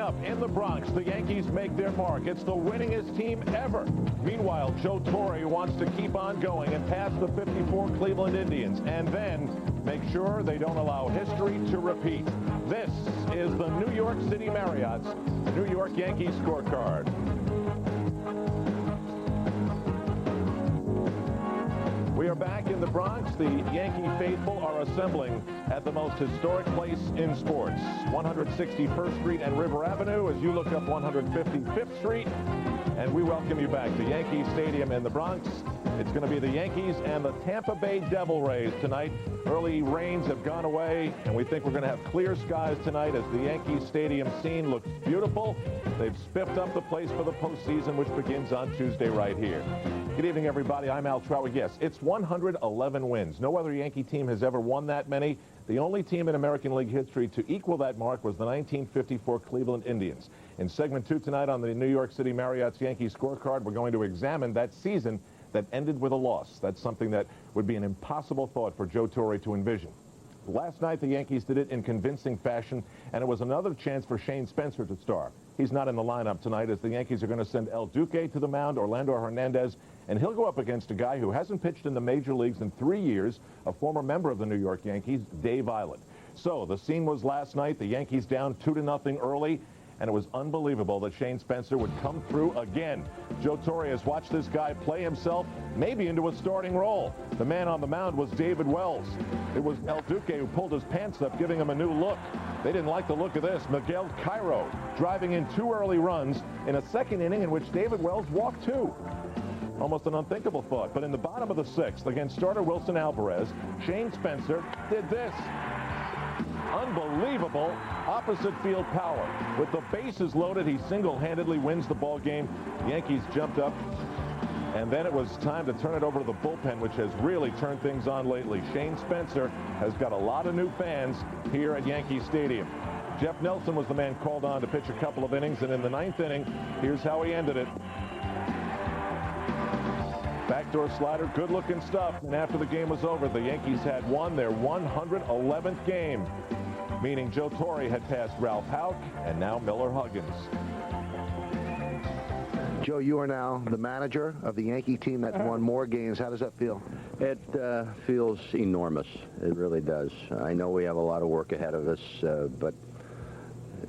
up in the Bronx, the Yankees make their mark. It's the winningest team ever. Meanwhile, Joe Torre wants to keep on going and pass the 54 Cleveland Indians and then make sure they don't allow history to repeat. This is the New York City Marriott's New York Yankees scorecard. We are back in the Bronx. The Yankee faithful are assembling at the most historic place in sports, 161st Street and River Avenue, as you look up 155th Street. And we welcome you back to Yankee Stadium in the Bronx. It's going to be the Yankees and the Tampa Bay Devil Rays tonight. Early rains have gone away, and we think we're going to have clear skies tonight as the Yankee Stadium scene looks beautiful. They've spiffed up the place for the postseason, which begins on Tuesday right here. Good evening, everybody. I'm Al Trout. Yes, it's 111 wins. No other Yankee team has ever won that many. The only team in American League history to equal that mark was the 1954 Cleveland Indians. In segment 2 tonight on the New York City Marriott's Yankee scorecard, we're going to examine that season that ended with a loss. That's something that would be an impossible thought for Joe Torre to envision. Last night, the Yankees did it in convincing fashion, and it was another chance for Shane Spencer to star. He's not in the lineup tonight as the Yankees are going to send El Duque to the mound, Orlando Hernandez, and he'll go up against a guy who hasn't pitched in the major leagues in 3 years, a former member of the New York Yankees, Dave Island. So the scene was last night, the Yankees down 2-0 early, and it was unbelievable that Shane Spencer would come through again. Joe Torre has watched this guy play himself maybe into a starting role. The man on the mound was David Wells. It was El Duque who pulled his pants up, giving him a new look. They didn't like the look of this. Miguel Cairo driving in 2 early runs in a second inning in which David Wells walked 2. Almost an unthinkable thought. But in the bottom of the 6th, against starter Wilson Alvarez, Shane Spencer did this. Unbelievable opposite field power. With the bases loaded, he single-handedly wins the ball game. The Yankees jumped up, and then it was time to turn it over to the bullpen, which has really turned things on lately. Shane Spencer has got a lot of new fans here at Yankee Stadium. Jeff Nelson was the man called on to pitch a couple of innings, and in the 9th inning, here's how he ended it. Backdoor slider, good-looking stuff. And after the game was over, the Yankees had won their 111th game, meaning Joe Torre had passed Ralph Houck and now Miller Huggins. Joe, you are now the manager of the Yankee team that won more games. How does that feel? It feels enormous. It really does. I know we have a lot of work ahead of us, but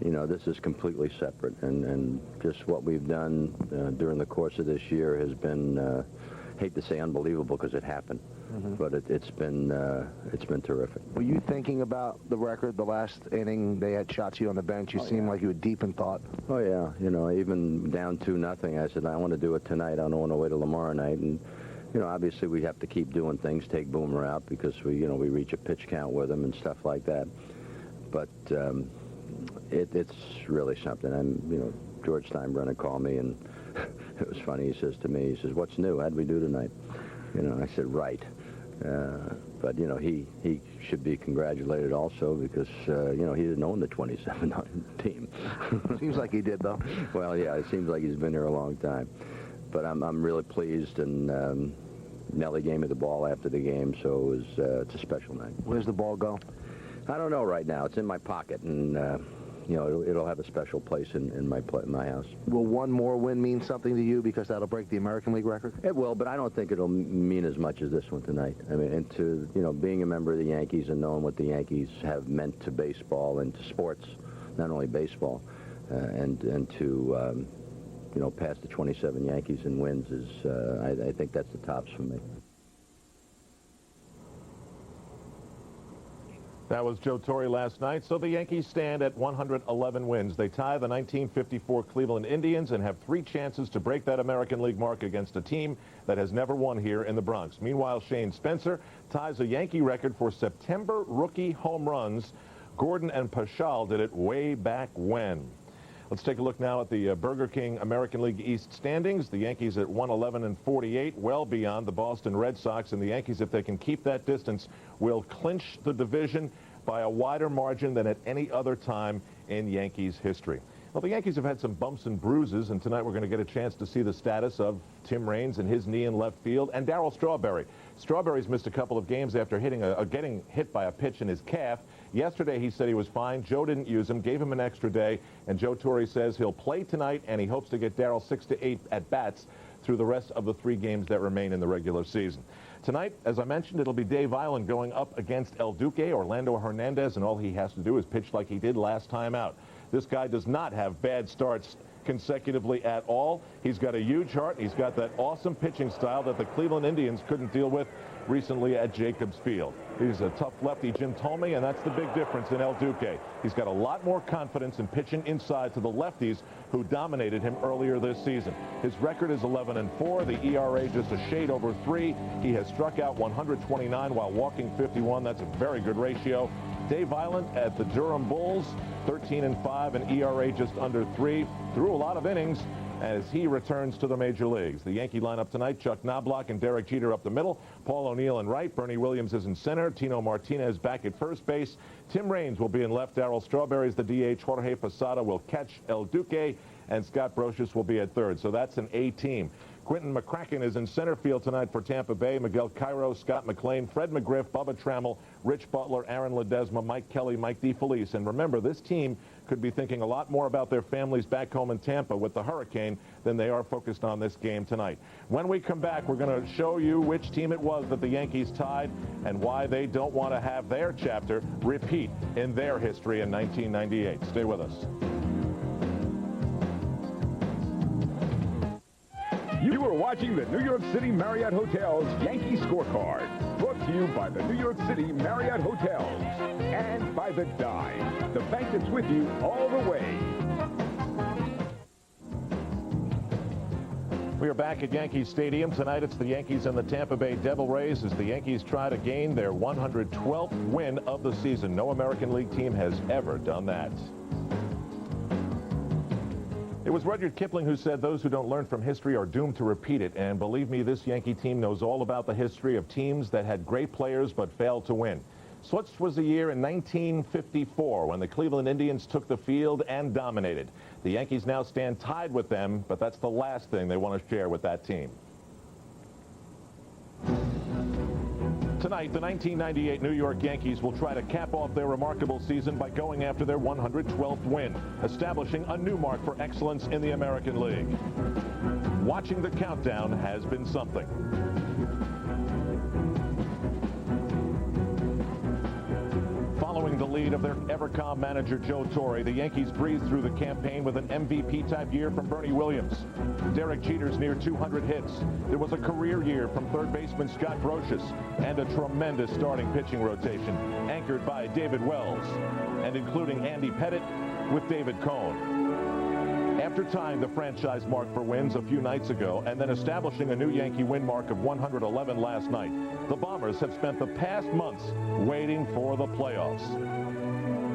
you know, this is completely separate, and just what we've done during the course of this year has been, hate to say unbelievable because it happened, but it's been terrific. Were you thinking about the record? The last inning, they had shots you on the bench. You seemed like you were deep in thought. Oh yeah, you know, even down 2-0, I said I want to do it tonight. I don't want to wait till tomorrow night. And you know, obviously we have to keep doing things, take Boomer out because we reach a pitch count with him and stuff like that. But it's really something. George Steinbrenner called me, and it was funny. He says to me, he says, "What's new? How'd we do tonight?" I said, "Right." But he should be congratulated also because he didn't own the 27 team. Seems like he did, though. Well, yeah, it seems like he's been here a long time. But I'm really pleased, and Nelly gave me the ball after the game, so it's a special night. Where's the ball go? I don't know right now. It's in my pocket, and it'll have a special place in my house. Will one more win mean something to you because that'll break the American League record? It will, but I don't think it'll mean as much as this one tonight. I mean, and to being a member of the Yankees and knowing what the Yankees have meant to baseball and to sports, not only baseball, and to pass the 27 Yankees in wins is I think that's the tops for me. That was Joe Torre last night. So the Yankees stand at 111 wins. They tie the 1954 Cleveland Indians and have 3 chances to break that American League mark against a team that has never won here in the Bronx. Meanwhile, Shane Spencer ties a Yankee record for September rookie home runs. Gordon and Paschal did it way back when. Let's take a look now at the Burger King American League East standings. The Yankees at 111-48, well beyond the Boston Red Sox. And the Yankees, if they can keep that distance, will clinch the division by a wider margin than at any other time in Yankees history. Well, the Yankees have had some bumps and bruises, and tonight we're going to get a chance to see the status of Tim Raines and his knee in left field, and Darryl Strawberry. Strawberry's missed a couple of games after getting hit by a pitch in his calf. Yesterday, he said he was fine. Joe didn't use him, gave him an extra day, and Joe Torre says he'll play tonight, and he hopes to get Darryl 6 to 8 at-bats through the rest of the 3 games that remain in the regular season. Tonight, as I mentioned, it'll be Dave Eiland going up against El Duque, Orlando Hernandez, and all he has to do is pitch like he did last time out. This guy does not have bad starts consecutively at all. He's got a huge heart. He's got that awesome pitching style that the Cleveland Indians couldn't deal with recently at Jacobs Field. He's a tough lefty, Jim told me, and that's the big difference in El Duque. He's got a lot more confidence in pitching inside to the lefties who dominated him earlier this season. His record is 11-4, the ERA just a shade over 3. He has struck out 129 while walking 51. That's a very good ratio. Dave Eiland at the Durham Bulls, 13-5, an ERA just under 3. Threw a lot of innings as he returns to the major leagues. The Yankee lineup tonight: Chuck Knobloch and Derek Jeter up the middle, Paul O'Neill in right, Bernie Williams is in center, Tino Martinez back at first base, Tim Raines will be in left, Darryl Strawberry's the DH, Jorge Posada will catch El Duque, and Scott Brocious will be at third. So that's an A team. Quentin McCracken is in center field tonight for Tampa Bay. Miguel Cairo, Scott McLean, Fred McGriff, Bubba Trammell, Rich Butler, Aaron Ledesma, Mike Kelly, Mike DeFelice. And remember, this team could be thinking a lot more about their families back home in Tampa with the hurricane than they are focused on this game tonight. When we come back, we're going to show you which team it was that the Yankees tied and why they don't want to have their chapter repeat in their history in 1998. Stay with us. You are watching the New York City Marriott Hotel's Yankee Scorecard. Brought to you by the New York City Marriott Hotels and by the Dime, the bank that's with you all the way. We are back at Yankee Stadium. Tonight it's the Yankees and the Tampa Bay Devil Rays as the Yankees try to gain their 112th win of the season. No American League team has ever done that. It was Rudyard Kipling who said those who don't learn from history are doomed to repeat it. And believe me, this Yankee team knows all about the history of teams that had great players but failed to win. Such was the year in 1954 when the Cleveland Indians took the field and dominated. The Yankees now stand tied with them, but that's the last thing they want to share with that team. Tonight, the 1998 New York Yankees will try to cap off their remarkable season by going after their 112th win, establishing a new mark for excellence in the American League. Watching the countdown has been something. Following the lead of their ever-calm manager Joe Torre, the Yankees breezed through the campaign with an MVP-type year from Bernie Williams. Derek Jeter's near 200 hits. There was a career year from third baseman Scott Brocious, and a tremendous starting pitching rotation anchored by David Wells, and including Andy Pettitte with David Cohn. After tying the franchise mark for wins a few nights ago and then establishing a new Yankee win mark of 111 last night, the Bombers have spent the past months waiting for the playoffs.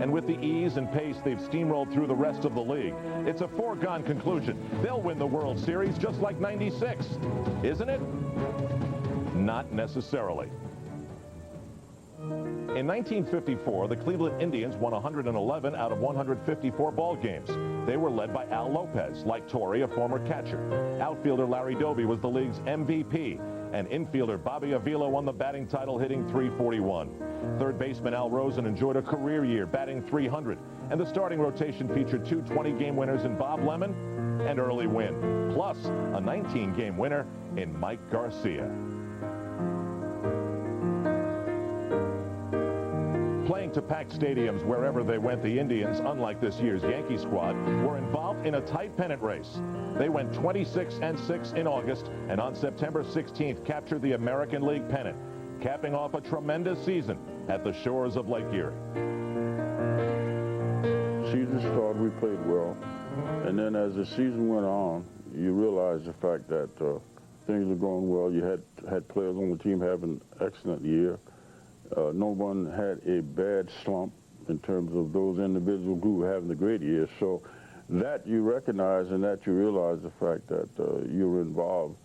And with the ease and pace they've steamrolled through the rest of the league, it's a foregone conclusion. They'll win the World Series just like '96, isn't it? Not necessarily. In 1954, the Cleveland Indians won 111 out of 154 ball games. They were led by Al Lopez, like Torre, a former catcher. Outfielder Larry Doby was the league's MVP, and infielder Bobby Avila won the batting title, hitting .341. Third baseman Al Rosen enjoyed a career year, batting .300, and the starting rotation featured 2 20-game winners in Bob Lemon and Early Wynn, plus a 19-game winner in Mike Garcia. Playing to packed stadiums wherever they went, the Indians, unlike this year's Yankee squad, were involved in a tight pennant race. They went 26-6 in August, and on September 16th captured the American League pennant, capping off a tremendous season at the shores of Lake Erie. Season started, we played well, and then as the season went on, you realize the fact that things were going well. You had players on the team having an excellent year. No one had a bad slump in terms of those individuals who were having a great year. So that you recognize and that you realize the fact that you were involved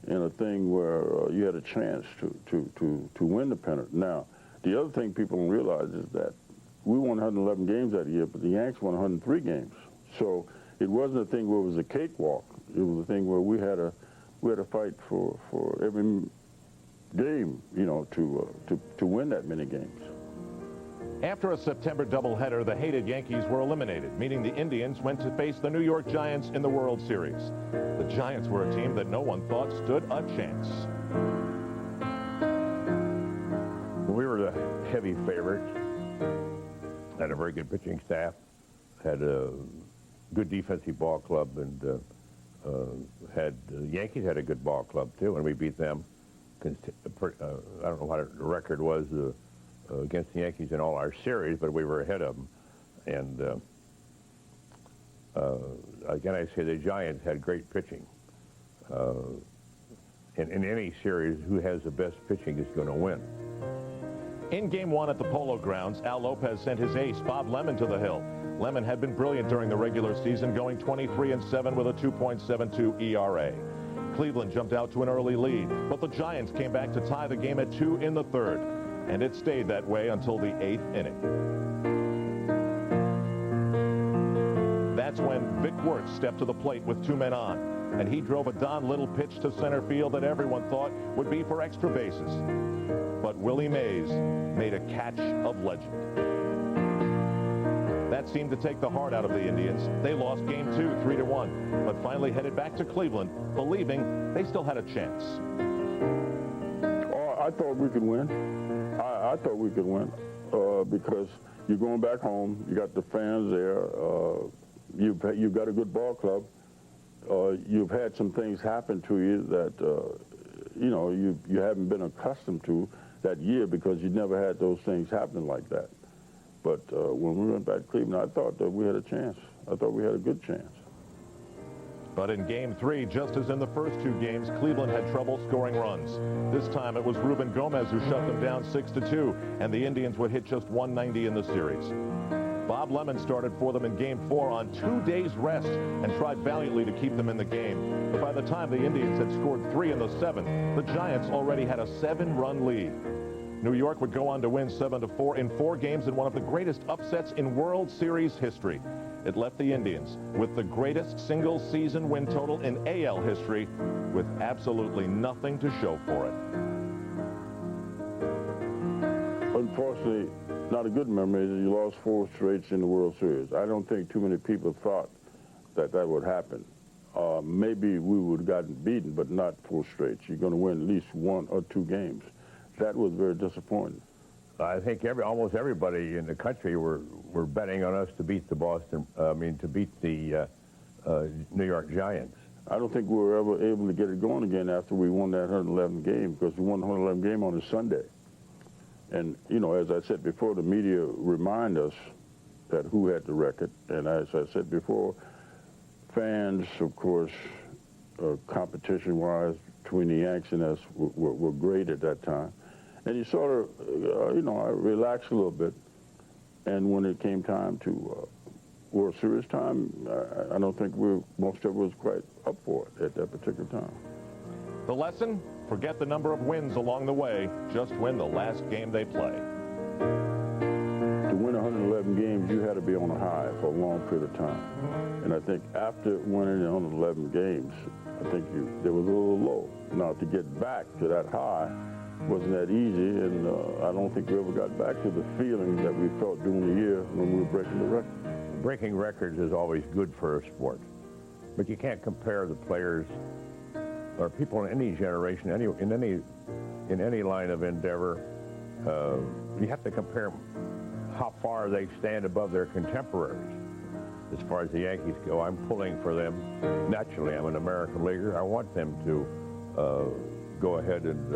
in a thing where you had a chance to win the pennant. Now, the other thing people don't realize is that we won 111 games that year, but the Yanks won 103 games. So it wasn't a thing where it was a cakewalk. It was a thing where we had to fight for every game, you know, to win that many games. After a September doubleheader, the hated Yankees were eliminated, meaning the Indians went to face the New York Giants in the World Series. The Giants were a team that no one thought stood a chance. We were the heavy favorites. Had a very good pitching staff. Had a good defensive ball club, and the Yankees had a good ball club too, and we beat them. I don't know what the record was against the Yankees in all our series, but we were ahead of them. And again, I say the Giants had great pitching. In any series, who has the best pitching is going to win. In Game 1 at the Polo Grounds, Al Lopez sent his ace, Bob Lemon, to the hill. Lemon had been brilliant during the regular season, going 23-7 with a 2.72 ERA. Cleveland jumped out to an early lead, but the Giants came back to tie the game at 2 in the third, and it stayed that way until the 8th inning. That's when Vic Wertz stepped to the plate with 2 men on, and he drove a Don Little pitch to center field that everyone thought would be for extra bases. But Willie Mays made a catch of legend. That seemed to take the heart out of the Indians. They lost Game 2, 3-1, but finally headed back to Cleveland, believing they still had a chance. Oh, I thought we could win. I thought we could win because you're going back home. You got the fans there. You've got a good ball club. You've had some things happen to you that you haven't been accustomed to that year because you never had those things happening like that. But when we went back to Cleveland, I thought that we had a chance. I thought we had a good chance. But in Game 3, just as in the first 2 games, Cleveland had trouble scoring runs. This time it was Ruben Gomez who shut them down 6-2, and the Indians would hit just 190 in the series. Bob Lemon started for them in Game 4 on 2 days' rest and tried valiantly to keep them in the game. But by the time the Indians had scored 3 in the 7th, the Giants already had a 7-run lead. New York would go on to win 7-4 in 4 games in one of the greatest upsets in World Series history. It left the Indians with the greatest single-season win total in AL history, with absolutely nothing to show for it. Unfortunately, not a good memory is you lost 4 straights in the World Series. I don't think too many people thought that would happen. Maybe we would have gotten beaten, but not 4 straights. You're going to win at least 1 or 2 games. That was very disappointing. I think almost everybody in the country were betting on us to beat the New York Giants. I don't think we were ever able to get it going again after we won that 111 game, because we won the 111 game on a Sunday. And, as I said before, the media remind us that who had the record. And as I said before, fans, of course, competition-wise, between the Yanks and us were great at that time. And you sort of, I relaxed a little bit. And when it came time to World Series time, I don't think most of us was quite up for it at that particular time. The lesson? Forget the number of wins along the way. Just win the last game they play. To win 111 games, you had to be on a high for a long period of time. And I think after winning 111 games, I think there was a little low. Now, to get back to that high wasn't that easy, and I don't think we ever got back to the feeling that we felt during the year when we were breaking the record. Breaking records is always good for a sport, but you can't compare the players or people in any generation, in any line of endeavor. You have to compare how far they stand above their contemporaries. As far as the Yankees go, I'm pulling for them. Naturally, I'm an American leaguer. I want them to go ahead and,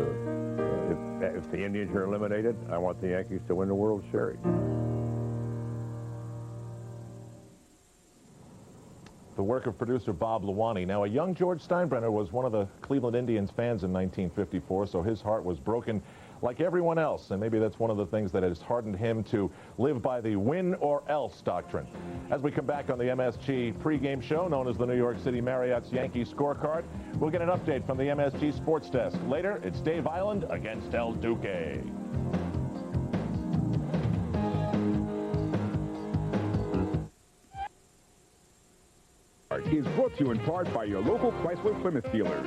if the Indians are eliminated, I want the Yankees to win the World Series. The work of producer Bob Luwani. Now, a young George Steinbrenner was one of the Cleveland Indians fans in 1954, so his heart was broken like everyone else, and maybe that's one of the things that has hardened him to live by the win or else doctrine. As we come back on the MSG pregame show known as the New York City Marriott's Yankee Scorecard, we'll get an update from the MSG Sports Desk. Later, it's Dave Island against El Duque. Is brought to you in part by your local Chrysler Plymouth dealers.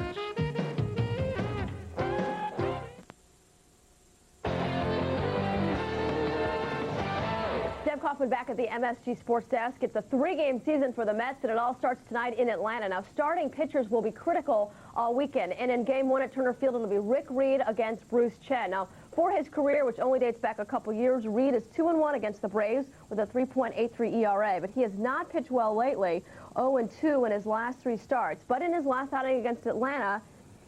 Hoffman back at the MSG Sports Desk. It's a 3-game season for the Mets, and it all starts tonight in Atlanta. Now, starting pitchers will be critical all weekend. And in Game 1 at Turner Field, it'll be Rick Reed against Bruce Chen. Now, for his career, which only dates back a couple years, Reed is 2-1 against the Braves with a 3.83 ERA. But he has not pitched well lately, 0-2 in his last 3 starts. But in his last outing against Atlanta,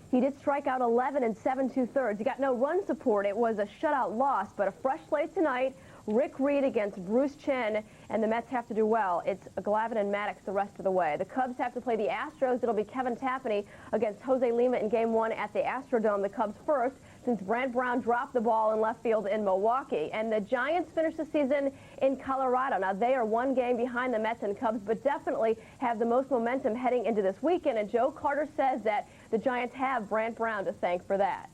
he did strike out 11 and 7 2/3. He got no run support. It was a shutout loss, but a fresh slate tonight. Rick Reed against Bruce Chen, and the Mets have to do well. It's Glavine and Maddox the rest of the way. The Cubs have to play the Astros. It'll be Kevin Tapani against Jose Lima in Game 1 at the Astrodome. The Cubs first, since Brant Brown dropped the ball in left field in Milwaukee. And the Giants finish the season in Colorado. Now, they are 1 game behind the Mets and Cubs, but definitely have the most momentum heading into this weekend. And Joe Carter says that the Giants have Brant Brown to thank for that.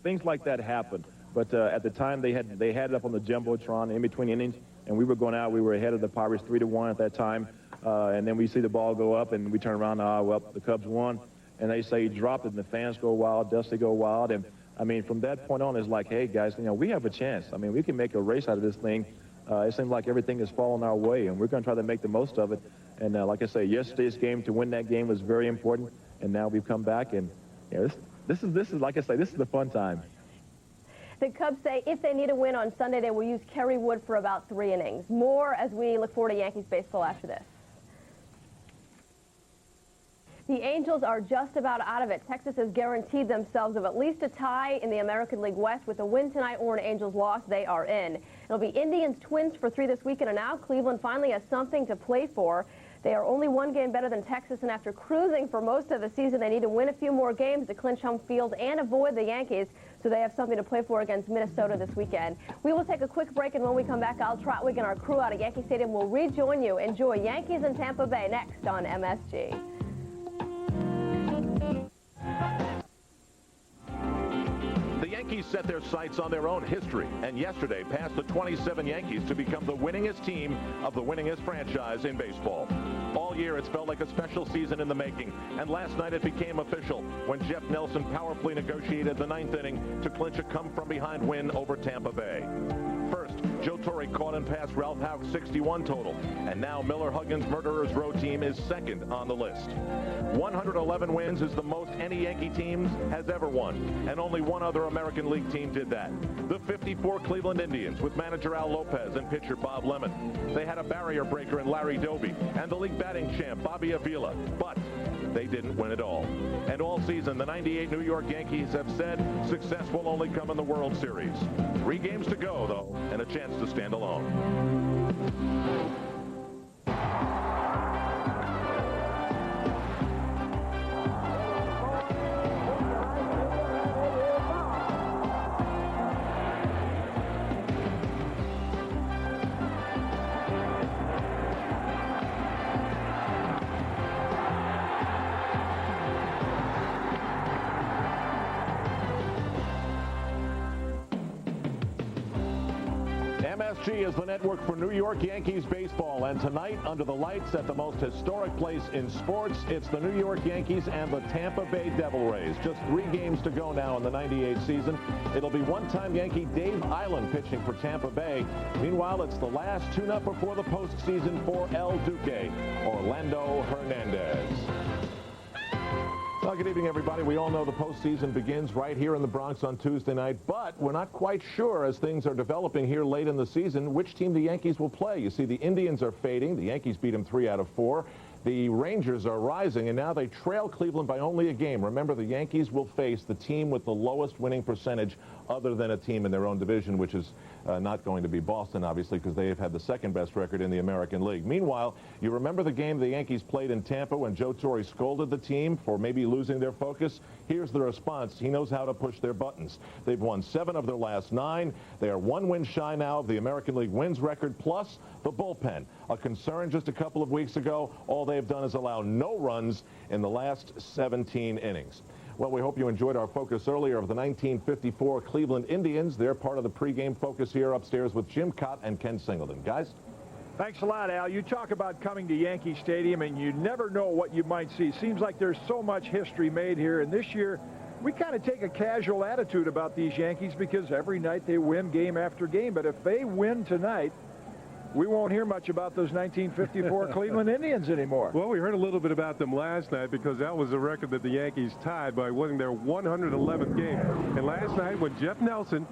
Things like that happen. But at the time, they had it up on the Jumbotron in between innings, and we were going out. We were ahead of the Pirates 3-1 at that time. And then we see the ball go up, and we turn around, well, the Cubs won. And they say he dropped it, and the fans go wild, Dusty go wild. And, I mean, from that point on, it's like, hey, guys, you know, we have a chance. I mean, we can make a race out of this thing. It seems like everything is falling our way, and we're going to try to make the most of it. And like I say, yesterday's game, to win that game was very important. And now we've come back, and you know, this is like I say, this is the fun time. The Cubs say if they need a win on Sunday, they will use Kerry Wood for about 3 innings. More as we look forward to Yankees baseball after this. The Angels are just about out of it. Texas has guaranteed themselves of at least a tie in the American League West. With a win tonight or an Angels loss, they are in. It'll be Indians Twins for 3 this weekend, and now Cleveland finally has something to play for. They are only 1 game better than Texas, and after cruising for most of the season, they need to win a few more games to clinch home field and avoid the Yankees, so they have something to play for against Minnesota this weekend. We will take a quick break, and when we come back, Al Trotwig and our crew out at Yankee Stadium will rejoin you. Enjoy Yankees in Tampa Bay next on MSG. The Yankees set their sights on their own history, and yesterday passed the 27 Yankees to become the winningest team of the winningest franchise in baseball. All year, it's felt like a special season in the making, and last night it became official when Jeff Nelson powerfully negotiated the 9th inning to clinch a come-from-behind win over Tampa Bay. First, Joe Torre caught and passed Ralph Houck's 61 total, and now Miller Huggins' Murderers Row team is second on the list. 111 wins is the most any Yankee team has ever won, and only one other American League team did that. The 54 Cleveland Indians with manager Al Lopez and pitcher Bob Lemon. They had a barrier breaker in Larry Doby and the league batting champ Bobby Avila, but they didn't win it all. And all season, the 98 New York Yankees have said success will only come in the World Series. 3 games to go, though, and a chance to stand alone. MSG is the network for New York Yankees baseball, and tonight, under the lights at the most historic place in sports, it's the New York Yankees and the Tampa Bay Devil Rays. Just 3 games to go now in the 98 season. It'll be one-time Yankee Dave Island pitching for Tampa Bay. Meanwhile, it's the last tune-up before the postseason for El Duque, Orlando Hernandez. Well, good evening, everybody. We all know the postseason begins right here in the Bronx on Tuesday night, but we're not quite sure as things are developing here late in the season which team the Yankees will play. You see, the Indians are fading. The Yankees beat them 3 out of 4. The Rangers are rising, and now they trail Cleveland by only a game. Remember, the Yankees will face the team with the lowest winning percentage other than a team in their own division, which is not going to be Boston, obviously, because they have had the 2nd best record in the American League. Meanwhile, you remember the game the Yankees played in Tampa when Joe Torre scolded the team for maybe losing their focus? Here's the response. He knows how to push their buttons. They've won 7 of their last 9. They are 1 win shy now of the American League wins record, plus the bullpen. A concern just a couple of weeks ago. All they've done is allow no runs in the last 17 innings. Well, we hope you enjoyed our focus earlier of the 1954 Cleveland Indians. They're part of the pregame focus here upstairs with Jim Cott and Ken Singleton. Guys? Thanks a lot, Al. You talk about coming to Yankee Stadium, and you never know what you might see. Seems like there's so much history made here, and this year we kind of take a casual attitude about these Yankees because every night they win game after game. But if they win tonight, we won't hear much about those 1954 Cleveland Indians anymore. Well, we heard a little bit about them last night because that was a record that the Yankees tied by winning their 111th game. And last night when Jeff Nelson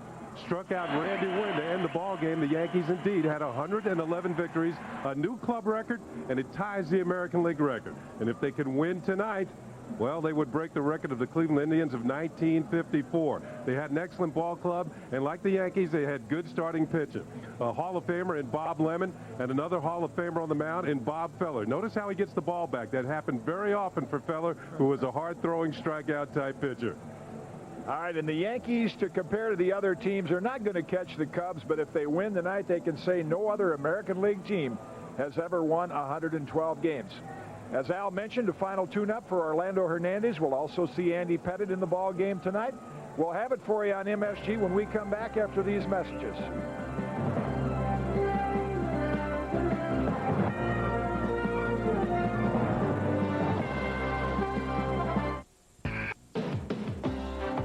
struck out Randy Wynn to end the ball game, the Yankees indeed had 111 victories, a new club record, and it ties the American League record. And if they can win tonight, well, they would break the record of the Cleveland Indians of 1954. They had an excellent ball club, and like the Yankees, they had good starting pitching. A Hall of Famer in Bob Lemon and another Hall of Famer on the mound in Bob Feller. Notice how he gets the ball back. That happened very often for Feller, who was a hard-throwing strikeout-type pitcher. All right, and the Yankees, to compare to the other teams, are not going to catch the Cubs, but if they win tonight, they can say no other American League team has ever won 112 games. As Al mentioned, a final tune-up for Orlando Hernandez. We'll also see Andy Pettitte in the ball game tonight. We'll have it for you on MSG when we come back after these messages.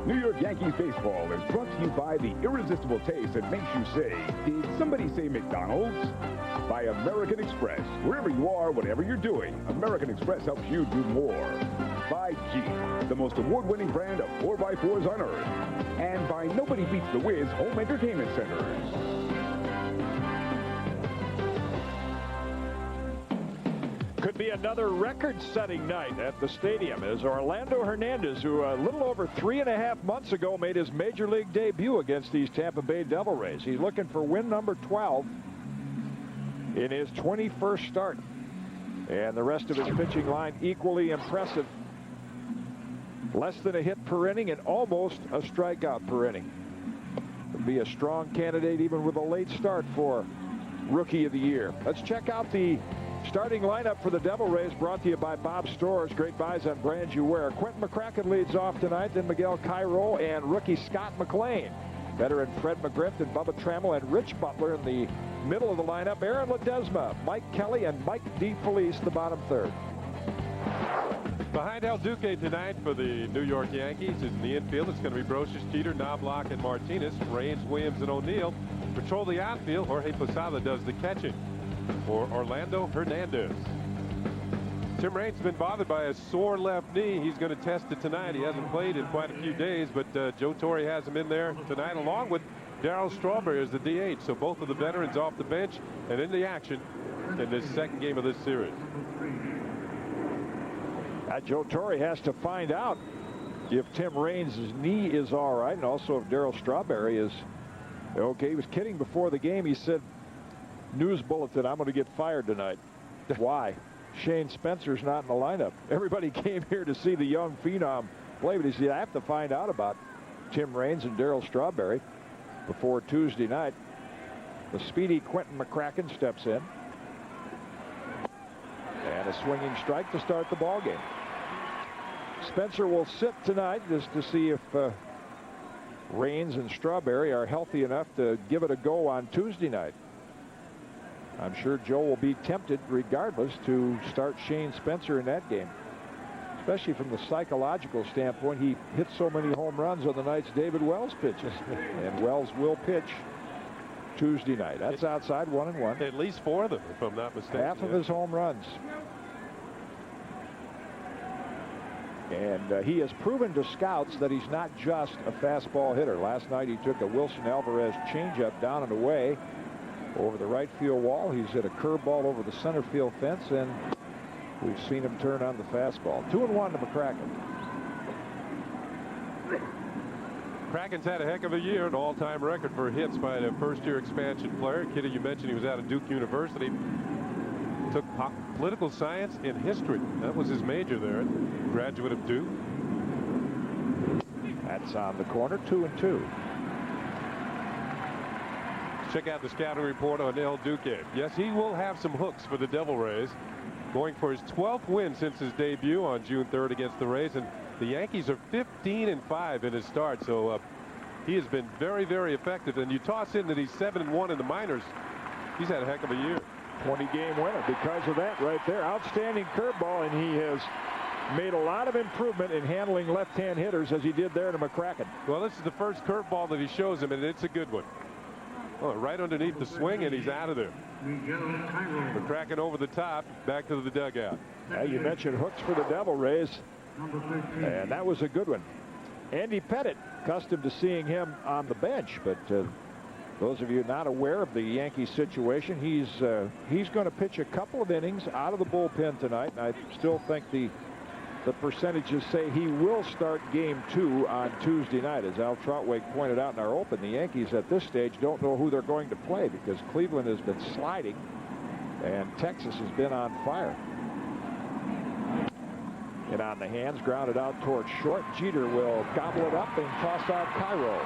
New York Yankees baseball is brought to you by the irresistible taste that makes you say, did somebody say McDonald's? By American Express. Wherever you are, whatever you're doing, American Express helps you do more. By Jeep, the most award-winning brand of 4x4s on earth. And by Nobody Beats the Wiz Home Entertainment Centers. Could be another record-setting night at the stadium as Orlando Hernandez, who a little over 3.5 months ago made his Major League debut against these Tampa Bay Devil Rays. He's looking for win number 12 in his 21st start. And the rest of his pitching line equally impressive. Less than a hit per inning and almost a strikeout per inning. Could be a strong candidate even with a late start for Rookie of the Year. Let's check out the starting lineup for the Devil Rays, brought to you by Bob Stores. Great buys on brands you wear. Quentin McCracken leads off tonight, then Miguel Cairo and rookie Scott McLean. Veteran Fred McGriff and Bubba Trammell and Rich Butler in the middle of the lineup. Aaron Ledesma, Mike Kelly, and Mike DeFelice, the bottom third. Behind El Duque tonight for the New York Yankees is in the infield. It's going to be Brocious, Jeter, Knobloch, and Martinez. Raines, Williams, and O'Neill patrol the outfield. Jorge Posada does the catching for Orlando Hernandez. Tim Raines has been bothered by a sore left knee. He's going to test it tonight. He hasn't played in quite a few days, but Joe Torre has him in there tonight along with Darryl Strawberry as the DH. So both of the veterans off the bench and in the action in this second game of this series. Joe Torre has to find out if Tim Raines' knee is all right, and also if Darryl Strawberry is okay. He was kidding before the game. He said, news bulletin, I'm going to get fired tonight. Why? Shane Spencer's not in the lineup. Everybody came here to see the young phenom play, but he said, I have to find out about Tim Raines and Darryl Strawberry before Tuesday night. The speedy Quentin McCracken steps in. And a swinging strike to start the ball game. Spencer will sit tonight just to see if Raines and Strawberry are healthy enough to give it a go on Tuesday night. I'm sure Joe will be tempted regardless to start Shane Spencer in that game, especially from the psychological standpoint. He hit so many home runs on the nights David Wells pitches, and Wells will pitch Tuesday night. That's outside 1-1. At least 4 of them, if I'm not mistaken. Half of his home runs. And he has proven to scouts that he's not just a fastball hitter. Last night he took a Wilson Alvarez changeup down and away over the right field wall. He's hit a curveball over the center field fence, and we've seen him turn on the fastball. 2-1 to McCracken. Cracken's had a heck of a year, an all-time record for hits by a first-year expansion player. Kitty, you mentioned he was out of Duke University. Took political science and history. That was his major there. Graduate of Duke. That's on the corner, 2-2. Check out the scouting report on El Duque. Yes, he will have some hooks for the Devil Rays. Going for his 12th win since his debut on June 3rd against the Rays. And the Yankees are 15-5 in his start. So he has been very, very effective. And you toss in that he's 7-1 in the minors. He's had a heck of a year. 20-game winner because of that right there. Outstanding curveball, and he has made a lot of improvement in handling left-hand hitters as he did there to McCracken. Well, this is the first curveball that he shows him, and it's a good one. Oh, right underneath the swing, and he's out of there. McCracken over the top, back to the dugout. You mentioned hooks for the Devil Rays, and that was a good one. Andy Pettit, accustomed to seeing him on the bench, but those of you not aware of the Yankees situation, he's going to pitch a couple of innings out of the bullpen tonight. And I still think the percentages say he will start game 2 on Tuesday night. As Al Troutwig pointed out in our open, the Yankees at this stage don't know who they're going to play because Cleveland has been sliding and Texas has been on fire. And on the hands, grounded out towards short. Jeter will gobble it up and toss out Cairo.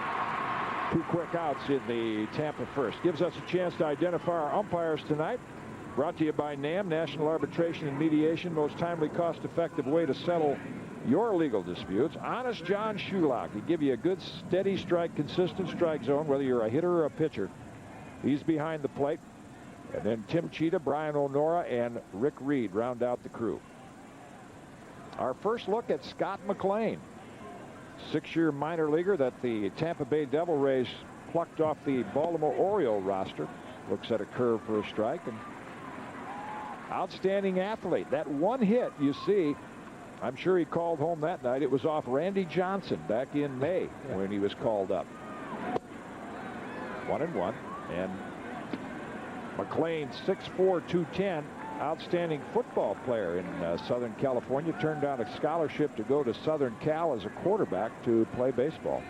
2 quick outs in the Tampa first. Gives us a chance to identify our umpires tonight. Brought to you by NAM, National Arbitration and Mediation, most timely, cost-effective way to settle your legal disputes. Honest John Shulock. He give you a good, steady strike, consistent strike zone, whether you're a hitter or a pitcher. He's behind the plate. And then Tim Cheetah, Brian O'Nora, and Rick Reed round out the crew. Our first look at Scott McLean, 6-year minor leaguer that the Tampa Bay Devil Rays plucked off the Baltimore Oriole roster. Looks at a curve for a strike. And outstanding athlete. That one hit you see, I'm sure he called home that night. It was off Randy Johnson back in May when he was called up. 1-1. And McLean, 6'4", 210. Outstanding football player in Southern California. Turned down a scholarship to go to Southern Cal as a quarterback to play baseball.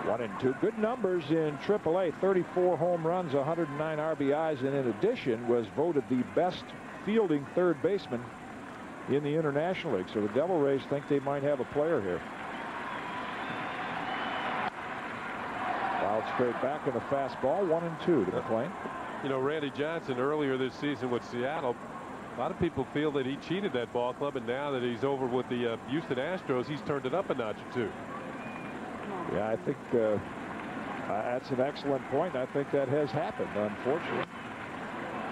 1-2. Good numbers in AAA. 34 home runs, 109 RBIs, and in addition was voted the best fielding third baseman in the International League. So the Devil Rays think they might have a player here. Wild straight back in the fastball. 1-2 to McLean. You know, Randy Johnson earlier this season with Seattle, a lot of people feel that he cheated that ball club, and now that he's over with the Houston Astros, he's turned it up a notch or 2. Yeah, I think that's an excellent point. I think that has happened, unfortunately.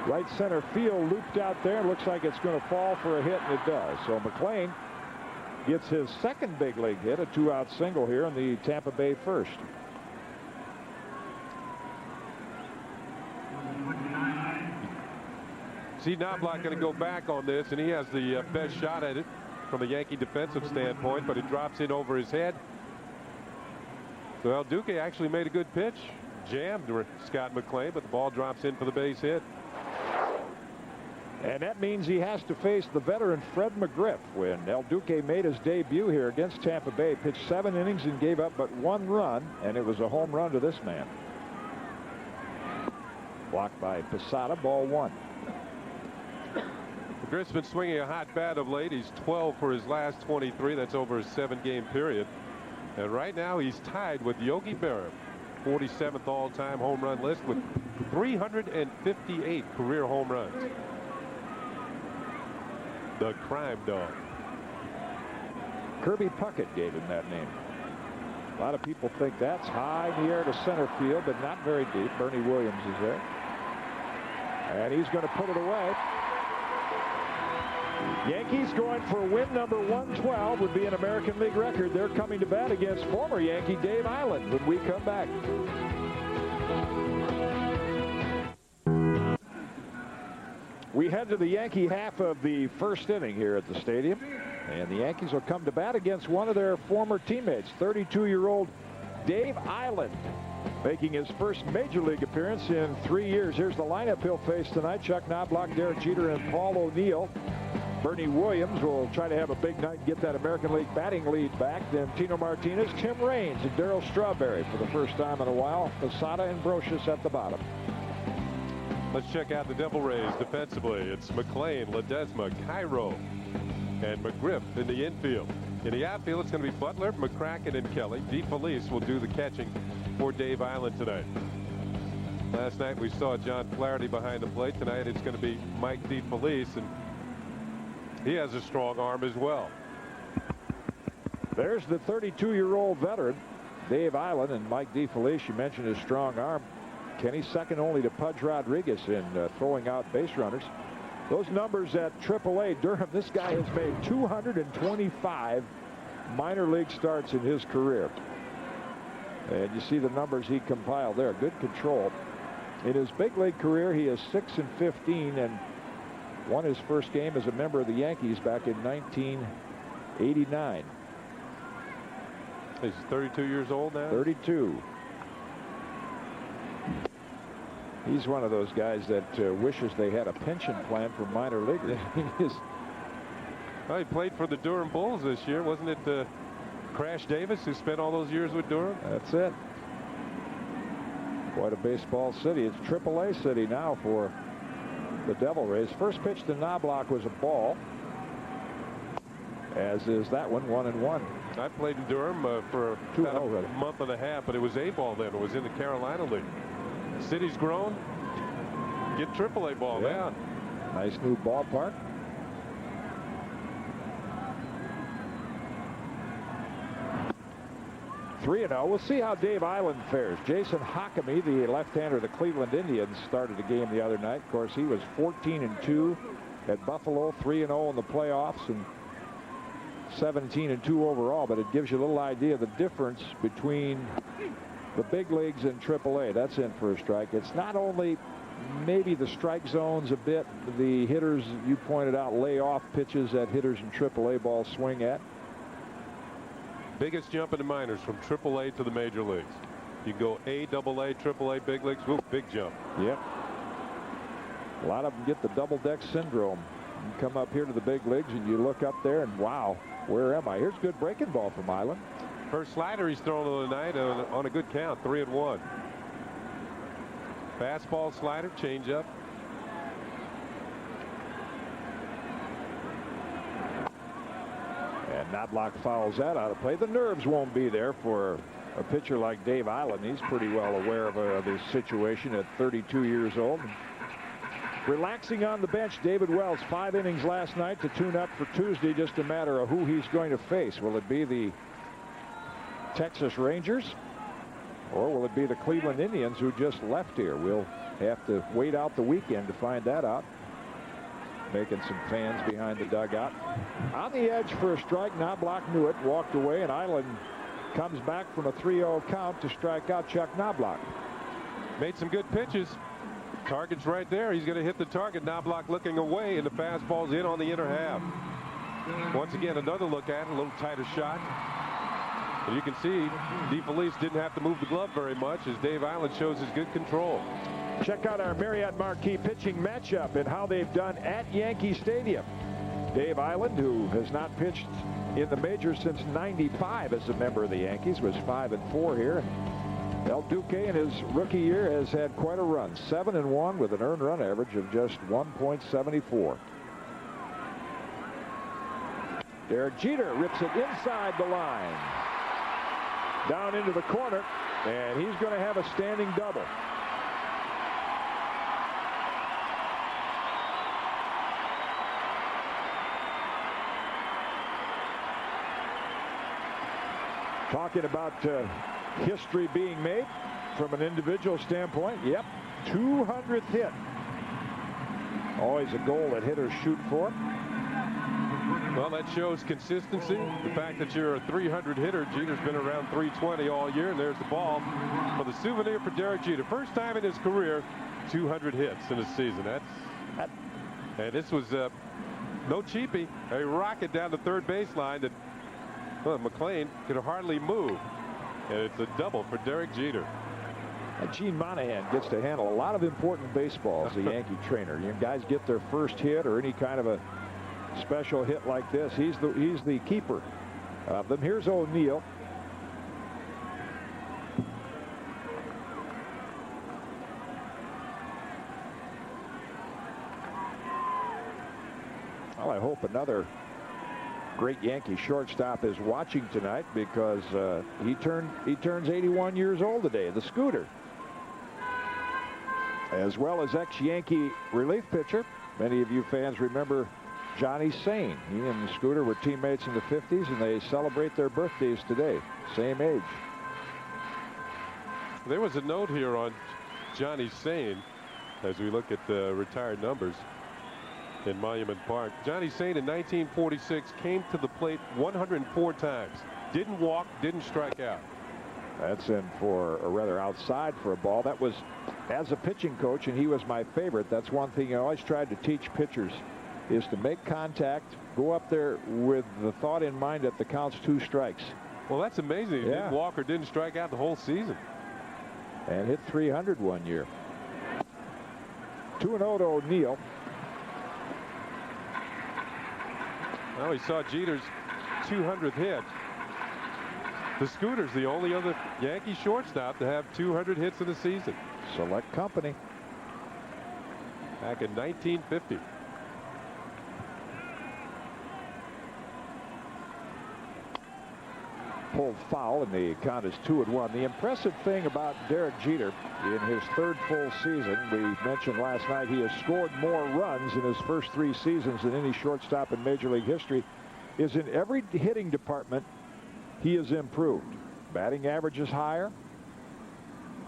Right center field looped out there. Looks like it's going to fall for a hit, and it does. So McLean gets his second big league hit, a 2-out single here in the Tampa Bay first. See, Knobloch going to go back on this, and he has the best shot at it from a Yankee defensive standpoint, but it drops in over his head. So El Duque actually made a good pitch, jammed Scott McLean, but the ball drops in for the base hit. And that means he has to face the veteran Fred McGriff. When El Duque made his debut here against Tampa Bay, pitched 7 innings and gave up but 1 run, and it was a home run to this man. Blocked by Posada, ball 1. McGriff's been swinging a hot bat of late. He's 12 for his last 23. That's over a 7-game period. And right now he's tied with Yogi Berra, 47th all-time home run list with 358 career home runs. The crime dog. Kirby Puckett gave him that name. A lot of people think that's high in the air to center field, but not very deep. Bernie Williams is there. And he's going to put it away. Yankees going for win number 112, would be an American League record. They're coming to bat against former Yankee Dave Island when we come back. We head to the Yankee half of the first inning here at the stadium, and the Yankees will come to bat against one of their former teammates, 32-year-old Dave Island, making his first major league appearance in 3 years. Here's the lineup he'll face tonight: Chuck Knobloch, Derek Jeter, and Paul O'Neill. Bernie Williams will try to have a big night and get that American League batting lead back. Then Tino Martinez, Tim Raines, and Darryl Strawberry for the first time in a while. Posada and Brocious at the bottom. Let's check out the Devil Rays defensively. It's McLean, Ledesma, Cairo, and McGriff in the infield. In the outfield, it's going to be Butler, McCracken, and Kelly. DeFelice will do the catching for Dave Island tonight. Last night we saw John Flaherty behind the plate. Tonight it's going to be Mike DeFelice, and he has a strong arm as well. There's the 32-year-old veteran, Dave Island, and Mike DeFelice. You mentioned his strong arm. Kenny second only to Pudge Rodriguez in throwing out base runners. Those numbers at AAA Durham, this guy has made 225 minor league starts in his career. And you see the numbers he compiled there. Good control. In his big league career, he is 6-15 and won his first game as a member of the Yankees back in 1989. He's 32 years old now? 32. He's one of those guys that wishes they had a pension plan for minor leaguers. Well, he played for the Durham Bulls this year. Wasn't it Crash Davis who spent all those years with Durham? That's it. Quite a baseball city. It's AAA city now for the Devil Rays. First pitch to Knobloch was a ball, as is that one, 1-1. I played in Durham for about a month and a half, but it was A-ball then. It was in the Carolina League. The city's grown. Get AAA ball now. Nice new ballpark. We'll see how Dave Island fares. Jason Hockamy, the left-hander of the Cleveland Indians, started the game the other night. Of course, he was 14-2 at Buffalo, 3-0 in the playoffs, and 17-2 overall. But it gives you a little idea of the difference between the big leagues and AAA. That's in for a strike. It's not only maybe the strike zones a bit. The hitters, you pointed out, lay off pitches that hitters in AAA ball swing at. Biggest jump in the minors from AAA to the major leagues. You go A, AA, AAA, big leagues. Whoop, big jump. Yep. A lot of them get the double deck syndrome. You come up here to the big leagues and you look up there and wow, where am I? Here's a good breaking ball from Island. First slider he's thrown on the night on a good count, 3-1. Fastball, slider, changeup. And Knobloch fouls that out of play. The nerves won't be there for a pitcher like Dave Island. He's pretty well aware of his situation at 32 years old. Relaxing on the bench, David Wells, 5 innings last night to tune up for Tuesday. Just a matter of who he's going to face. Will it be the Texas Rangers, or will it be the Cleveland Indians who just left here? We'll have to wait out the weekend to find that out. Making some fans behind the dugout. On the edge for a strike. Knobloch knew it, walked away, and Island comes back from a 3-0 count to strike out Chuck Knobloch. Made some good pitches. Target's right there. He's going to hit the target. Knobloch looking away, and the fastball's in on the inner half. Once again, another look at it, a little tighter shot. And you can see DeFelice didn't have to move the glove very much as Dave Island shows his good control. Check out our Marriott Marquee pitching matchup and how they've done at Yankee Stadium. Dave Island, who has not pitched in the majors since '95 as a member of the Yankees, was 5-4 here. El Duque in his rookie year has had quite a run, 7-1 with an earned run average of just 1.74. Derek Jeter rips it inside the line, down into the corner, and he's going to have a standing double. Talking about history being made from an individual standpoint. Yep, 200th hit. Always a goal that hitters shoot for. Well, that shows consistency. The fact that you're a 300 hitter. Jeter's been around 320 all year, and there's the ball for the souvenir for Derek Jeter. First time in his career, 200 hits in a season. And this was no cheapie. A rocket down the third baseline that McLean could hardly move. And it's a double for Derek Jeter. Gene Monahan gets to handle a lot of important baseballs, the Yankee trainer. You guys get their first hit or any kind of a special hit like this. He's the keeper of them. Here's O'Neill. Well, I hope another great Yankee shortstop is watching tonight, because he turns 81 years old today. The Scooter, as well as ex-Yankee relief pitcher. Many of you fans remember Johnny Sane. He and the Scooter were teammates in the 50s, and they celebrate their birthdays today. Same age. There was a note here on Johnny Sane as we look at the retired numbers in Monument Park. Johnny Sane in 1946 came to the plate 104 times. Didn't walk, didn't strike out. That's in for, or rather outside for a ball. That was, as a pitching coach, and he was my favorite, that's one thing I always tried to teach pitchers, is to make contact, go up there with the thought in mind that the count's 2 strikes. Well, that's amazing. Yeah. Walker didn't strike out the whole season. And hit 300 one year. 2-0 to O'Neill. Well, he saw Jeter's 200th hit. The Scooter's the only other Yankee shortstop to have 200 hits in a season. Select company. Back in 1950. Pulled foul, and the count is 2-1. The impressive thing about Derek Jeter in his 3rd full season, we mentioned last night he has scored more runs in his first 3 seasons than any shortstop in Major League history, is in every hitting department he has improved. Batting average is higher.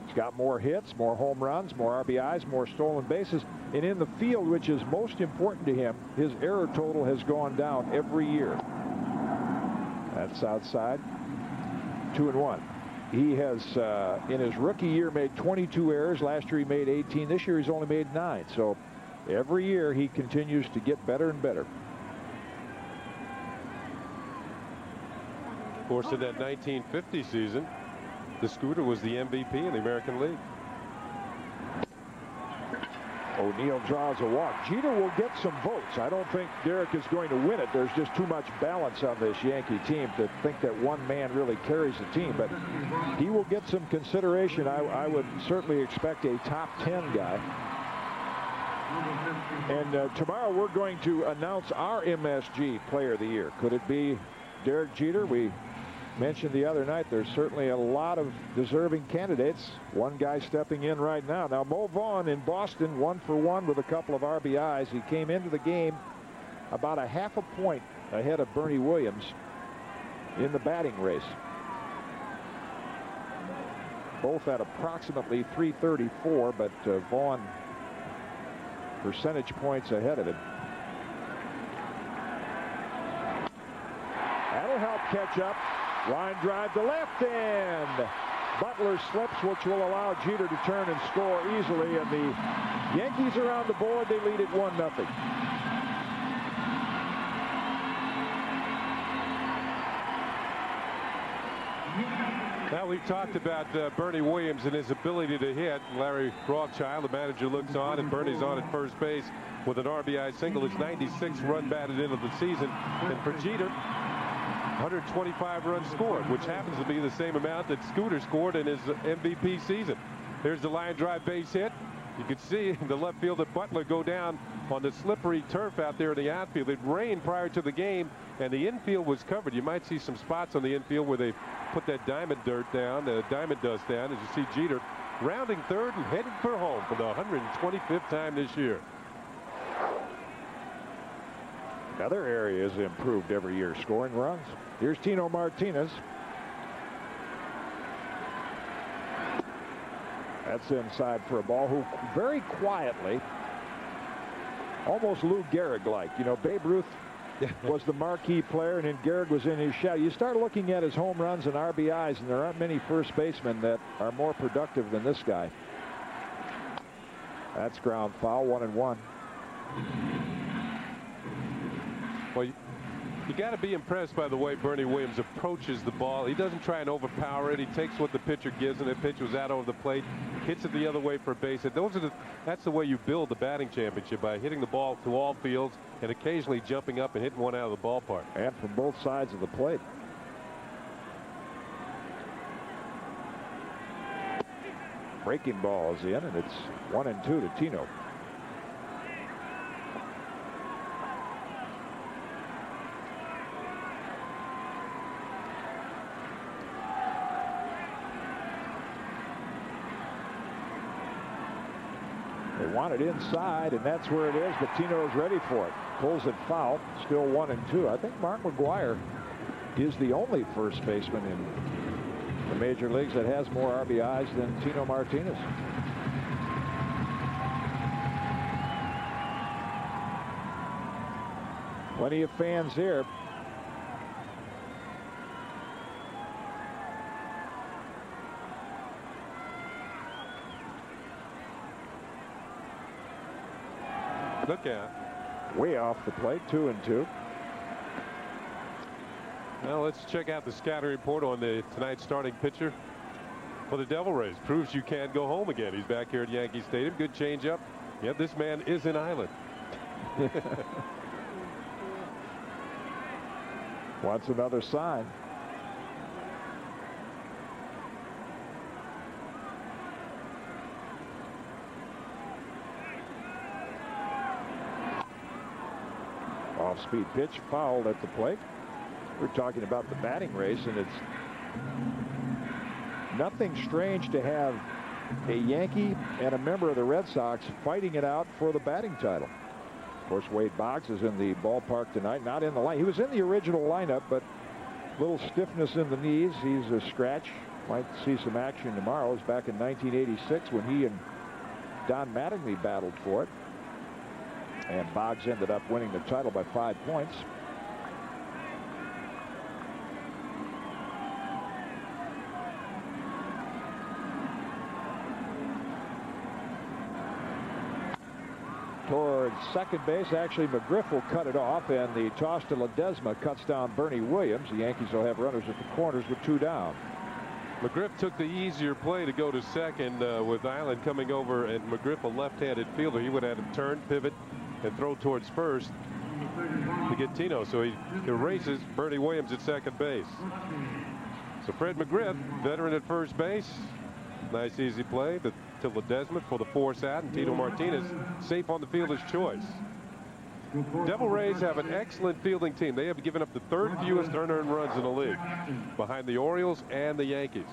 He's got more hits, more home runs, more RBIs, more stolen bases. And in the field, which is most important to him, his error total has gone down every year. That's outside. 2-1. He has, in his rookie year, made 22 errors. Last year he made 18. This year he's only made 9. So every year he continues to get better and better. Of course, in that 1950 season, the Scooter was the MVP in the American League. O'Neill draws a walk. Jeter will get some votes. I don't think Derek is going to win it. There's just too much balance on this Yankee team to think that one man really carries the team. But he will get some consideration. I would certainly expect a top 10 guy. And tomorrow we're going to announce our MSG Player of the Year. Could it be Derek Jeter? We mentioned the other night there's certainly a lot of deserving candidates. One guy stepping in right now. Now Mo Vaughn in Boston, 1 for 1 with a couple of RBIs. He came into the game about a half a point ahead of Bernie Williams in the batting race. Both at approximately .334, but Vaughn percentage points ahead of him. That'll help catch up. Line drive to left, and Butler slips, which will allow Jeter to turn and score easily. And the Yankees are on the board. They lead it 1-0. Now, we've talked about Bernie Williams and his ability to hit. Larry Rothschild, the manager, looks on, and Bernie's on at first base with an RBI single. His 96th run batted into the season. And for Jeter, 125 runs scored, which happens to be the same amount that Scooter scored in his MVP season. There's the line drive base hit. You can see the left fielder Butler go down on the slippery turf out there in the outfield. It rained prior to the game, and the infield was covered. You might see some spots on the infield where they put that diamond dirt down, diamond dust down, as you see Jeter rounding third and heading for home for the 125th time this year. Other areas improved every year, scoring runs. Here's Tino Martinez. That's inside for a ball, who very quietly, almost Lou Gehrig-like. You know, Babe Ruth was the marquee player, and then Gehrig was in his shadow. You start looking at his home runs and RBIs, and there aren't many first basemen that are more productive than this guy. That's ground foul, 1-1. Well, you got to be impressed by the way Bernie Williams approaches the ball. He doesn't try and overpower it. He takes what the pitcher gives, and the pitch was out over the plate, hits it the other way for a base hit. That's the way you build the batting championship, by hitting the ball to all fields and occasionally jumping up and hitting one out of the ballpark. And from both sides of the plate. Breaking ball is in, and it's 1-2 to Tino. They want it inside, and that's where it is, but Tino's ready for it. Pulls it foul, still 1-2. I think Mark McGwire is the only first baseman in the major leagues that has more RBIs than Tino Martinez. Plenty of fans here. Look out. Way off the plate, 2-2. Now let's check out the scouting report on tonight's starting pitcher for the Devil Rays. Proves you can go home again. He's back here at Yankee Stadium. Good changeup. Yep, this man is an island. Wants another sign. Off-speed pitch, fouled at the plate. We're talking about the batting race, and it's nothing strange to have a Yankee and a member of the Red Sox fighting it out for the batting title. Of course, Wade Boggs is in the ballpark tonight, not in the line. He was in the original lineup, but a little stiffness in the knees. He's a scratch. Might see some action tomorrow. It was back in 1986 when he and Don Mattingly battled for it. And Boggs ended up winning the title by 5 points. Towards second base, actually McGriff will cut it off, and the toss to Ledesma cuts down Bernie Williams. The Yankees will have runners at the corners with 2 down. McGriff took the easier play to go to second with Island coming over, and McGriff, a left-handed fielder. He would have had him turn, pivot, and throw towards first to get Tino. So he erases Bernie Williams at second base. So Fred McGriff, veteran at first base. Nice easy play to Ledesma for the force out, and Tito Martinez safe on the fielder's choice. Devil Rays have an excellent fielding team. They have given up the 3rd fewest unearned runs in the league, behind the Orioles and the Yankees.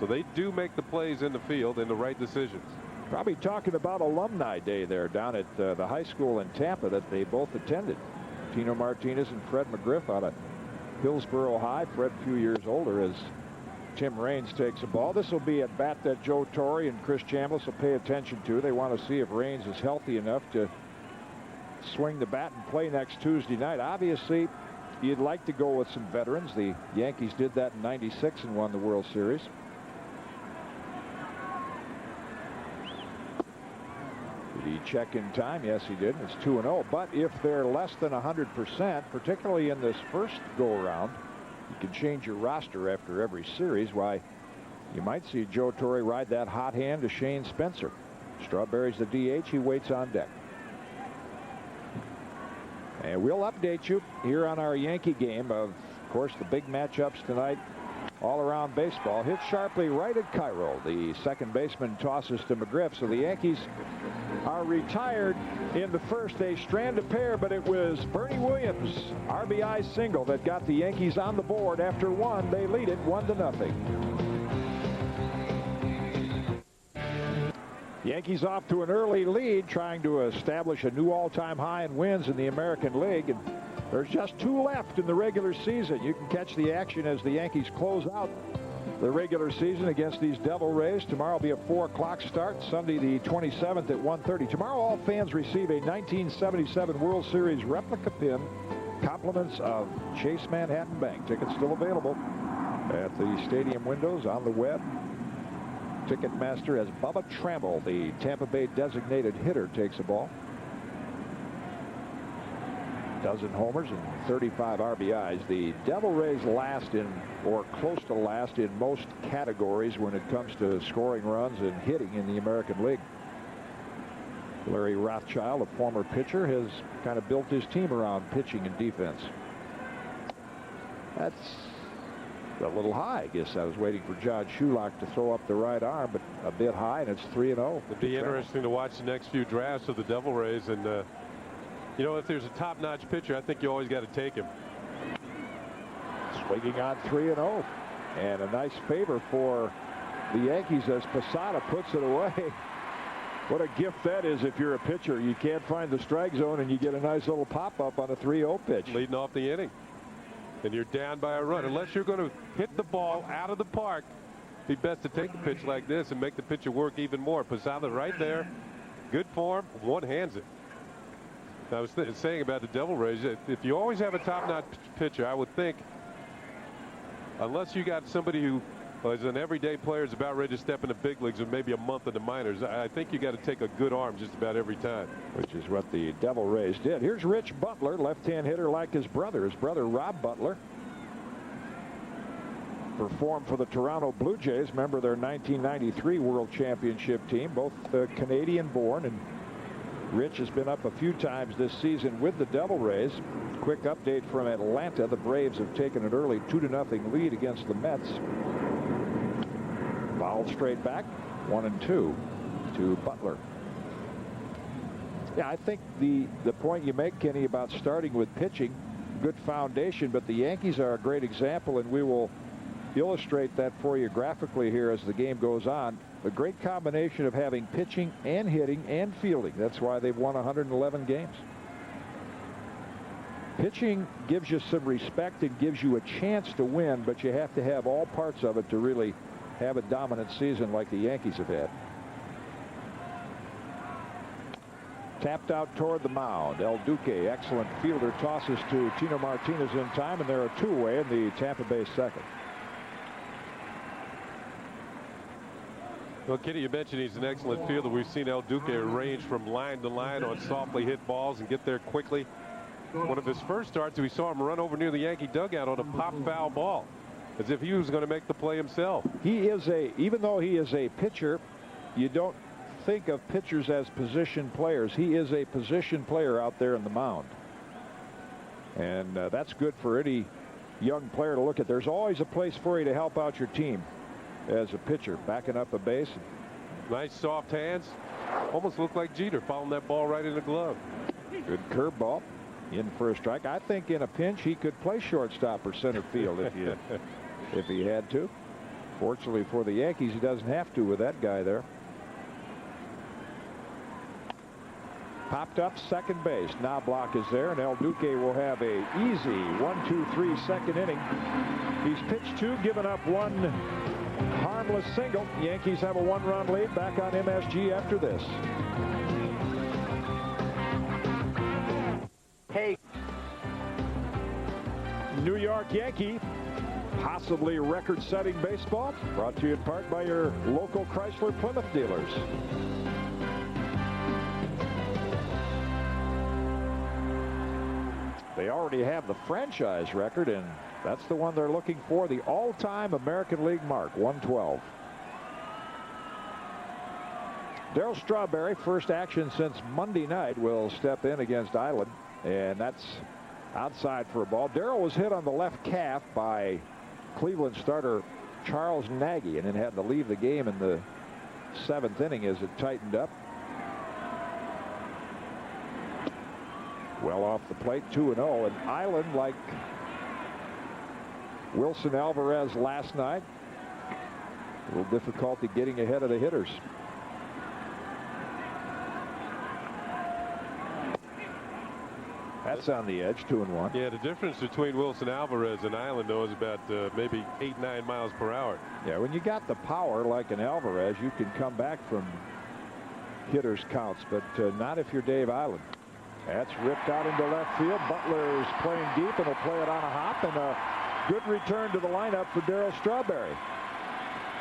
So they do make the plays in the field and the right decisions. Probably talking about Alumni Day there down at the high school in Tampa that they both attended. Tino Martinez and Fred McGriff out of Hillsborough High. Fred a few years older as Tim Raines takes the ball. This will be at bat that Joe Torre and Chris Chambliss will pay attention to. They want to see if Raines is healthy enough to swing the bat and play next Tuesday night. Obviously, you'd like to go with some veterans. The Yankees did that in '96 and won the World Series. Did he check in time? Yes, he did. It's 2-0. But if they're less than 100%, particularly in this first go-around, you can change your roster after every series. Why, you might see Joe Torre ride that hot hand to Shane Spencer. Strawberry's the DH. He waits on deck. And we'll update you here on our Yankee game. Of course, the big matchups tonight all around baseball. Hit sharply right at Cairo. The second baseman tosses to McGriff. So the Yankees are retired in the first. They strand a pair, but it was Bernie Williams' RBI single that got the Yankees on the board. After one, they lead it 1-0. Yankees off to an early lead, trying to establish a new all-time high in wins in the American League. And there's just 2 left in the regular season. You can catch the action as the Yankees close out the regular season against these Devil Rays. Tomorrow will be a 4 o'clock start. Sunday the 27th at 1:30. Tomorrow all fans receive a 1977 World Series replica pin. Compliments of Chase Manhattan Bank. Tickets still available at the stadium windows, on the web. Ticketmaster as Bubba Tramble, the Tampa Bay designated hitter, takes the ball. Dozen homers and 35 RBIs. The Devil Rays last in, or close to last in, most categories when it comes to scoring runs and hitting in the American League. Larry Rothschild, a former pitcher, has kind of built his team around pitching and defense. That's a little high. I guess I was waiting for John Shulock to throw up the right arm, but a bit high, and it's 3-0. It'd be interesting to watch the next few drafts of the Devil Rays, and you know, if there's a top-notch pitcher, I think you always got to take him. Swinging on 3-0, and a nice favor for the Yankees as Posada puts it away. What a gift that is if you're a pitcher. You can't find the strike zone, and you get a nice little pop-up on a 3-0 pitch. Leading off the inning. And you're down by a run. Unless you're going to hit the ball out of the park, it'd be best to take a pitch like this and make the pitcher work even more. Posada right there. Good form. One hands it. I was saying about the Devil Rays, if you always have a top-notch pitcher, I would think, unless you got somebody who Well, as an everyday player is about ready to step into big leagues with maybe a month in the minors, I think you got to take a good arm just about every time. Which is what the Devil Rays did. Here's Rich Butler, left-hand hitter like his brother. His brother, Rob Butler, performed for the Toronto Blue Jays, member of their 1993 World Championship team, both Canadian-born, and Rich has been up a few times this season with the Devil Rays. Quick update from Atlanta. The Braves have taken an early 2-0 lead against the Mets. Fouled straight back, 1-2 to Butler. Yeah, I think the point you make, Kenny, about starting with pitching, good foundation, but the Yankees are a great example, and we will illustrate that for you graphically here as the game goes on. A great combination of having pitching and hitting and fielding. That's why they've won 111 games. Pitching gives you some respect and gives you a chance to win, but you have to have all parts of it to really have a dominant season like the Yankees have had. Tapped out toward the mound. El Duque, excellent fielder, tosses to Tino Martinez in time, and there are 2 away in the Tampa Bay second. Well, Kenny, you mentioned he's an excellent fielder. We've seen El Duque range from line to line on softly hit balls and get there quickly. One of his first starts, we saw him run over near the Yankee dugout on a pop foul ball, as if he was going to make the play himself. He is even though he is a pitcher, you don't think of pitchers as position players. He is a position player out there in the mound. And that's good for any young player to look at. There's always a place for you to help out your team as a pitcher, backing up a base. Nice soft hands. Almost looked like Jeter following that ball right in the glove. Good curveball. In for a strike. I think in a pinch he could play shortstop or center field if he had to. Fortunately for the Yankees, he doesn't have to with that guy there. Popped up second base. Knobloch is there, and El Duque will have a easy 1-2-3 second inning. He's pitched 2, given up 1 harmless single. Yankees have a 1-run lead. Back on MSG after this. Hey. New York Yankee, possibly record-setting baseball, brought to you in part by your local Chrysler Plymouth dealers. They already have the franchise record, and that's the one they're looking for, the all-time American League mark, 112. Darryl Strawberry, first action since Monday night, will step in against Island. And that's outside for a ball. Darryl was hit on the left calf by Cleveland starter Charles Nagy, and then had to leave the game in the 7th inning as it tightened up. Well off the plate, 2-0. And Island, like Wilson Alvarez last night, a little difficulty getting ahead of the hitters. That's on the edge, 2-1. Yeah, the difference between Wilson Alvarez and Island, though, is about maybe 8-9 miles per hour. Yeah, when you got the power like an Alvarez, you can come back from hitters' counts, but not if you're Dave Island. That's ripped out into left field. Butler's playing deep, and he'll play it on a hop, and a good return to the lineup for Darryl Strawberry.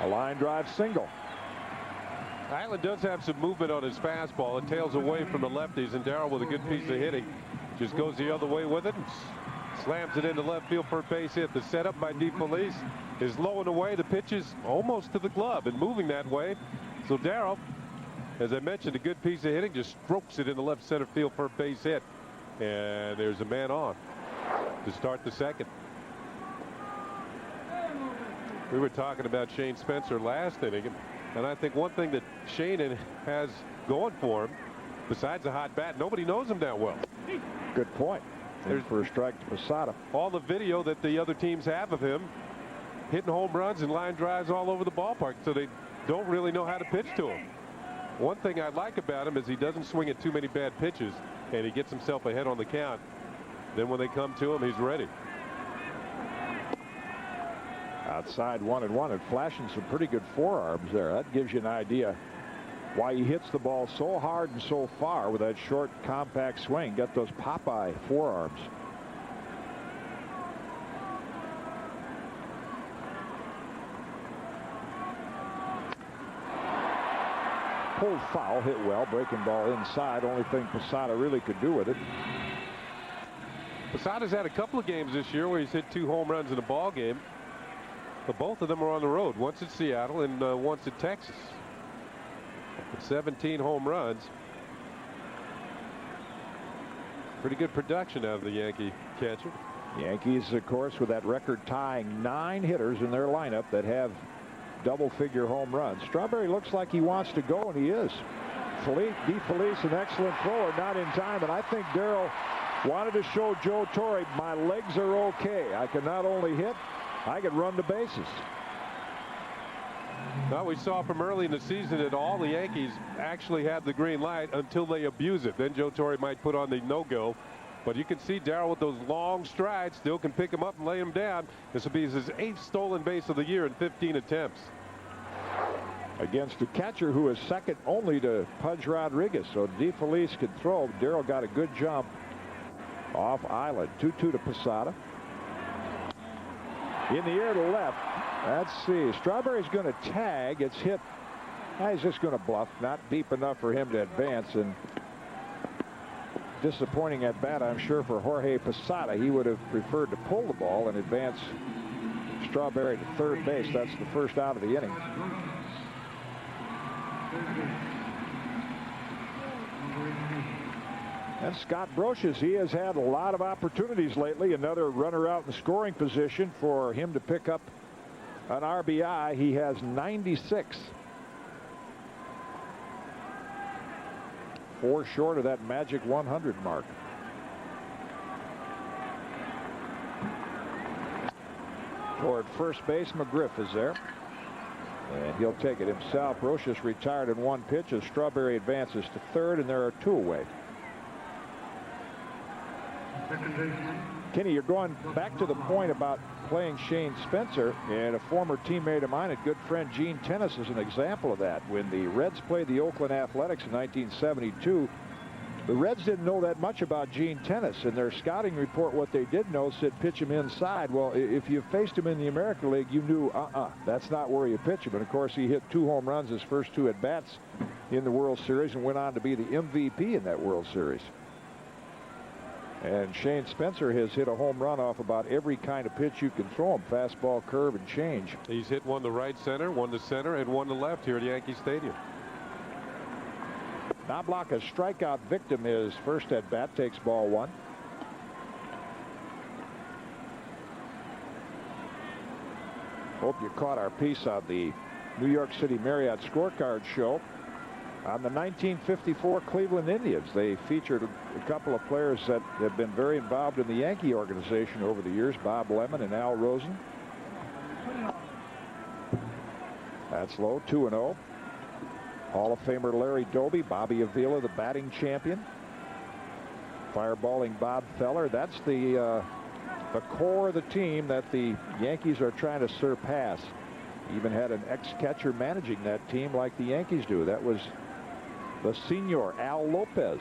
A line drive single. Island does have some movement on his fastball. It tails away from the lefties, and Darryl, with a good piece of hitting, just goes the other way with it and slams it into left field for a base hit. The setup by DeFelice is low and away. The pitch is almost to the glove and moving that way. So Darryl, as I mentioned, a good piece of hitting, just strokes it into left center field for a base hit. And there's a man on to start the second. We were talking about Shane Spencer last inning, and I think one thing that Shane has going for him, besides a hot bat, nobody knows him that well. Good point. There's for a strike to Posada. All the video that the other teams have of him hitting home runs and line drives all over the ballpark, so they don't really know how to pitch to him. One thing I like about him is he doesn't swing at too many bad pitches, and he gets himself ahead on the count. Then when they come to him, he's ready. Outside 1-1, and flashing some pretty good forearms there. That gives you an idea why he hits the ball so hard and so far with that short, compact swing. Got those Popeye forearms. pulled foul, hit well, breaking ball inside. Only thing Posada really could do with it. Posada's had a couple of games this year where he's hit 2 home runs in a ball game, but both of them are on the road. Once at Seattle and once at Texas. With 17 home runs. Pretty good production out of the Yankee catcher. Yankees, of course, with that record-tying 9 hitters in their lineup that have double-figure home runs. Strawberry looks like he wants to go, and he is. DeFelice, an excellent thrower, not in time, and I think Darryl wanted to show Joe Torre, my legs are okay. I can not only hit, I can run the bases. Well, we saw from early in the season that all the Yankees actually had the green light until they abuse it. Then Joe Torre might put on the no-go. But you can see Darryl with those long strides still can pick him up and lay him down. This will be his 8th stolen base of the year in 15 attempts. Against a catcher who is second only to Pudge Rodriguez. So DeFelice could throw. Darryl got a good jump off island. 2-2 to Posada. In the air to left. Let's see. Strawberry's going to tag. It's hit. He's just going to bluff. Not deep enough for him to advance. And disappointing at bat, I'm sure, for Jorge Posada. He would have preferred to pull the ball and advance Strawberry to third base. That's the first out of the inning. And Scott Brocious, he has had a lot of opportunities lately. Another runner out in scoring position for him to pick up an RBI. He has 96. 4 short of that magic 100 mark. Toward first base, McGriff is there. And he'll take it himself. Brocious retired in 1 pitch as Strawberry advances to third, and there are 2 away. Kenny, you're going back to the point about playing Shane Spencer, and a former teammate of mine, a good friend, Gene Tennis, is an example of that. When the Reds played the Oakland Athletics in 1972, the Reds didn't know that much about Gene Tennis. In their scouting report, what they did know said pitch him inside. Well, if you faced him in the American League, you knew, that's not where you pitch him. And, of course, he hit 2 home runs his first 2 at-bats in the World Series and went on to be the MVP in that World Series. And Shane Spencer has hit a home run off about every kind of pitch you can throw him. Fastball, curve, and change. He's hit 1 to right center, 1 to center, and 1 to left here at Yankee Stadium. Knobloch, a strikeout victim, his first at bat, takes ball 1. Hope you caught our piece on the New York City Marriott scorecard show on the 1954 Cleveland Indians. They featured a couple of players that have been very involved in the Yankee organization over the years, Bob Lemon and Al Rosen. That's low, 2-0. Hall of Famer Larry Doby, Bobby Avila, the batting champion. Fireballing Bob Feller. That's the core of the team that the Yankees are trying to surpass. Even had an ex-catcher managing that team like the Yankees do. That was the senior Al Lopez.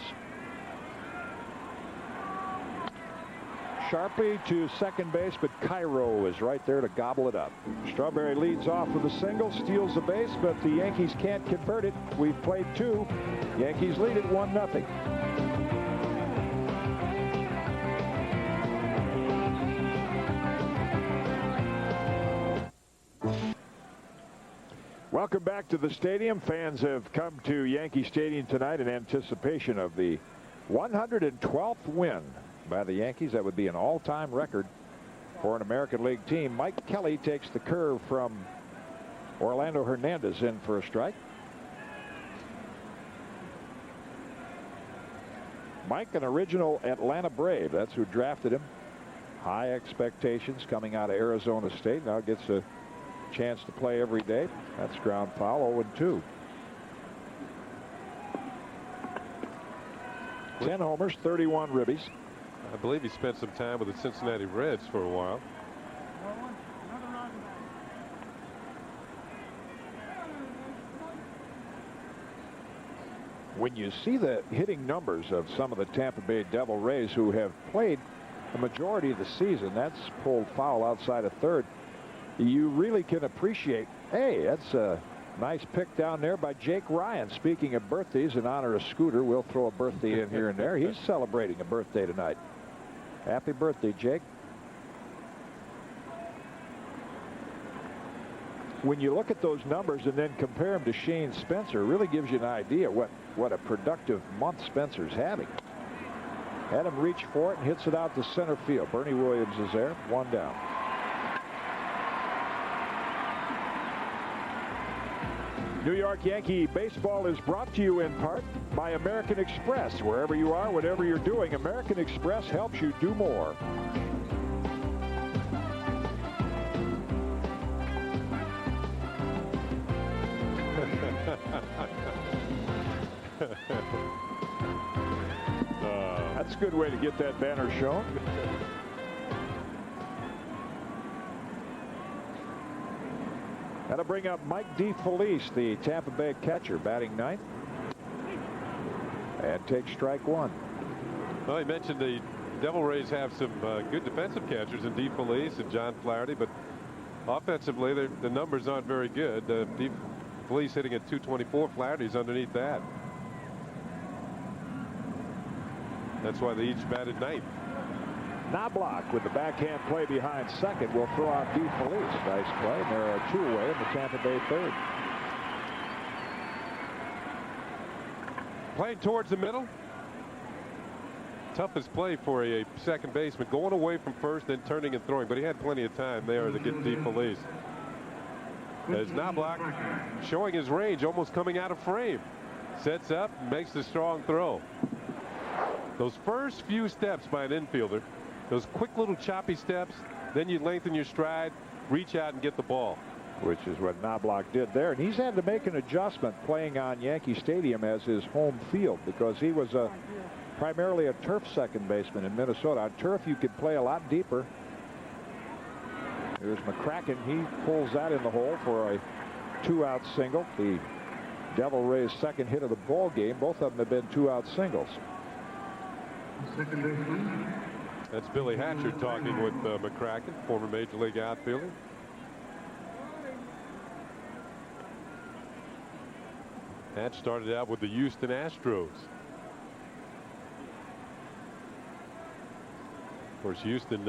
Sharply to second base, but Cairo is right there to gobble it up. Strawberry leads off with a single, steals the base, but the Yankees can't convert it. We've played 2. Yankees lead it 1-0. Welcome back to the stadium. Fans have come to Yankee Stadium tonight in anticipation of the 112th win by the Yankees. That would be an all-time record for an American League team. Mike Kelly takes the curve from Orlando Hernandez in for a strike. Mike, an original Atlanta Brave. That's who drafted him. High expectations coming out of Arizona State. Now gets a chance to play every day. That's ground foul, 0-2. 10 homers, 31 ribbies. I believe he spent some time with the Cincinnati Reds for a while. When you see the hitting numbers of some of the Tampa Bay Devil Rays who have played the majority of the season, that's pulled foul outside of third, you really can appreciate, hey, that's Nice pick down there by Jake Ryan. Speaking of birthdays, in honor of Scooter, we'll throw a birthday in here and there. He's celebrating a birthday tonight. Happy birthday, Jake. When you look at those numbers and then compare them to Shane Spencer, it really gives you an idea what a productive month Spencer's having. Had him reach for it and hits it out to center field. Bernie Williams is there, 1 down. New York Yankee baseball is brought to you in part by American Express. Wherever you are, whatever you're doing, American Express helps you do more. That's a good way to get that banner shown. That'll bring up Mike DeFelice, the Tampa Bay catcher, batting ninth. And takes strike one. Well, he mentioned the Devil Rays have some good defensive catchers in DeFelice and John Flaherty, but offensively, the numbers aren't very good. DeFelice hitting at 224. Flaherty's underneath that. That's why they each batted ninth. Knobloch with the backhand play behind second will throw out DeFelice. Nice play. And there are 2 away in the Tampa Bay third. Playing towards the middle. Toughest play for a second baseman, going away from first, then turning and throwing. But he had plenty of time there to get DeFelice. As Knobloch showing his range, almost coming out of frame. Sets up, makes the strong throw. Those first few steps by an infielder, those quick little choppy steps, then you lengthen your stride, reach out and get the ball. Which is what Knobloch did there. And he's had to make an adjustment playing on Yankee Stadium as his home field because he was primarily a turf second baseman in Minnesota. On turf, you could play a lot deeper. Here's McCracken. He pulls that in the hole for a 2-out single. The Devil Rays' second hit of the ball game. Both of them have been 2-out singles. That's Billy Hatcher talking with McCracken, former Major League outfielder. Hatch started out with the Houston Astros. Of course, Houston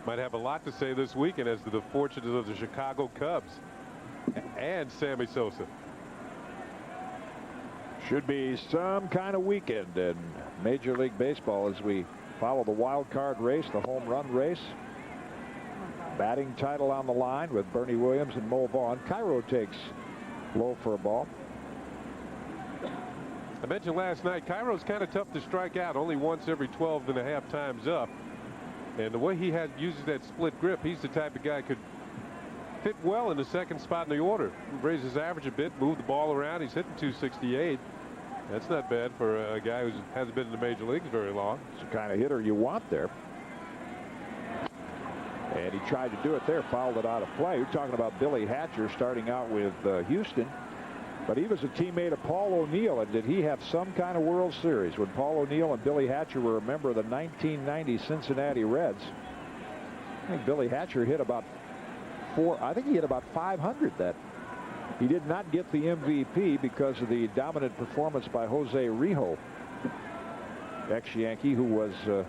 might have a lot to say this weekend as to the fortunes of the Chicago Cubs and Sammy Sosa. Should be some kind of weekend in Major League Baseball as we follow the wild card race, the home run race. Batting title on the line with Bernie Williams and Mo Vaughn. Cairo takes low for a ball. I mentioned last night, Cairo's kind of tough to strike out, only once every 12.5 times up. And the way he uses that split grip, he's the type of guy who could fit well in the second spot in the order. Raise his average a bit, move the ball around. He's hitting 268. That's not bad for a guy who hasn't been in the major leagues very long. It's the kind of hitter you want there. And he tried to do it there, fouled it out of play. You're talking about Billy Hatcher starting out with Houston. But he was a teammate of Paul O'Neill, and did he have some kind of World Series when Paul O'Neill and Billy Hatcher were a member of the 1990 Cincinnati Reds? I think Billy Hatcher hit about I think he hit about 500 that. He did not get the MVP because of the dominant performance by Jose Rijo, ex-Yankee, who was the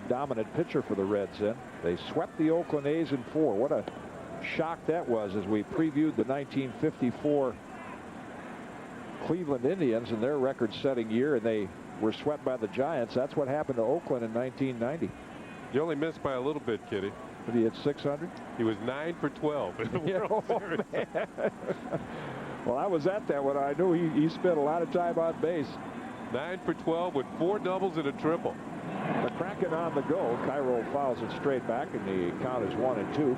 dominant pitcher for the Reds then. They swept the Oakland A's in 4. What a shock that was as we previewed the 1954 Cleveland Indians in their record-setting year, and they were swept by the Giants. That's what happened to Oakland in 1990. You only missed by a little bit, Kitty. But he had 600. He was 9 for 12 in the World Series. Well, I was at that one. I knew he spent a lot of time on base. 9 for 12 with 4 doubles and a triple. McCracken on the go. Cairo fouls it straight back, and the count is 1-2.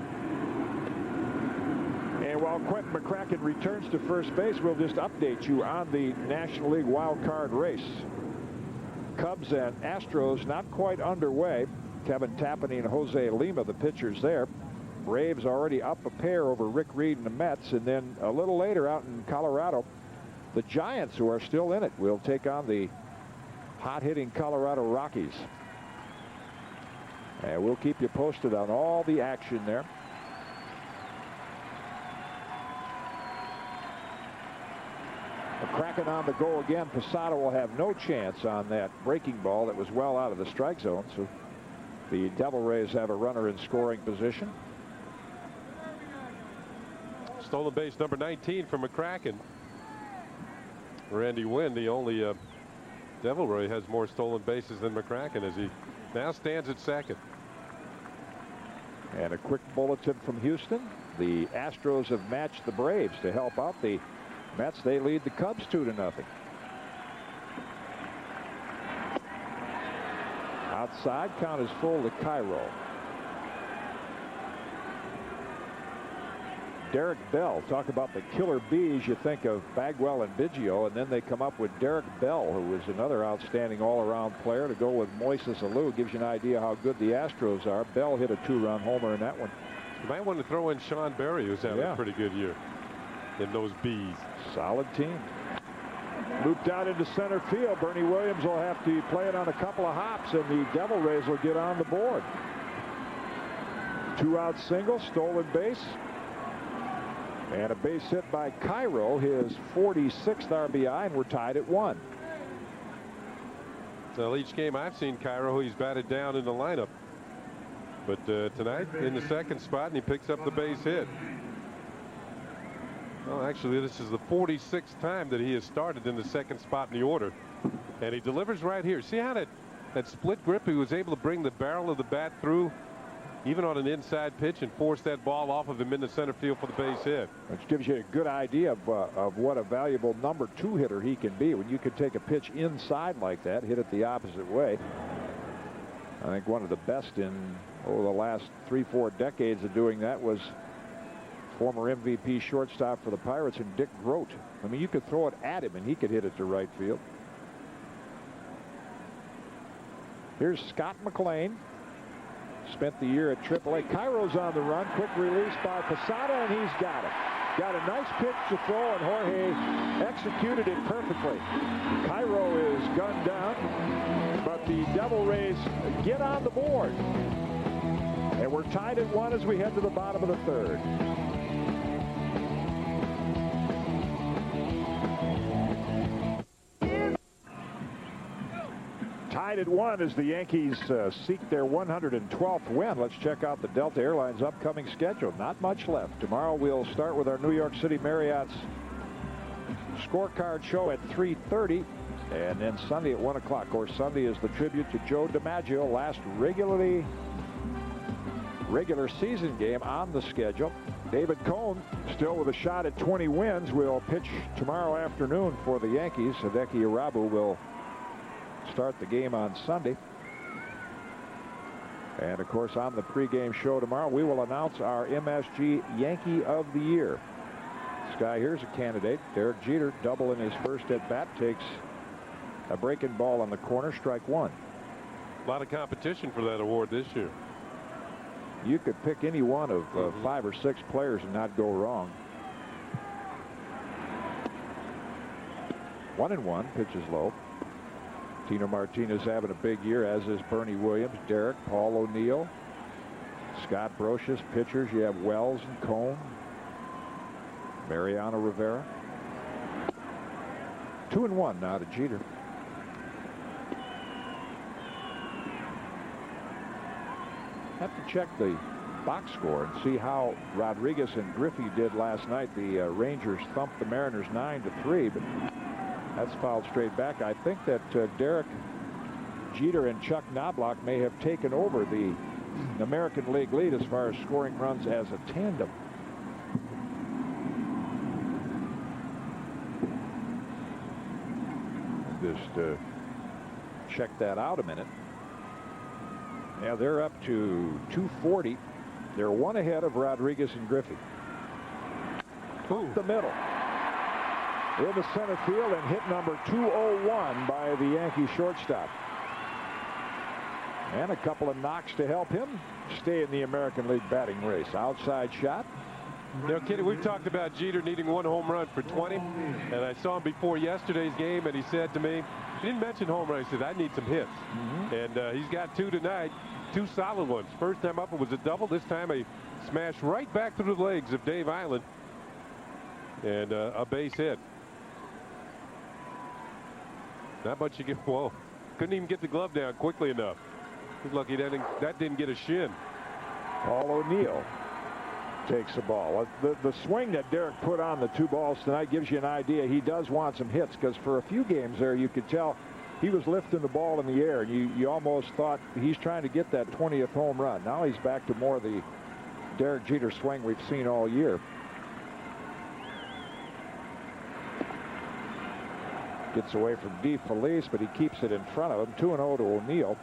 And while Quentin McCracken returns to first base, we'll just update you on the National League wild card race. Cubs and Astros not quite underway. Kevin Tapani and Jose Lima, the pitchers there. Braves already up a pair over Rick Reed and the Mets. And then a little later out in Colorado, the Giants, who are still in it, will take on the hot-hitting Colorado Rockies. And we'll keep you posted on all the action there. McCracken on the go again. Posada will have no chance on that breaking ball that was well out of the strike zone. So the Devil Rays have a runner in scoring position. Stolen base number 19 for McCracken. Randy Wynn, the only Devil Ray, has more stolen bases than McCracken as he now stands at second. And a quick bulletin from Houston. The Astros have matched the Braves to help out the Mets. They lead the Cubs 2-0. Outside, count is full to Cairo. Derek Bell, talk about the killer bees. You think of Bagwell and Biggio, and then they come up with Derek Bell, who is another outstanding all-around player, to go with Moises Alou. Gives you an idea how good the Astros are. Bell hit a 2-run homer in that one. You might want to throw in Sean Berry, who's having a pretty good year in those bees. Solid team. Looped out into center field. Bernie Williams will have to play it on a couple of hops, and the Devil Rays will get on the board. 2-out single, stolen base. And a base hit by Cairo, his 46th RBI, and we're tied at 1. Well, each game I've seen Cairo, he's batted down in the lineup. But tonight in the second spot, and he picks up the base hit. Well, actually, this is the 46th time that he has started in the second spot in the order. And he delivers right here. See how that split grip, he was able to bring the barrel of the bat through even on an inside pitch and force that ball off of him in the center field for the base hit. Which gives you a good idea of what a valuable number 2 hitter he can be when you could take a pitch inside like that, hit it the opposite way. I think one of the best in the last 3-4 decades of doing that was former MVP shortstop for the Pirates and Dick Grote. I mean, you could throw it at him and he could hit it to right field. Here's Scott McLean. Spent the year at AAA. Cairo's on the run. Quick release by Posada, and he's got it. Got a nice pitch to throw, and Jorge executed it perfectly. Cairo is gunned down, but the Devil Rays get on the board. And we're tied at 1 as we head to the bottom of the 3rd. Tied at 1 as the Yankees seek their 112th win. Let's check out the Delta Airlines upcoming schedule. Not much left. Tomorrow we'll start with our New York City Marriott's scorecard show at 3:30, and then Sunday at 1 o'clock. Of course, Sunday is the tribute to Joe DiMaggio, last regular season game on the schedule. David Cone, still with a shot at 20 wins, will pitch tomorrow afternoon for the Yankees. Hideki Irabu will start the game on Sunday. And of course, on the pregame show tomorrow, we will announce our MSG Yankee of the Year. This guy here's a candidate. Derek Jeter, double in his first at bat, takes a breaking ball on the corner, strike 1. A lot of competition for that award this year. You could pick any one of 5 or 6 players and not go wrong. 1-1, pitches low. Tino Martinez having a big year, as is Bernie Williams, Derek, Paul O'Neill, Scott Brocious. Pitchers, you have Wells and Cone, Mariano Rivera. 2-1 now to Jeter. Have to check the box score and see how Rodriguez and Griffey did last night. The Rangers thumped the Mariners 9-3, but that's fouled straight back. I think that Derek Jeter and Chuck Knobloch may have taken over the American League lead as far as scoring runs as a tandem. Just check that out a minute. Yeah, they're up to 240. They're 1 ahead of Rodriguez and Griffey. The middle. In the center field, and hit number 201 by the Yankee shortstop. And a couple of knocks to help him stay in the American League batting race. Outside shot. You know, Kenny, we've talked about Jeter needing 1 home run for 20, and I saw him before yesterday's game, and he said to me, he didn't mention home run. He said, I need some hits. And he's got 2 tonight, 2 solid ones. First time up, it was a double. This time, a smash right back through the legs of Dave Island, and a base hit. Not much you get. Whoa. Couldn't even get the glove down quickly enough. He's lucky that didn't get a shin. Paul O'Neill takes the ball. The swing that Derek put on the 2 balls tonight gives you an idea. He does want some hits, because for a few games there you could tell he was lifting the ball in the air, and you almost thought he's trying to get that 20th home run. Now he's back to more of the Derek Jeter swing we've seen all year. Gets away from DeFelice, but he keeps it in front of him. 2-0 to O'Neill.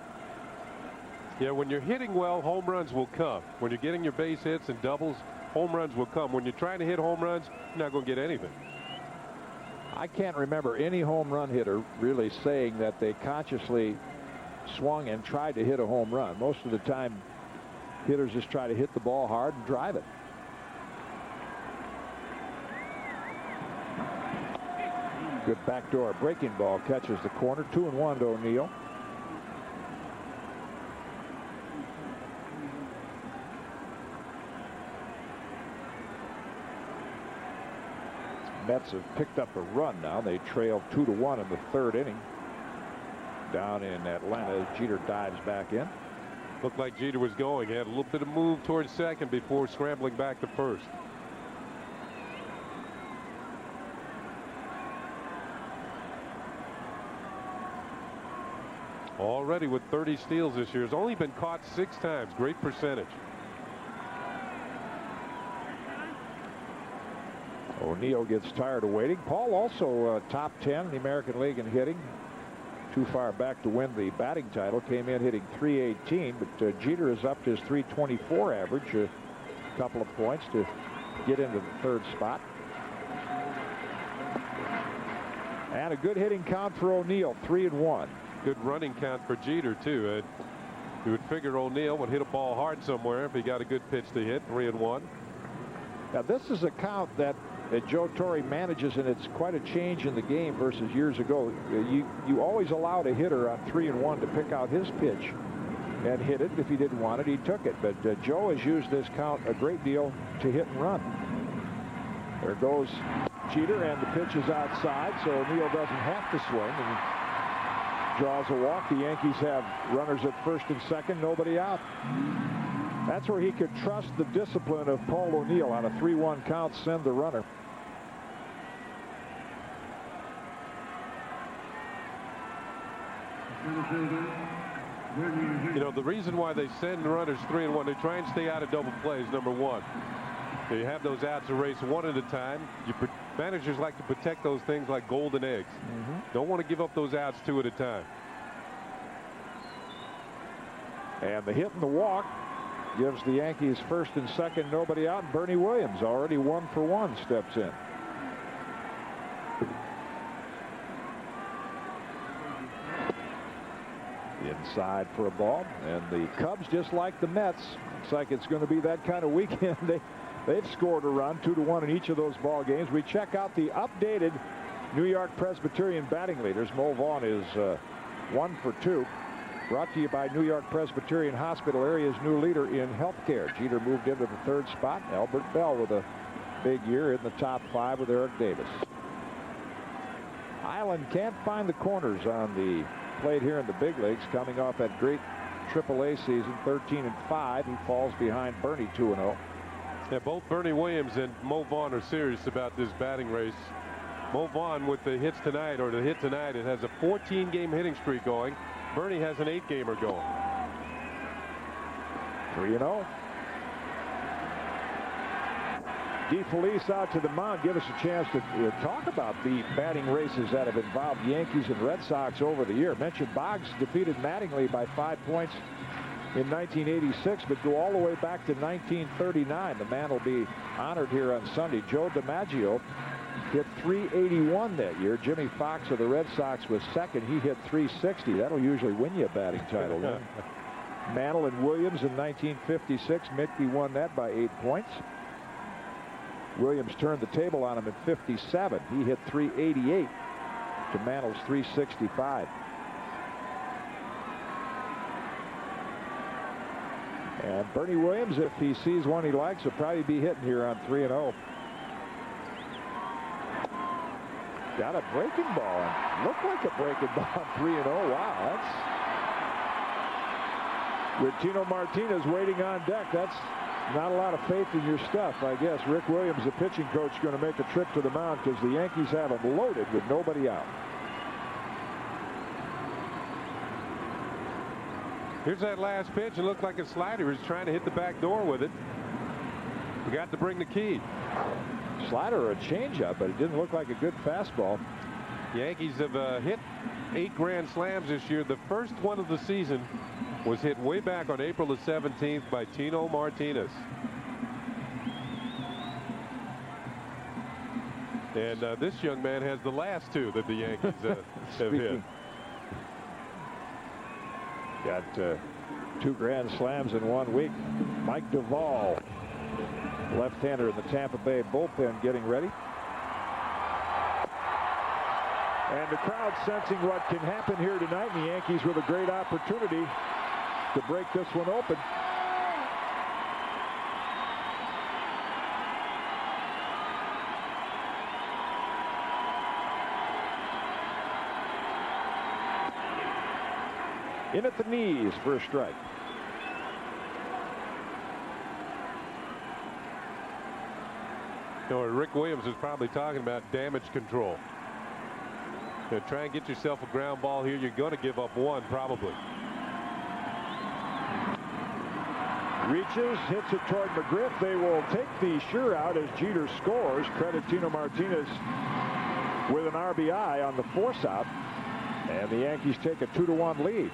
Yeah, when you're hitting well, home runs will come. When you're getting your base hits and doubles, home runs will come. When you're trying to hit home runs, you're not going to get anything. I can't remember any home run hitter really saying that they consciously swung and tried to hit a home run. Most of the time, hitters just try to hit the ball hard and drive it. Good backdoor breaking ball catches the corner. 2-1 to O'Neill. Mets have picked up a run now. They trail 2-1 in the 3rd inning. Down in Atlanta, Jeter dives back in. Looked like Jeter was going. He had a little bit of move towards second before scrambling back to first. Already with 30 steals this year. Has only been caught 6 times. Great percentage. O'Neill gets tired of waiting. Paul also top 10 in the American League in hitting. Too far back to win the batting title. Came in hitting .318, but Jeter has upped his .324 average a couple of points to get into the 3rd spot. And a good hitting count for O'Neill, 3-1. Good running count for Jeter, too. You would figure O'Neill would hit a ball hard somewhere if he got a good pitch to hit. 3-1. Now, this is a count that Joe Torre manages, and it's quite a change in the game versus years ago. You always allowed a hitter on 3-1 to pick out his pitch and hit it. If he didn't want it, he took it. But Joe has used this count a great deal to hit and run. There goes Jeter, and the pitch is outside, so O'Neill doesn't have to swing and draws a walk. The Yankees have runners at first and second, nobody out. That's where he could trust the discipline of Paul O'Neill. On a 3-1 count, send the runner. You know, the reason why they send the runners 3-1, they try and stay out of double plays, number 1. You have those outs erased one at a time. Managers like to protect those things like golden eggs. Don't want to give up those outs 2 at a time. And the hit and the walk gives the Yankees first and second, nobody out. And Bernie Williams, already 1 for 1, steps in. Inside for a ball, and the Cubs, just like the Mets, looks like it's going to be that kind of weekend. They've scored a run, 2-1 in each of those ball games. We check out the updated New York Presbyterian batting leaders. Mo Vaughn is 1 for 2. Brought to you by New York Presbyterian Hospital, area's new leader in healthcare. Jeter moved into the 3rd spot. Albert Bell with a big year in the top 5 with Eric Davis. Island can't find the corners on the plate here in the big leagues, coming off that great AAA season, 13-5. He falls behind Bernie, 2-0. Yeah, both Bernie Williams and Mo Vaughn are serious about this batting race. Mo Vaughn with the hits tonight, or the hit tonight, it has a 14-game hitting streak going. Bernie has an 8-gamer going. 3-0. DeFelice out to the mound. Give us a chance to talk about the batting races that have involved Yankees and Red Sox over the year. Mentioned Boggs defeated Mattingly by 5 points in 1986, but go all the way back to 1939. The man will be honored here on Sunday. Joe DiMaggio hit .381 that year. Jimmy Fox of the Red Sox was second. He hit .360. That'll usually win you a batting title. Mantle and Williams in 1956. Mickey won that by 8 points. Williams turned the table on him in 57. He hit .388 to Mantle's .365. And Bernie Williams, if he sees one he likes, will probably be hitting here on 3-0. Got a breaking ball. And looked like a breaking ball. 3-0. Wow, that's with Tino Martinez waiting on deck. That's not a lot of faith in your stuff, I guess. Rick Williams, the pitching coach, is going to make a trip to the mound because the Yankees have him loaded with nobody out. Here's that last pitch. It looked like a slider. He was trying to hit the back door with it. Forgot to bring the key. Slider or a changeup, but it didn't look like a good fastball. Yankees have hit 8 grand slams this year. The first one of the season was hit way back on April the 17th by Tino Martinez. And this young man has the last 2 that the Yankees have hit. Got 2 grand slams in 1 week. Mike Duvall, left-hander in the Tampa Bay bullpen, getting ready. And the crowd sensing what can happen here tonight, and the Yankees with a great opportunity to break this one open. In at the knees for a strike. You know, Rick Williams is probably talking about damage control. You know, try and get yourself a ground ball here. You're going to give up 1 probably. Reaches, hits it toward McGriff. They will take the sure out as Jeter scores. Credit Tino Martinez with an RBI on the force out. And the Yankees take a 2-1 lead.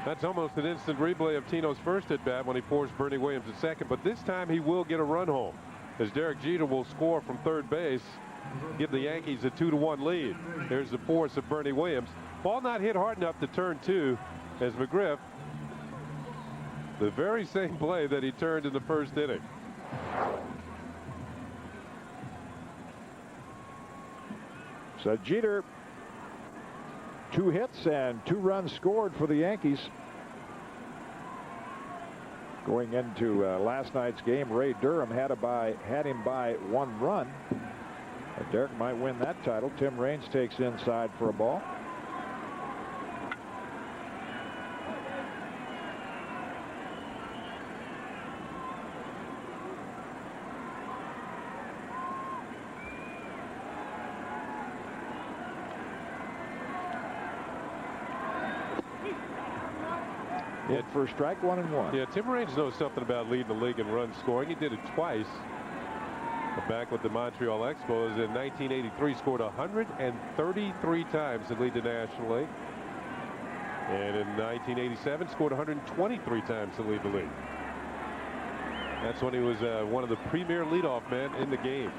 That's almost an instant replay of Tino's first at bat when he forced Bernie Williams at second, but this time he will get a run home as Derek Jeter will score from third base, give the Yankees a 2-1 lead. There's the force of Bernie Williams. Ball not hit hard enough to turn 2 as McGriff, the very same play that he turned in the first inning. So Jeter, 2 hits and 2 runs scored for the Yankees. Going into last night's game, Ray Durham had him by 1 run. Derek might win that title. Tim Raines takes inside for a ball. Hit for a strike, 1-1. Yeah, Tim Raines knows something about leading the league in run scoring. He did it twice. Back with the Montreal Expos in 1983, scored 133 times to lead the National League. And in 1987, scored 123 times to lead the league. That's when he was one of the premier leadoff men in the game.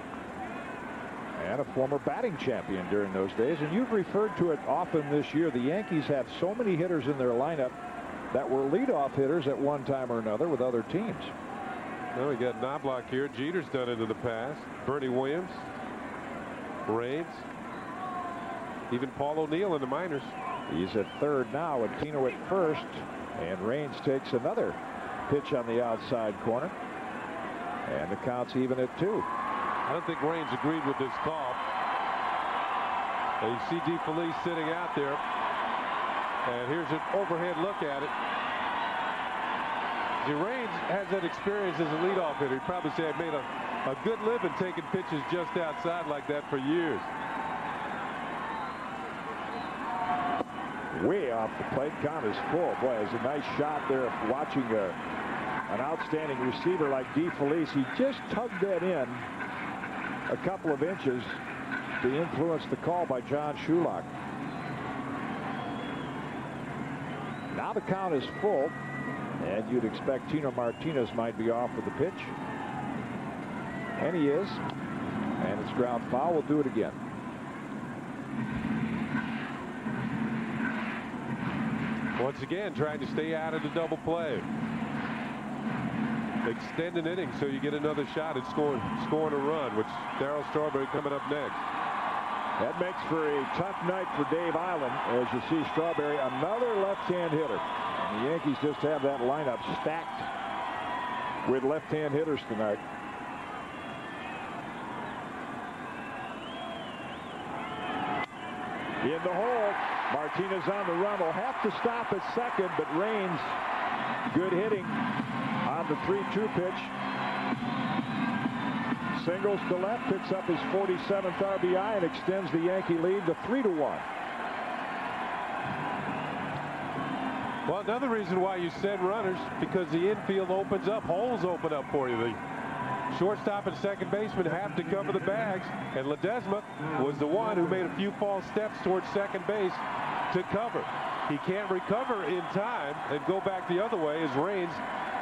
And a former batting champion during those days. And you've referred to it often this year. The Yankees have so many hitters in their lineup that were leadoff hitters at one time or another with other teams. Well, we got Knobloch here. Jeter's done it in the past. Bernie Williams, Raines, even Paul O'Neill in the minors. He's at third now with Tino at first, and Raines takes another pitch on the outside corner, and the count's even at 2. I don't think Raines agreed with this call. And you see DeFelice sitting out there, and here's an overhead look at it. Raines has that experience as a leadoff hitter. He'd probably say, I've made a good living taking pitches just outside like that for years. Way off the plate. Count is full. Boy, it's a nice shot there watching an outstanding receiver like DeFelice. He just tugged that in a couple of inches to influence the call by John Shulock. Now the count is full. And you'd expect Tino Martinez might be off with the pitch. And he is. And it's ground foul. We'll do it again. Once again, trying to stay out of the double play. Extend an inning so you get another shot at scoring a run, which Darryl Strawberry coming up next. That makes for a tough night for Dave Island as you see Strawberry, another left-hand hitter. And the Yankees just have that lineup stacked with left-hand hitters tonight. in the hole. Martinez on the run, will have to stop at second, but Raines, good hitting on the 3-2 pitch. Singles to left, picks up his 47th RBI and extends the Yankee lead to 3-1. Well, another reason why you send runners, because the infield opens up, holes open up for you. The shortstop and second baseman have to cover the bags, and Ledesma was the one who made a few false steps towards second base to cover. He can't recover in time and go back the other way as Raines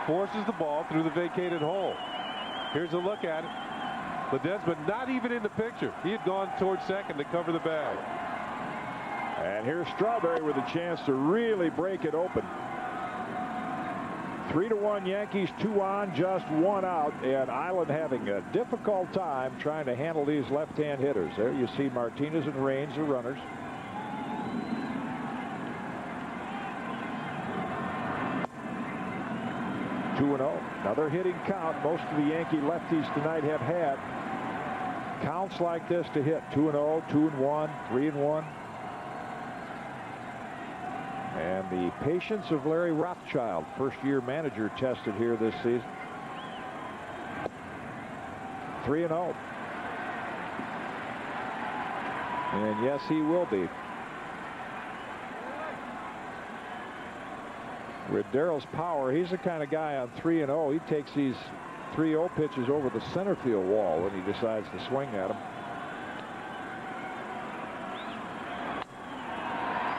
forces the ball through the vacated hole. Here's a look at it. Ledesma not even in the picture. He had gone towards second to cover the bag. And here's Strawberry with a chance to really break it open. 3-1 Yankees, 2 on, just 1 out, and Island having a difficult time trying to handle these left-hand hitters. There you see Martinez and Raines, the runners. Another hitting count. Most of the Yankee lefties tonight have had counts like this to hit. 2-0, 2-1, 3-1. And the patience of Larry Rothschild, first-year manager, tested here this season. 3-0. And yes, he will be. With Darrell's power, he's the kind of guy on 3-0. He takes these 3-0 pitches over the center field wall when he decides to swing at them.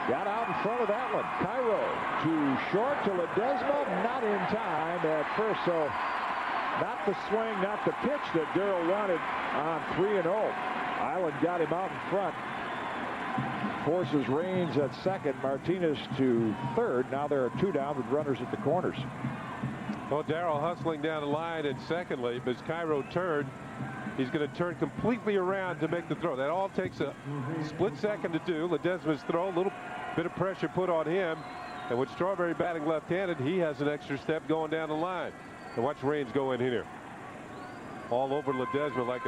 Got out in front of that one. Cairo too short to Ledesma, not in time at first. So not the swing, not the pitch that Darrell wanted on 3-0. Island got him out in front. Forces Raines at second, Martinez to third. Now there are 2 down with runners at the corners. Well, Darrell hustling down the line, and secondly, as Cairo turned, he's going to turn completely around to make the throw. That all takes a split second to do. Ledesma's throw, a little bit of pressure put on him, and with Strawberry batting left-handed, he has an extra step going down the line. And watch Raines go in here. All over Ledesma like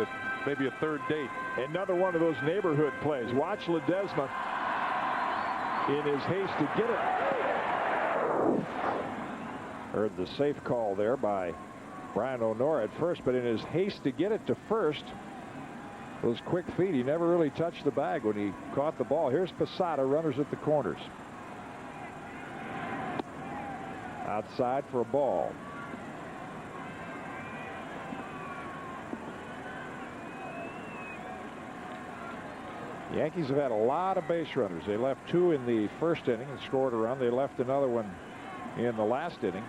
maybe a third date. Another one of those neighborhood plays. Watch Ledesma in his haste to get it. Heard the safe call there by Brian O'Nora at first, but in his haste to get it to first, those quick feet, he never really touched the bag when he caught the ball. Here's Posada, runners at the corners. Outside for a ball. Yankees have had a lot of base runners. They left 2 in the first inning and scored a run. They left another one in the last inning.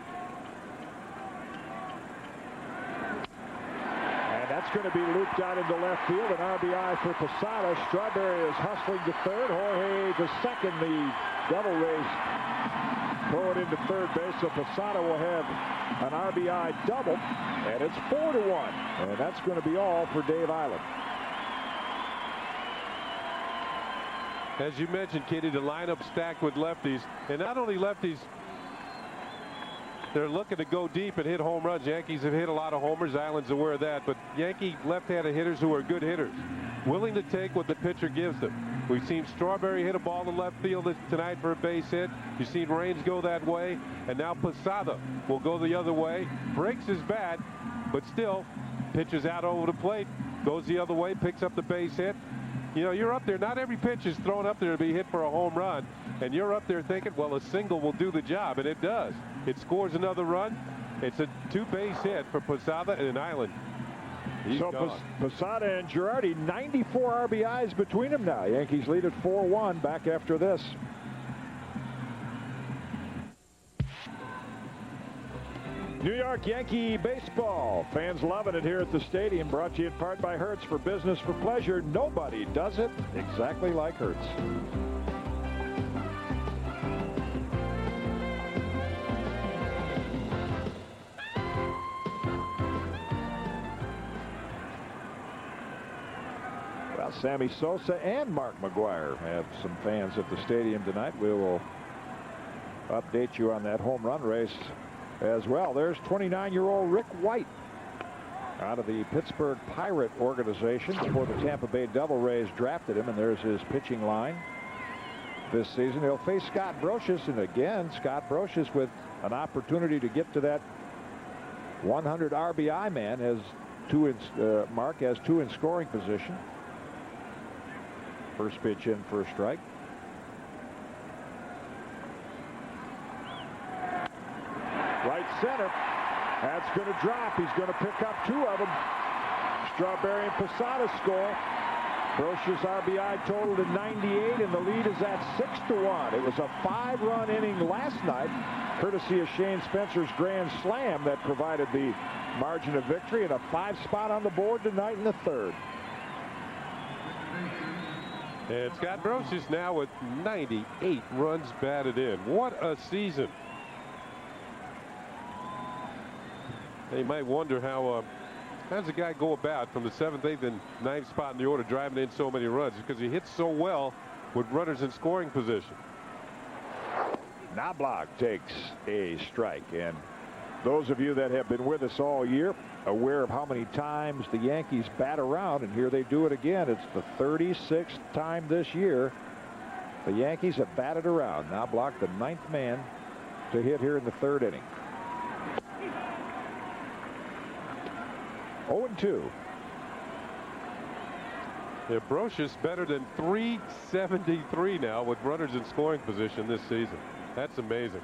And that's going to be looped out into left field. An RBI for Posada. Strawberry is hustling to third. Jorge to second. The Devil Rays throw it into third base. So Posada will have an RBI double. And it's 4-1. And that's going to be all for Dave Island. As you mentioned, Kitty, the lineup stacked with lefties, and not only lefties, they're looking to go deep and hit home runs. Yankees have hit a lot of homers. Island's aware of that, but Yankee left-handed hitters who are good hitters, willing to take what the pitcher gives them. We've seen Strawberry hit a ball in left field tonight for a base hit. You've seen Raines go that way, and now Posada will go the other way. Breaks his bat, but still pitches out over the plate, goes the other way, picks up the base hit. You know, you're up there. Not every pitch is thrown up there to be hit for a home run. And you're up there thinking, well, a single will do the job. And it does. It scores another run. It's a 2-base hit for Posada and Island. So Posada and Girardi, 94 RBIs between them now. Yankees lead at 4-1 back after this. New York Yankee baseball. Fans loving it here at the stadium. Brought to you in part by Hertz. For business, for pleasure. Nobody does it exactly like Hertz. Well, Sammy Sosa and Mark McGwire have some fans at the stadium tonight. We will update you on that home run race as well. There's 29-year-old Rick White out of the Pittsburgh Pirate organization before the Tampa Bay Devil Rays drafted him, and there's his pitching line. this season. He'll face Scott Brocious, and again, Scott Brocious with an opportunity to get to that 100 RBI man as Mark has 2 in scoring position. First pitch in, first strike. Right center. That's going to drop. He's going to pick up 2 of them. Strawberry and Posada score. Brocious' RBI total to 98, and the lead is at 6-1. It was a 5-run inning last night, courtesy of Shane Spencer's grand slam that provided the margin of victory, and a 5 spot on the board tonight in the 3rd. And Scott Brocious now with 98 runs batted in. What a season. And you might wonder how does a guy go about from the 7th, 8th, and 9th spot in the order driving in so many runs? Because he hits so well with runners in scoring position. Knobloch takes a strike, and those of you that have been with us all year aware of how many times the Yankees bat around, and here they do it again. It's the 36th time this year the Yankees have batted around. Knobloch, the 9th man to hit here in the 3rd inning. 0-2. Yeah, Brocious better than .373 now with runners in scoring position this season. That's amazing.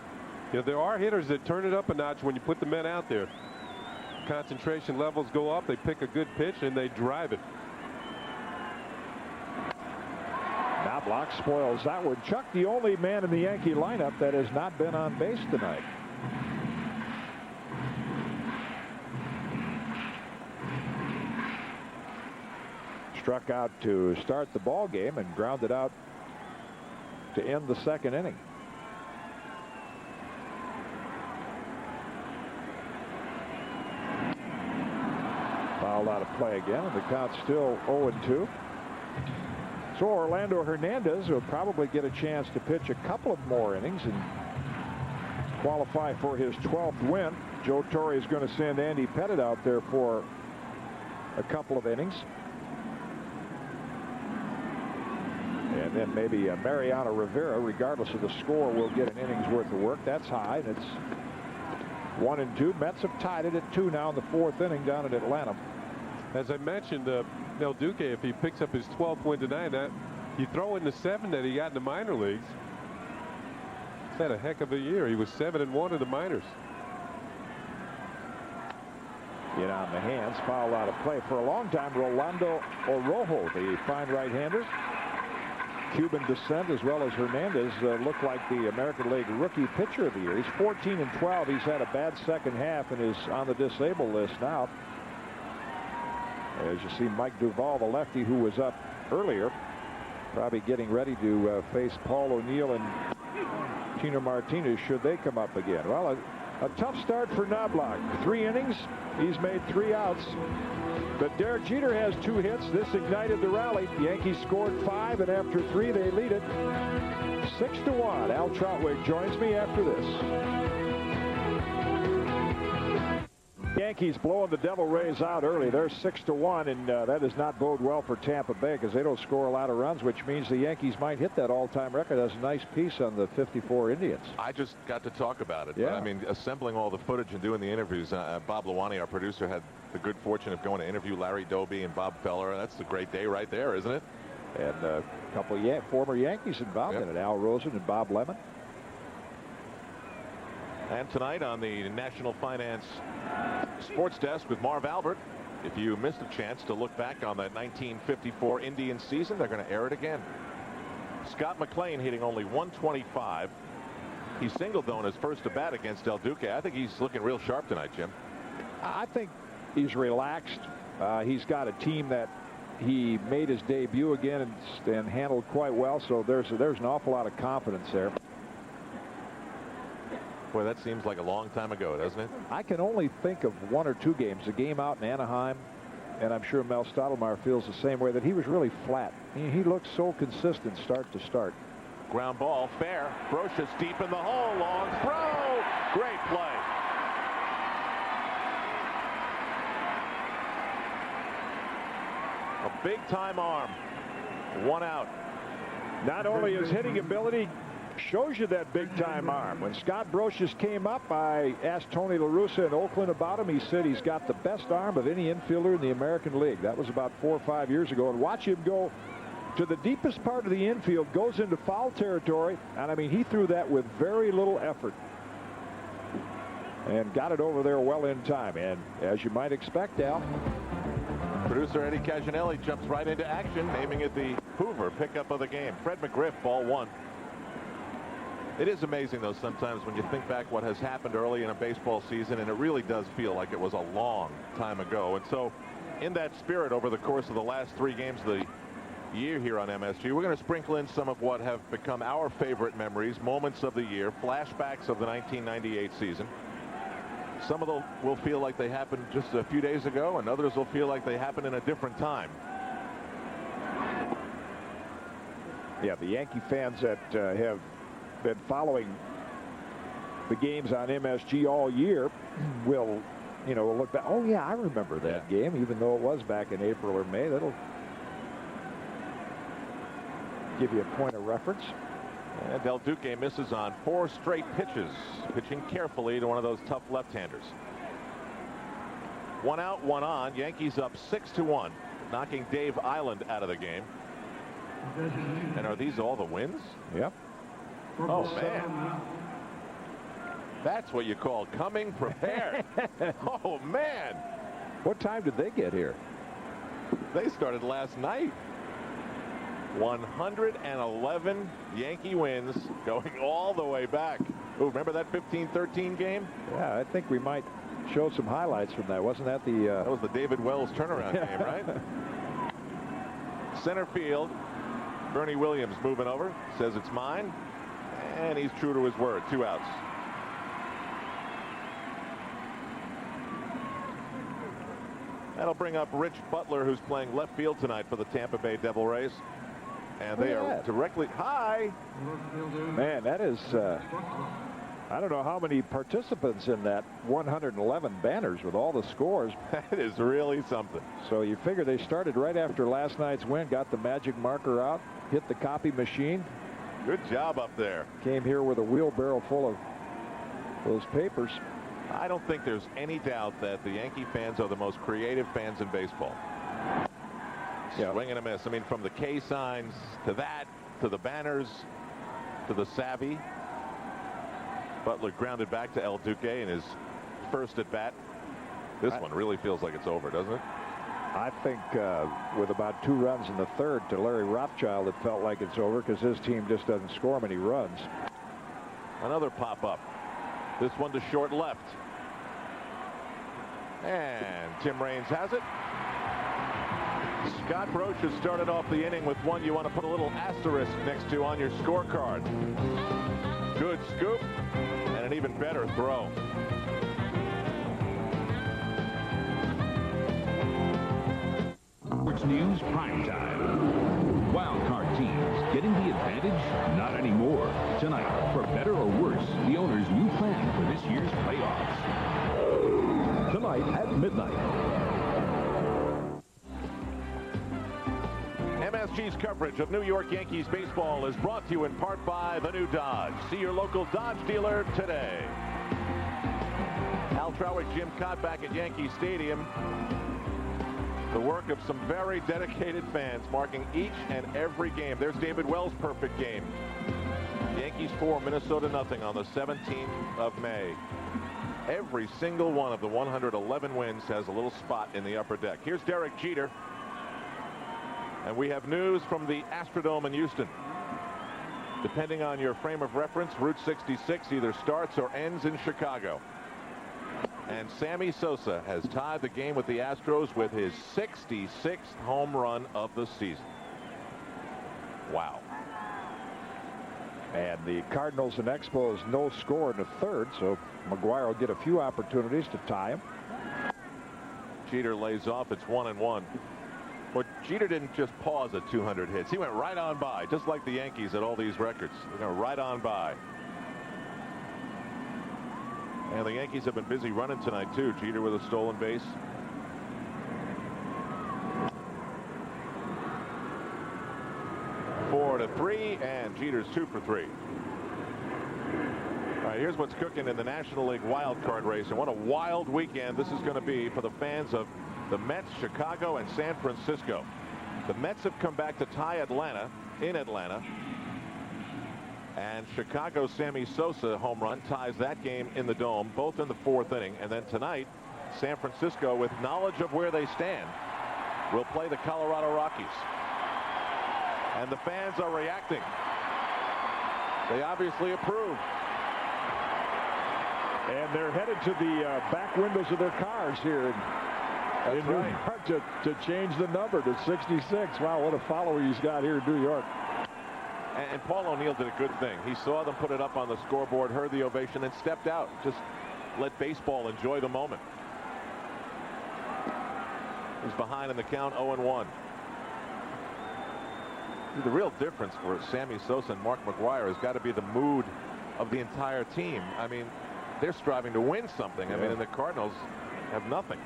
You know, there are hitters that turn it up a notch when you put the men out there. Concentration levels go up, they pick a good pitch, and they drive it. Knobloch spoils that one. Chuck, the only man in the Yankee lineup that has not been on base tonight. Struck out to start the ball game and grounded out to end the 2nd inning. Fouled out of play again, and the count's still 0-2. So Orlando Hernandez will probably get a chance to pitch a couple of more innings and qualify for his 12th win. Joe Torre is going to send Andy Pettit out there for a couple of innings. And then maybe Mariano Rivera, regardless of the score, will get an inning's worth of work. That's high, and it's 1-2. Mets have tied it at 2 now in the 4th inning down in Atlanta. As I mentioned, Del Duque, if he picks up his 12th win tonight, you throw in the 7 that he got in the minor leagues. He's had a heck of a year. He was 7-1 in the minors. Get on the hands, foul out of play. For a long time, Rolando Orojo, the fine right-hander, Cuban descent, as well as Hernandez, looked like the American League Rookie Pitcher of the Year. He's 14-12. He's had a bad second half and is on the disabled list now. As you see, Mike Duvall, the lefty who was up earlier, probably getting ready to face Paul O'Neill and Tino Martinez should they come up again. Well, a tough start for Knobloch. 3 innings. He's made 3 outs. But Derek Jeter has 2 hits. This ignited the rally. The Yankees scored 5, and after 3, they lead it 6-1. Al Trotwick joins me after this. Yankees blowing the Devil Rays out early. They're 6-1, and that does not bode well for Tampa Bay because they don't score a lot of runs, which means the Yankees might hit that all-time record. That's a nice piece on the 54 Indians. I just got to talk about it. Yeah. But, I mean, assembling all the footage and doing the interviews. Bob Lawani, our producer, had the good fortune of going to interview Larry Doby and Bob Feller. That's a great day right there, isn't it? And a couple of former Yankees involved in it, Al Rosen and Bob Lemon. And tonight on the National Finance Sports Desk with Marv Albert, if you missed a chance to look back on that 1954 Indian season, they're going to air it again. Scott McLean hitting only 125. He singled though in his first at bat against Del Duque. I think he's looking real sharp tonight, Jim. I think he's relaxed. He's got a team that he made his debut again and handled quite well, so there's an awful lot of confidence there. Boy, that seems like a long time ago, doesn't it? I can only think of 1 or 2 games. A game out in Anaheim, and I'm sure Mel Stottlemyre feels the same way, that he was really flat. He looked so consistent start to start. Ground ball, fair. Brocious deep in the hole, long throw. Great play. A big-time arm. 1 out. Not only his hitting ability, shows you that big-time arm. When Scott Brocious came up, I asked Tony La Russa in Oakland about him. He said he's got the best arm of any infielder in the American League. That was about 4 or 5 years ago. And watch him go to the deepest part of the infield, goes into foul territory, and I mean, he threw that with very little effort and got it over there well in time. And as you might expect, Al, producer Eddie Caginelli jumps right into action, naming it the Hoover pickup of the game. Fred McGriff, ball 1. It is amazing, though, sometimes when you think back what has happened early in a baseball season, and it really does feel like it was a long time ago. And so in that spirit, over the course of the last 3 games of the year here on MSG, we're going to sprinkle in some of what have become our favorite memories, moments of the year, flashbacks of the 1998 season. Some of them will feel like they happened just a few days ago, and others will feel like they happened in a different time. Yeah, the Yankee fans that have been following the games on MSG all year will, look back. Oh, yeah, I remember that game, even though it was back in April or May. That'll give you a point of reference. And Del Duque misses on 4 straight pitches, pitching carefully to one of those tough left-handers. 1 out, 1 on. Yankees up 6-1, knocking Dave Island out of the game. And are these all the wins? Yep. Oh, man. That's what you call coming prepared. Oh, man. What time did they get here? They started last night. 111 Yankee wins, going all the way back. Oh, remember that 15-13 game? Yeah, I think we might show some highlights from that. Wasn't that the... That was the David Wells turnaround game, right? Center field. Bernie Williams moving over. Says it's mine. And he's true to his word. 2 outs. That'll bring up Rich Butler, who's playing left field tonight for the Tampa Bay Devil Rays. And they are directly... Hi! Man, that is... I don't know how many participants in that 111 banners with all the scores. That is really something. So you figure they started right after last night's win, got the magic marker out, hit the copy machine. Good job up there. Came here with a wheelbarrow full of those papers. I don't think there's any doubt that the Yankee fans are the most creative fans in baseball. Yeah. Swing and a miss. I mean, from the K signs to that, to the banners, to the savvy. Butler grounded back to El Duque in his first at bat. This one really feels like it's over, doesn't it? I think with about 2 runs in the third to Larry Rothschild, it felt like it's over because his team just doesn't score many runs. Another pop-up. This one to short left. And Tim Raines has it. Scott Brocious started off the inning with one you want to put a little asterisk next to on your scorecard. Good scoop and an even better throw. Sports News Primetime. Wild card teams getting the advantage? Not anymore. Tonight, for better or worse, the owner's new plan for this year's playoffs. Tonight at midnight. MSG's coverage of New York Yankees baseball is brought to you in part by the new Dodge. See your local Dodge dealer today. Al Trowick, Jim Cott back at Yankee Stadium. The work of some very dedicated fans marking each and every game. There's David Wells' perfect game. Yankees 4, Minnesota nothing on the 17th of May. Every single one of the 111 wins has a little spot in the upper deck. Here's Derek Jeter. And we have news from the Astrodome in Houston. Depending on your frame of reference, Route 66 either starts or ends in Chicago. And Sammy Sosa has tied the game with the Astros with his 66th home run of the season. Wow. And the Cardinals and Expos no score in the third, so McGuire will get a few opportunities to tie him. Jeter lays off. It's 1-1. But Jeter didn't just pause at 200 hits. He went right on by, just like the Yankees at all these records. They're going right on by. And the Yankees have been busy running tonight, too. Jeter with a stolen base. For Florida 3, and Jeter's 2 for 3. All right, here's what's cooking in the National League wild card race, and what a wild weekend this is going to be for the fans of the Mets, Chicago, and San Francisco. The Mets have come back to tie Atlanta in Atlanta, and Chicago's Sammy Sosa home run ties that game in the Dome, both in the 4th inning. And then tonight, San Francisco, with knowledge of where they stand, will play the Colorado Rockies. And the fans are reacting. They obviously approve. And they're headed to the back windows of their cars here in New York to change the number to 66. Wow, what a follower he's got here in New York. And Paul O'Neill did a good thing. He saw them put it up on the scoreboard, heard the ovation, and stepped out. Just let baseball enjoy the moment. He's behind in the count, 0-1. The real difference for Sammy Sosa and Mark McGwire has got to be the mood of the entire team. I mean, they're striving to win something. I mean, and the Cardinals have nothing.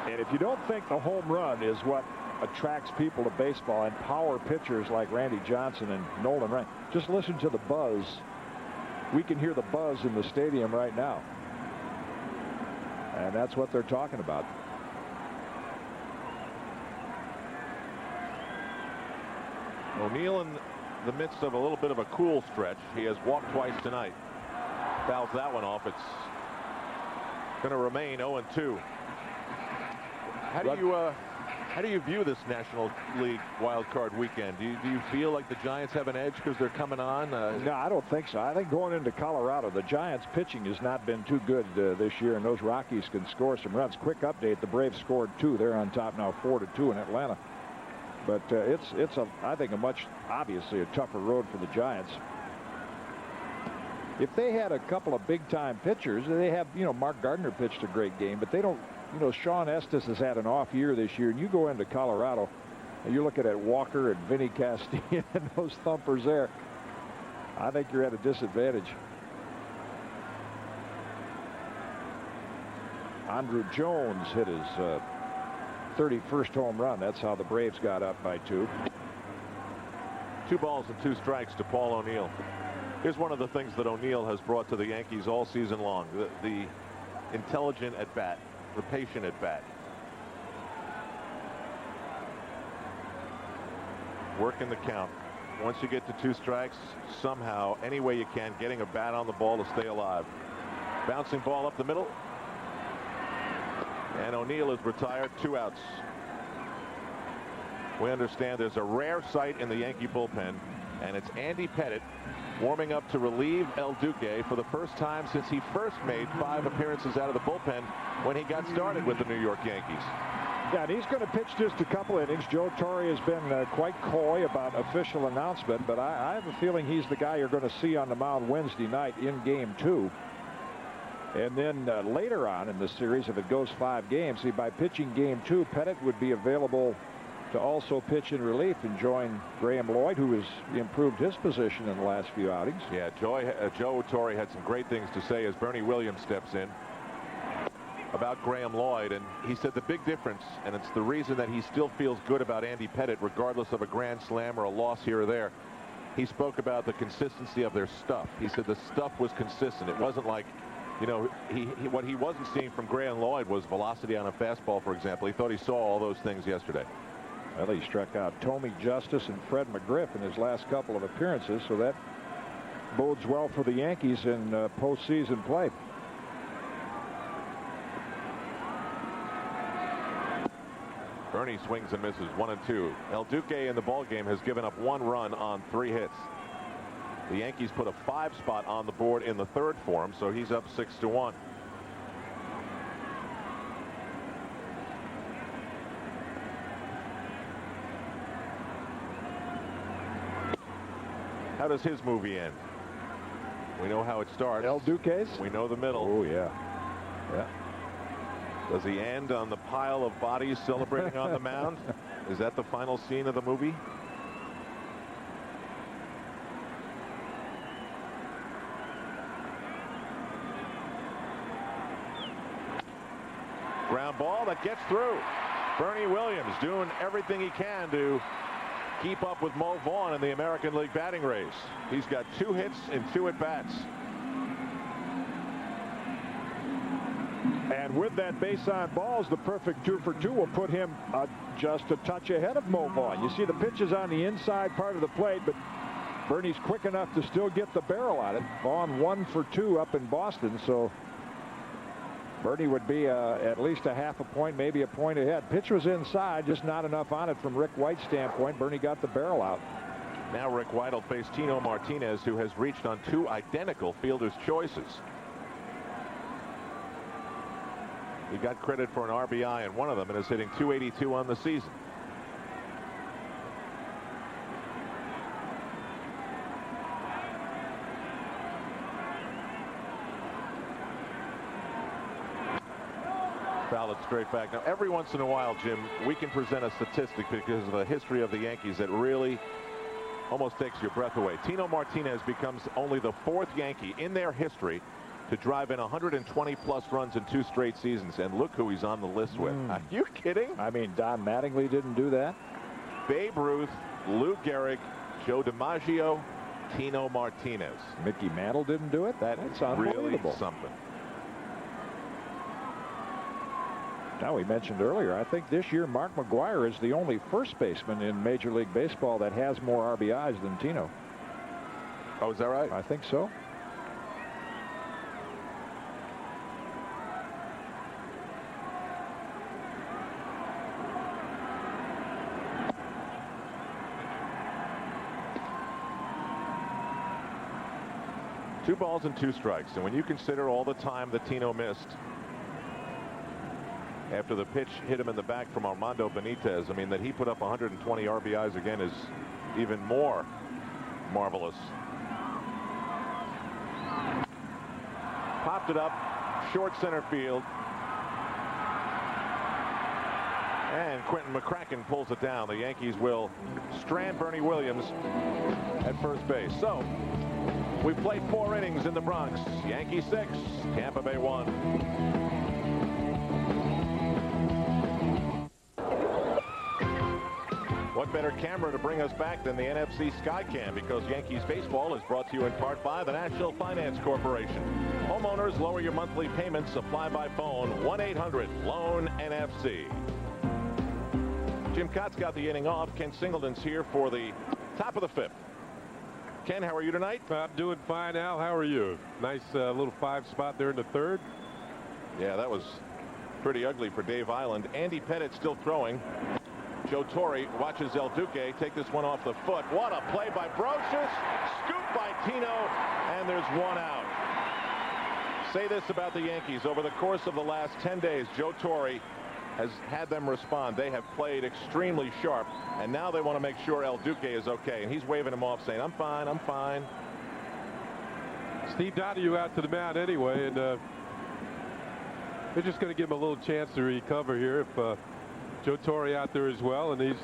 And if you don't think the home run is what attracts people to baseball and power pitchers like Randy Johnson and Nolan Ryan, just listen to the buzz. We can hear the buzz in the stadium right now. And that's what they're talking about. O'Neill in the midst of a little bit of a cool stretch. He has walked twice tonight. Fouls that one off. It's going to remain 0-2. How do you view this National League wild card weekend? Do you feel like the Giants have an edge because they're coming on? No, I don't think so. I think going into Colorado, the Giants pitching has not been too good this year, and those Rockies can score some runs. Quick update: the Braves scored 2. They're on top now, 4-2 in Atlanta. But it's I think obviously a tougher road for the Giants. If they had a couple of big-time pitchers, they have, Mark Gardner pitched a great game, but they don't. Sean Estes has had an off year this year, and you go into Colorado, and you're looking at Walker and Vinny Castilla and those thumpers there. I think you're at a disadvantage. Andrew Jones hit his 31st home run. That's how the Braves got up by 2. 2 balls and 2 strikes to Paul O'Neill. Here's one of the things that O'Neill has brought to the Yankees all season long: the intelligent at bat, the patient at bat. Working the count. Once you get to 2 strikes, somehow, any way you can, getting a bat on the ball to stay alive. Bouncing ball up the middle. And O'Neill is retired, 2 outs. We understand there's a rare sight in the Yankee bullpen, and it's Andy Pettitte warming up to relieve El Duque for the first time since he first made 5 appearances out of the bullpen when he got started with the New York Yankees. Yeah, and he's going to pitch just a couple innings. Joe Torre has been quite coy about official announcement, but I have a feeling he's the guy you're going to see on the mound Wednesday night in Game 2. And then later on in the series, if it goes 5 games, by pitching Game 2, Pettitte would be available to also pitch in relief and join Graham Lloyd, who has improved his position in the last few outings. Yeah, Joe Torre had some great things to say as Bernie Williams steps in about Graham Lloyd, and he said the big difference, and it's the reason that he still feels good about Andy Pettitte regardless of a grand slam or a loss here or there. He spoke about the consistency of their stuff. He said the stuff was consistent. It wasn't like, what he wasn't seeing from Graham Lloyd was velocity on a fastball, for example. He thought he saw all those things yesterday. Well, he struck out Tommy Justice and Fred McGriff in his last couple of appearances, so that bodes well for the Yankees in postseason play. Bernie swings and misses, 1-2. El Duque in the ballgame has given up 1 run on 3 hits. The Yankees put a 5 spot on the board in the 3rd for him, so he's up 6-1. How does his movie end? We know how it starts. El Duque's? We know the middle. Oh, yeah. Yeah. Does he end on the pile of bodies celebrating on the mound? Is that the final scene of the movie? Ground ball that gets through. Bernie Williams doing everything he can to keep up with Mo Vaughn in the American League batting race. He's got 2 hits in 2 at-bats. And with that base on balls, the perfect 2 for 2 will put him just a touch ahead of Mo Vaughn. You see the pitch is on the inside part of the plate, but Bernie's quick enough to still get the barrel on it. Vaughn 1 for 2 up in Boston, so Bernie would be at least a half a point, maybe a point ahead. Pitch was inside, just not enough on it from Rick White's standpoint. Bernie got the barrel out. Now Rick White will face Tino Martinez, who has reached on 2 identical fielder's choices. He got credit for an RBI in one of them and is hitting .282 on the season. Foul it straight back. Now, every once in a while, Jim, we can present a statistic because of the history of the Yankees that really almost takes your breath away. Tino Martinez becomes only the 4th Yankee in their history to drive in 120-plus runs in 2 straight seasons, and look who he's on the list with. Are you kidding? I mean, Don Mattingly didn't do that. Babe Ruth, Lou Gehrig, Joe DiMaggio, Tino Martinez. Mickey Mantle didn't do it. That's really something. Now, we mentioned earlier, I think this year Mark McGwire is the only first baseman in Major League Baseball that has more RBIs than Tino. Oh, is that right? I think so. Two balls and 2 strikes. And when you consider all the time that Tino missed after the pitch hit him in the back from Armando Benitez, I mean, that he put up 120 RBIs again is even more marvelous. Popped it up, short center field. And Quentin McCracken pulls it down. The Yankees will strand Bernie Williams at first base. So we've played 4 innings in the Bronx. Yankees 6, Tampa Bay 1. What better camera to bring us back than the NFC Skycam, because Yankees baseball is brought to you in part by the National Finance Corporation. Homeowners, lower your monthly payments. Apply by phone 1-800-LOAN-NFC. Jim Cott's got the inning off. Ken Singleton's here for the top of the 5th. Ken, how are you tonight? I'm doing fine, Al. How are you? Nice little 5 spot there in the 3rd. Yeah, that was pretty ugly for Dave Island. Andy Pettit still throwing. Joe Torre watches El Duque take this one off the foot. What a play by Brocious. Scooped by Tino, and there's 1 out. Say this about the Yankees. Over the course of the last 10 days, Joe Torre has had them respond. They have played extremely sharp, and now they want to make sure El Duque is okay, and he's waving him off saying, I'm fine, I'm fine. Steve Donahue out to the mound anyway, and they're just going to give him a little chance to recover here. If Joe Torre out there as well, and he's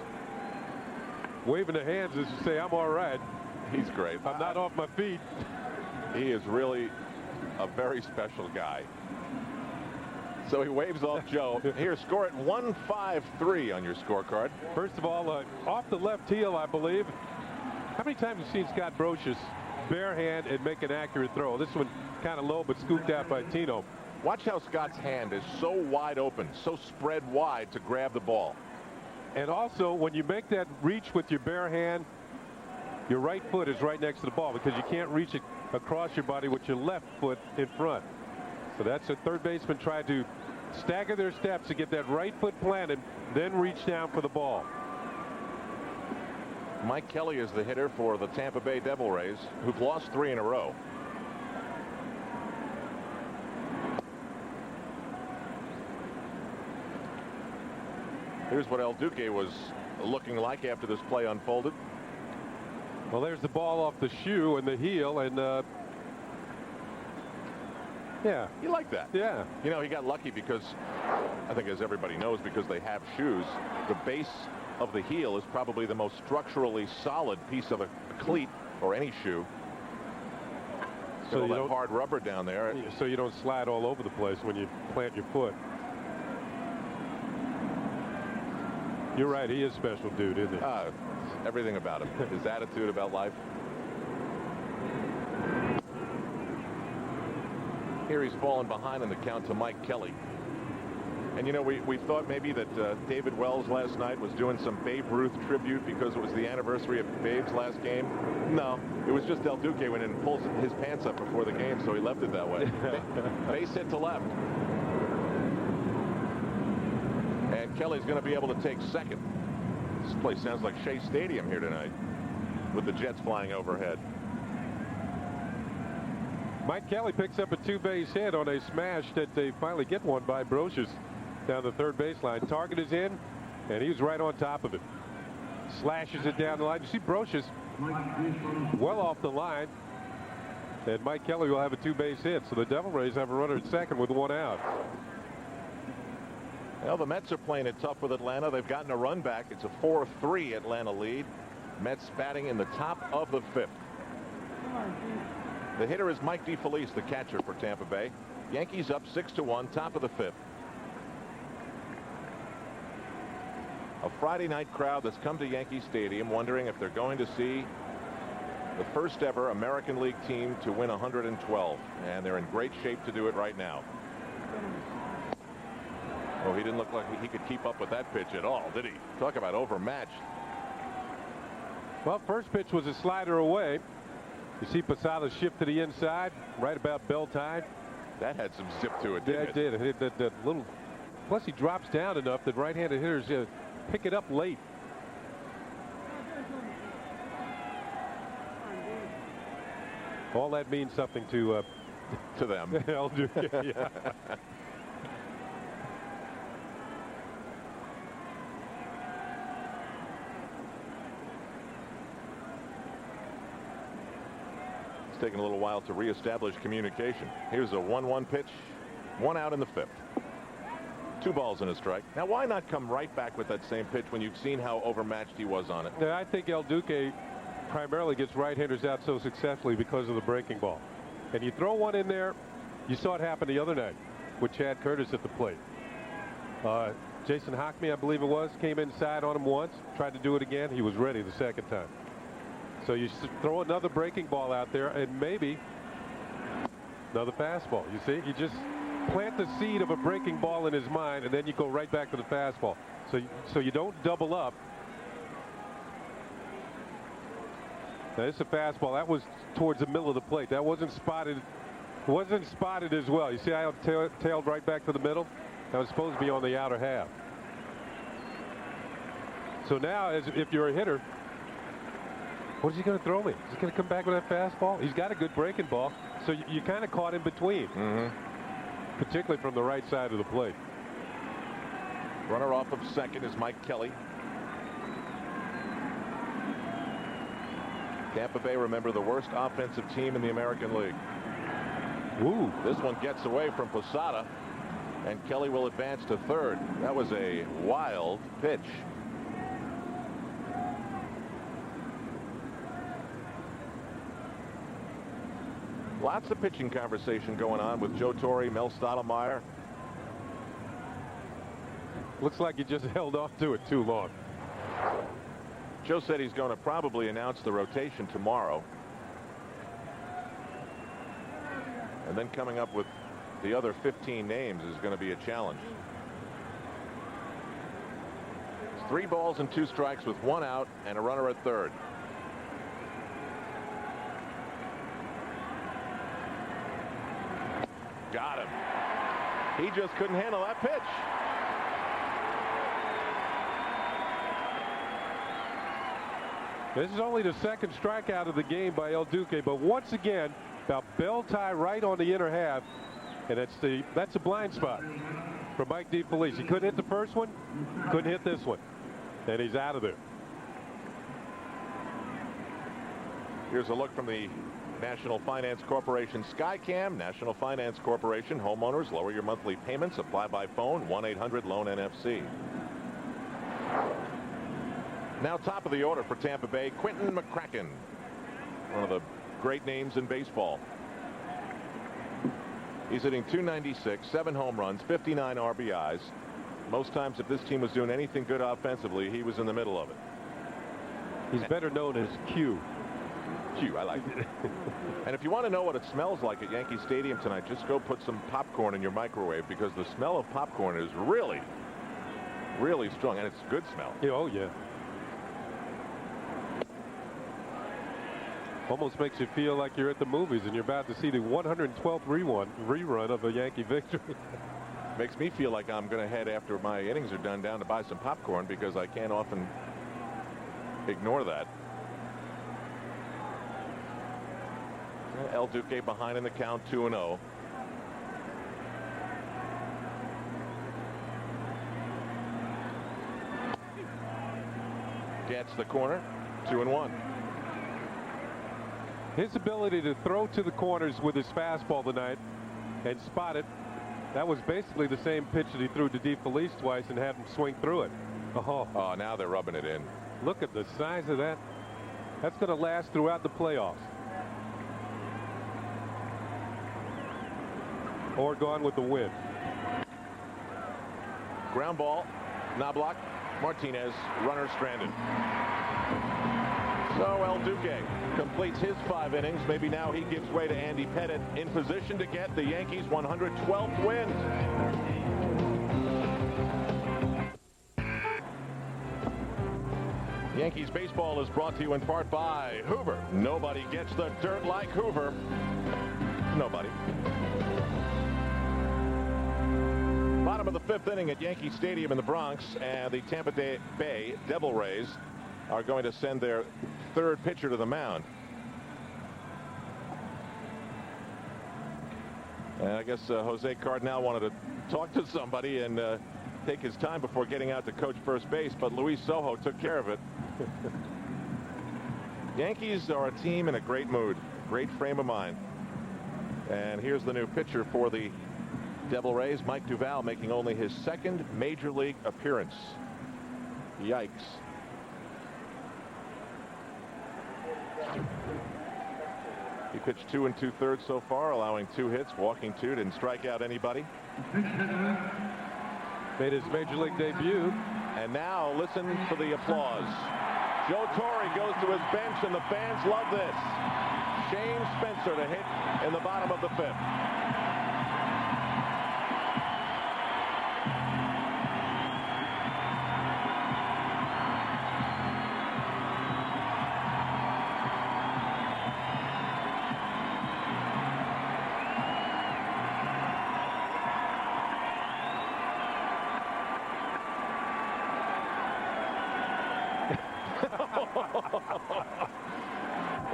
waving the hands as to say, I'm all right. He's great. I'm not off my feet. He is really a very special guy. So he waves off Joe. Here, score it 1-5-3 on your scorecard. First of all, off the left heel, I believe. How many times have you seen Scott Brocious bare hand and make an accurate throw? This one kind of low, but scooped out by Tino. Watch how Scott's hand is so wide open, so spread wide to grab the ball. And also, when you make that reach with your bare hand, your right foot is right next to the ball because you can't reach it across your body with your left foot in front. So that's a third baseman tried to stagger their steps to get that right foot planted, then reach down for the ball. Mike Kelly is the hitter for the Tampa Bay Devil Rays, who've lost 3 in a row. Here's what El Duque was looking like after this play unfolded. Well, there's the ball off the shoe and the heel, and yeah. You like that? Yeah. You know, he got lucky because, I think as everybody knows, because they have shoes, the base of the heel is probably the most structurally solid piece of a cleat or any shoe. So all that hard rubber down there. So you don't slide all over the place when you plant your foot. You're right. He is a special dude, isn't he? Everything about him. His attitude about life. Here he's fallen behind in the count to Mike Kelly. And, you know, we thought maybe that David Wells last night was doing some Babe Ruth tribute because it was the anniversary of Babe's last game. No, it was just Del Duque went in and pulls his pants up before the game, so he left it that way. Base hit to left. And Kelly's going to be able to take second. This place sounds like Shea Stadium here tonight with the Jets flying overhead. Mike Kelly picks up a 2-base hit on a smash that they finally get one by Brocious down the third baseline. Target is in, and he was right on top of it. Slashes it down the line. You see Brocious well off the line, and Mike Kelly will have a 2-base hit. So the Devil Rays have a runner at second with 1 out. Well, the Mets are playing it tough with Atlanta. They've gotten a run back. It's a 4-3 Atlanta lead. Mets batting in the top of the 5th. The hitter is Mike DeFelice, the catcher for Tampa Bay. Yankees up 6-1, top of the 5th. A Friday night crowd that's come to Yankee Stadium wondering if they're going to see the first ever American League team to win 112. And they're in great shape to do it right now. Oh, he didn't look like he could keep up with that pitch at all, did he? Talk about overmatched. Well, first pitch was a slider away. You see Posada shift to the inside, right about bell time. That had some zip to it, didn't it? Yeah, it did. That little. Plus, he drops down enough that right-handed hitters pick it up late. All that means something to them. Yeah. It's taken a little while to reestablish communication. Here's a 1-1 pitch, 1 out in the 5th. 2 balls and a strike. Now, why not come right back with that same pitch when you've seen how overmatched he was on it? Yeah, I think El Duque primarily gets right-handers out so successfully because of the breaking ball. And you throw one in there, you saw it happen the other night with Chad Curtis at the plate. Jason Hockney, I believe it was, came inside on him once, tried to do it again. He was ready the second time. So you throw another breaking ball out there and maybe another fastball. You see, you just plant the seed of a breaking ball in his mind, and then you go right back to the fastball. So you don't double up. Now, it's a fastball. That was towards the middle of the plate. That wasn't spotted. Wasn't spotted as well. You see how it tailed right back to the middle? That was supposed to be on the outer half. So now, if you're a hitter, what is he going to throw me? Is he going to come back with that fastball? He's got a good breaking ball, so you kind of caught in between, particularly from the right side of the plate. Runner off of second is Mike Kelly. Tampa Bay, remember, the worst offensive team in the American League. Ooh. This one gets away from Posada, and Kelly will advance to third. That was a wild pitch. Lots of pitching conversation going on with Joe Torre, Mel Stottlemyre. Looks like he just held on to it too long. Joe said he's going to probably announce the rotation tomorrow. And then coming up with the other 15 names is going to be a challenge. It's 3 balls and 2 strikes with 1 out and a runner at third. Got him. He just couldn't handle that pitch. This is only the second strikeout of the game by El Duque, but once again, about bell tie right on the inner half, and that's a blind spot for Mike DeFelice. He couldn't hit the first one, couldn't hit this one, and he's out of there. Here's a look from the National Finance Corporation Skycam. National Finance Corporation, homeowners, lower your monthly payments. Apply by phone, 1-800-LOAN-NFC. Now top of the order for Tampa Bay, Quentin McCracken, one of the great names in baseball. He's hitting .296, 7 home runs, 59 RBIs. Most times, if this team was doing anything good offensively, he was in the middle of it. He's better known as Q. Q, I like it. And if you want to know what it smells like at Yankee Stadium tonight, just go put some popcorn in your microwave, because the smell of popcorn is really, really strong, and it's a good smell. Yeah, oh, yeah. Almost makes you feel like you're at the movies and you're about to see the 112th rerun of a Yankee victory. Makes me feel like I'm going to head, after my innings are done, down to buy some popcorn, because I can't often ignore that. El Duque behind in the count, 2-0. Gets the corner, 2-1. His ability to throw to the corners with his fastball tonight and spot it, that was basically the same pitch that he threw to DeFelice twice and had him swing through it. Oh, now they're rubbing it in. Look at the size of that. That's going to last throughout the playoffs. Or gone with the wind. Ground ball, Knobloch, Martinez, runner stranded. So El Duque completes his 5 innings. Maybe now he gives way to Andy Pettitte, in position to get the Yankees' 112th win. Yankees baseball is brought to you in part by Hoover. Nobody gets the dirt like Hoover. Nobody. Bottom of the 5th inning at Yankee Stadium in the Bronx, and the Tampa Bay Devil Rays are going to send their 3rd pitcher to the mound. And I guess Jose Cardinal wanted to talk to somebody and take his time before getting out to coach first base, but Luis Sojo took care of it. Yankees are a team in a great mood, great frame of mind. And here's the new pitcher for the Devil Rays, Mike Duval, making only his 2nd major league appearance. Yikes. He pitched 2 2/3 so far, allowing 2 hits, walking 2, didn't strike out anybody. Made his major league debut. And now listen for the applause. Joe Torre goes to his bench, and the fans love this. Shane Spencer to hit in the bottom of the 5th.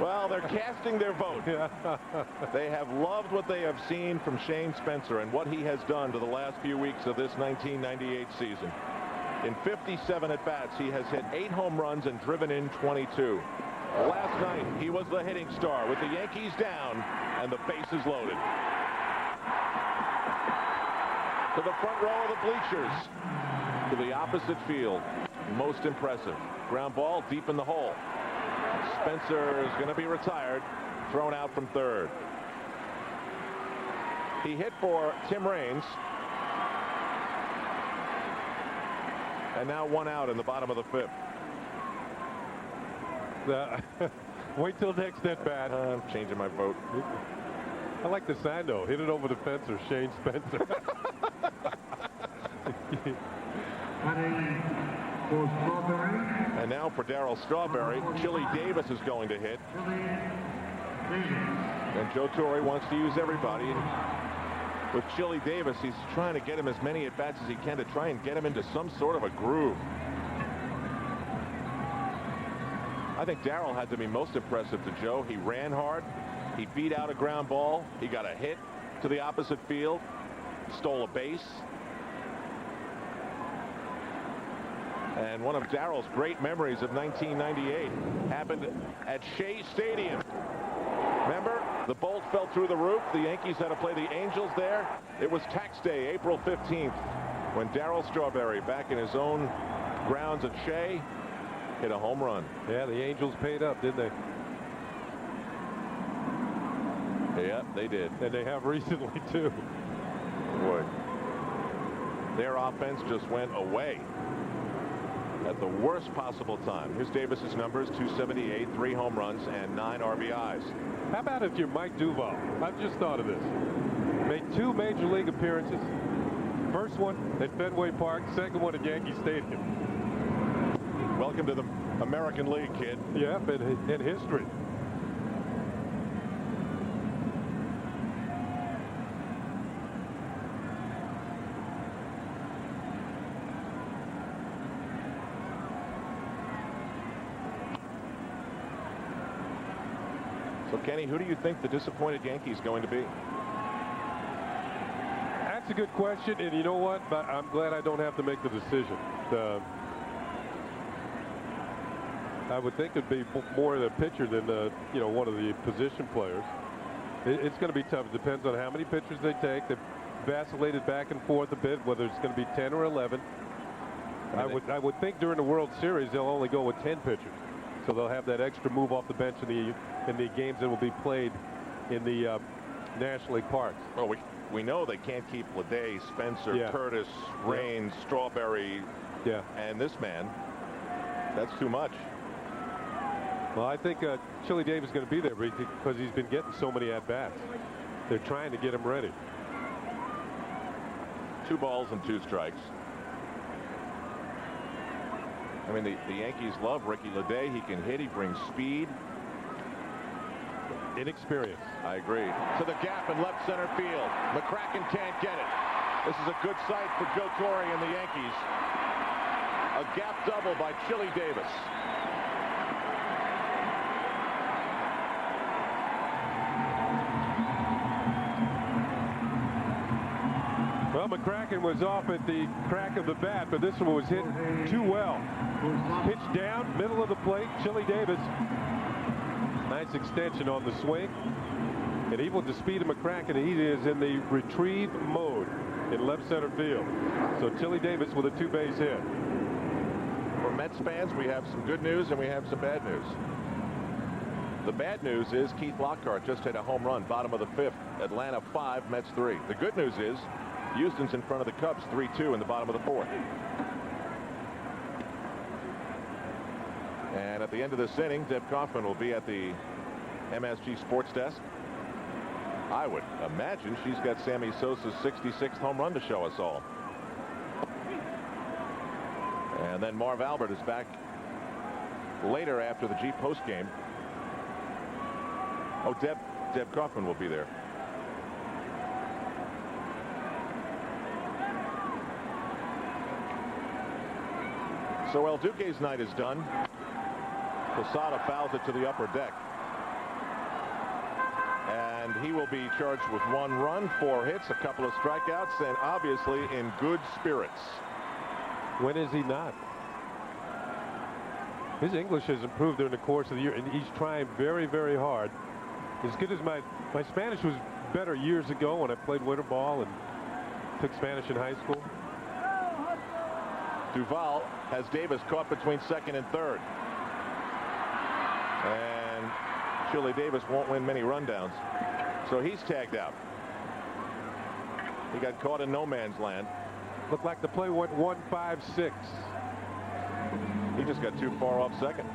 Well, they're casting their vote. They have loved what they have seen from Shane Spencer and what he has done to the last few weeks of this 1998 season. In 57 at-bats, he has hit 8 home runs and driven in 22. Last night, he was the hitting star with the Yankees down and the bases loaded. To the front row of the bleachers, to the opposite field. Most impressive. Ground ball deep in the hole. Spencer is going to be retired, thrown out from 3rd. He hit for Tim Raines. And now 1 out in the bottom of the 5th. Wait till next at bat. I'm changing my vote. I like the sign, though. Hit it over the fence, or Shane Spencer. And now for Darryl Strawberry, Chili Davis is going to hit. And Joe Torre wants to use everybody. With Chili Davis, he's trying to get him as many at-bats as he can to try and get him into some sort of a groove. I think Darryl had to be most impressive to Joe. He ran hard. He beat out a ground ball. He got a hit to the opposite field. Stole a base. And one of Darryl's great memories of 1998 happened at Shea Stadium. Remember, the bolt fell through the roof. The Yankees had to play the Angels there. It was tax day, April 15th, when Darryl Strawberry, back in his own grounds at Shea, hit a home run. Yeah, the Angels paid up, didn't they? Yeah, they did. And they have recently, too. Boy. Their offense just went away at the worst possible time. Here's Davis's numbers: 278, 3 home runs, and 9 RBIs. How about if you're Mike Duval? I've just thought of this. Made 2 major league appearances. First one at Fenway Park, second one at Yankee Stadium. Welcome to the American League, kid. Yeah, in history. So, Kenny, who do you think the disappointed Yankee is going to be? That's a good question, and you know what? But I'm glad I don't have to make the decision. I would think it'd be more the pitcher than you know, one of the position players. It's going to be tough. It depends on how many pitchers they take. They've vacillated back and forth a bit, whether it's going to be 10 or 11. I would think during the World Series they'll only go with 10 pitchers, so they'll have that extra move off the bench in the games that will be played in the National League parks. Well, we know they can't keep Leday, Spencer, Curtis, Raines, Strawberry, and this man. That's too much. Well, I think Chili Davis is going to be there because he's been getting so many at-bats. They're trying to get him ready. 2 balls and 2 strikes. I mean, the Yankees love Ricky Leday. He can hit. He brings speed. Inexperience. I agree. To the gap in left center field. McCracken can't get it. This is a good sight for Joe Torre and the Yankees. A gap double by Chili Davis. Well, McCracken was off at the crack of the bat, but this one was hit too well. Pitch down, middle of the plate. Chili Davis. Nice extension on the swing. And even with the speed of McCracken, he is in the retrieve mode in left center field. So Chili Davis with a 2-base hit. For Mets fans, we have some good news and we have some bad news. The bad news is Keith Lockhart just hit a home run, bottom of the 5th. Atlanta 5, Mets 3. The good news is Houston's in front of the Cubs 3-2 in the bottom of the 4th. And at the end of this inning, Deb Kaufman will be at the MSG Sports Desk. I would imagine she's got Sammy Sosa's 66th home run to show us all. And then Marv Albert is back later after the G postgame. Oh, Deb Kaufman will be there. So El Duque's night is done. Posada fouls it to the upper deck. And he will be charged with 1 run, 4 hits, a couple of strikeouts, and obviously in good spirits. When is he not? His English has improved during the course of the year, and he's trying very, very hard. As good as my Spanish was better years ago when I played winter ball and took Spanish in high school. Duval has Davis caught between 2nd and 3rd. And Chili Davis won't win many rundowns. So he's tagged out. He got caught in no man's land. Looked like the play went 1-5-6. He just got too far off second.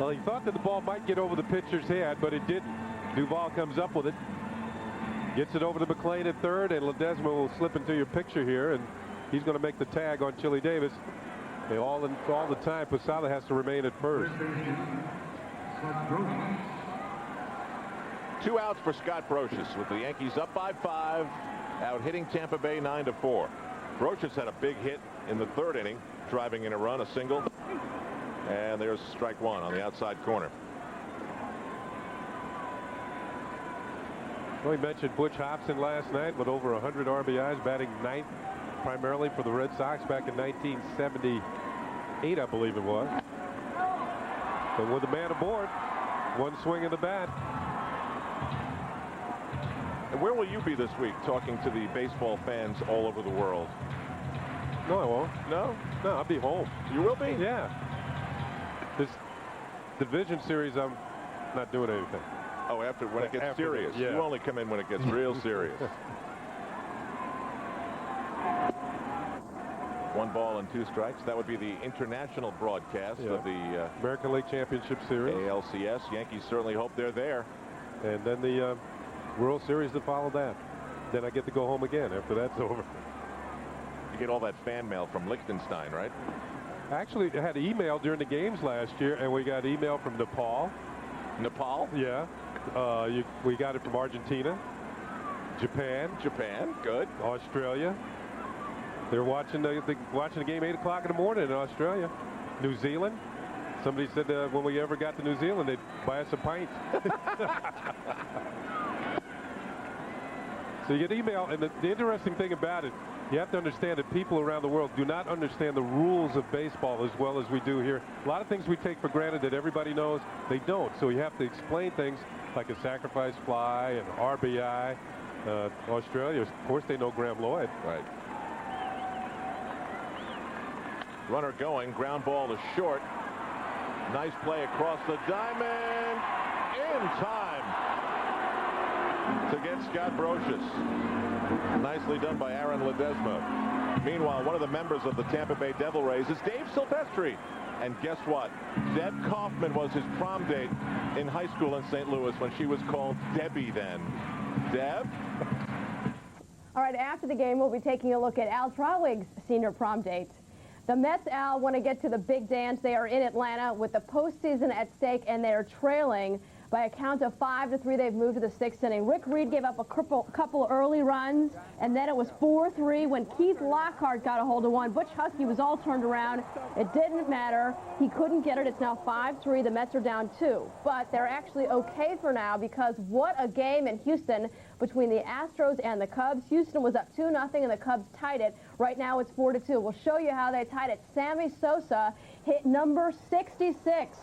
Well, he thought that the ball might get over the pitcher's head, but it didn't. Duval comes up with it. Gets it over to McClain at 3rd, and Ledesma will slip into your picture here, and he's going to make the tag on Chili Davis. And all the time, Posada has to remain at 1st. 2 outs for Scott Brocious with the Yankees up by 5, out hitting Tampa Bay 9-4. Brocious had a big hit in the 3rd inning, driving in a run, a single. And there's strike 1 on the outside corner. Well, we mentioned Butch Hobson last night with over 100 RBIs, batting 9th primarily for the Red Sox back in 1978, I believe it was. But with a man aboard, 1 swing of the bat. And where will you be this week talking to the baseball fans all over the world? No, I won't. No? No, I'll be home. You will be? Yeah. This division series, I'm not doing anything. Oh, when it gets serious. Yeah. You only come in when it gets real serious. 1 ball and 2 strikes. That would be the international broadcast of the American League Championship Series. ALCS. Yankees certainly hope they're there. And then the World Series to follow that. Then I get to go home again after that's over. You get all that fan mail from Liechtenstein, right? Actually, I had email during the games last year, and we got email from Nepal. Nepal? Yeah. We got it from Argentina, Japan. Japan, good. Australia. They're watching the game 8 o'clock in the morning in Australia. New Zealand. Somebody said when we ever got to New Zealand, they'd buy us a pint. So you get email, and the interesting thing about it, you have to understand that people around the world do not understand the rules of baseball as well as we do here. A lot of things we take for granted that everybody knows, they don't. So you have to explain things like a sacrifice fly and RBI. Australia, of course, they know Graham Lloyd. Right. Runner going, ground ball to short. Nice play across the diamond. In time to get Scott Brocious. Nicely done by Aaron Ledesma. Meanwhile, one of the members of the Tampa Bay Devil Rays is Dave Silvestri. And guess what? Deb Kaufman was his prom date in high school in St. Louis when she was called Debbie then. Deb? All right, after the game, we'll be taking a look at Al Trautwig's senior prom date. The Mets, Al, want to get to the big dance. They are in Atlanta with the postseason at stake, and they are trailing by a count of 5-3. They've moved to the 6th inning. Rick Reed gave up a couple early runs, and then it was 4-3 when Keith Lockhart got a hold of one. Butch Husky was all turned around. It didn't matter. He couldn't get it. It's now 5-3. The Mets are down 2. But they're actually okay for now because what a game in Houston between the Astros and the Cubs. Houston was up 2-0, and the Cubs tied it. Right now it's 4-2. We'll show you how they tied it. Sammy Sosa hit number 66.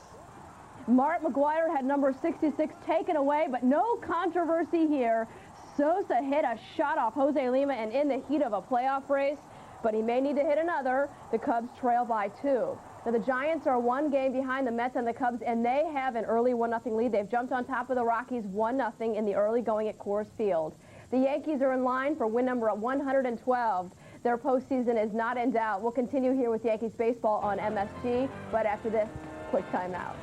Mark McGwire had number 66 taken away, but no controversy here. Sosa hit a shot off Jose Lima and in the heat of a playoff race, but he may need to hit another. The Cubs trail by 2. Now, the Giants are 1 game behind the Mets and the Cubs, and they have an early 1-0 lead. They've jumped on top of the Rockies 1-0 in the early going at Coors Field. The Yankees are in line for win number 112. Their postseason is not in doubt. We'll continue here with Yankees baseball on MSG, but after this, quick timeout.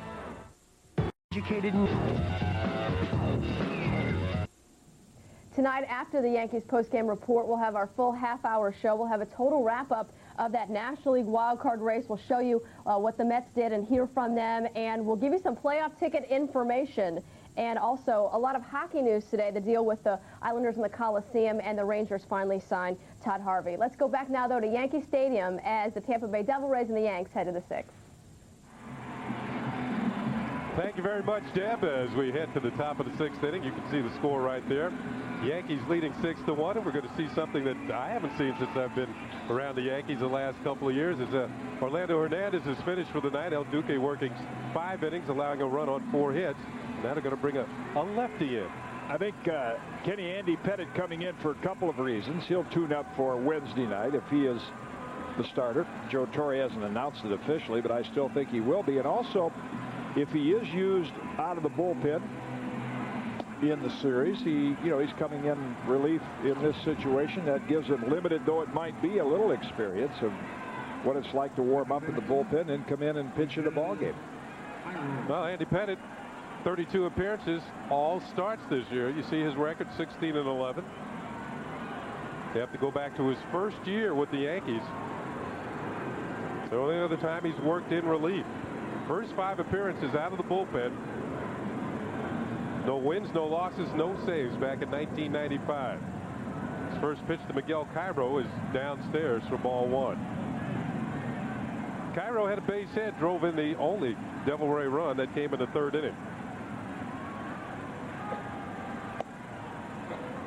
Tonight, after the Yankees postgame report, we'll have our full half-hour show. We'll have a total wrap-up of that National League wildcard race. We'll show you what the Mets did and hear from them, and we'll give you some playoff ticket information. And also a lot of hockey news today, the deal with the Islanders in the Coliseum, and the Rangers finally signed Todd Harvey. Let's go back now, though, to Yankee Stadium as the Tampa Bay Devil Rays and the Yanks head to the 6th. Thank you very much, Deb. As we head to the top of the 6th inning, you can see the score right there. Yankees leading 6-1, and we're going to see something that I haven't seen since I've been around the Yankees the last couple of years. Is Orlando Hernandez is finished for the night. El Duque working 5 innings, allowing a run on 4 hits. Now they're going to bring a lefty in. I think Kenny Andy Pettit coming in for a couple of reasons. He'll tune up for Wednesday night if he is the starter. Joe Torre hasn't announced it officially, but I still think he will be. And also, if he is used out of the bullpen in the series, he's coming in relief in this situation. That gives him, limited though it might be, a little experience of what it's like to warm up in the bullpen and come in and pitch in a ball game. Well, Andy Pettit, 32 appearances, all starts this year. You see his record, 16-11. They have to go back to his first year with the Yankees. It's the only other time he's worked in relief. First 5 appearances out of the bullpen. No wins, no losses, no saves back in 1995. His first pitch to Miguel Cairo is downstairs for ball 1. Cairo had a base hit, drove in the only Devil Ray run that came in the 3rd inning.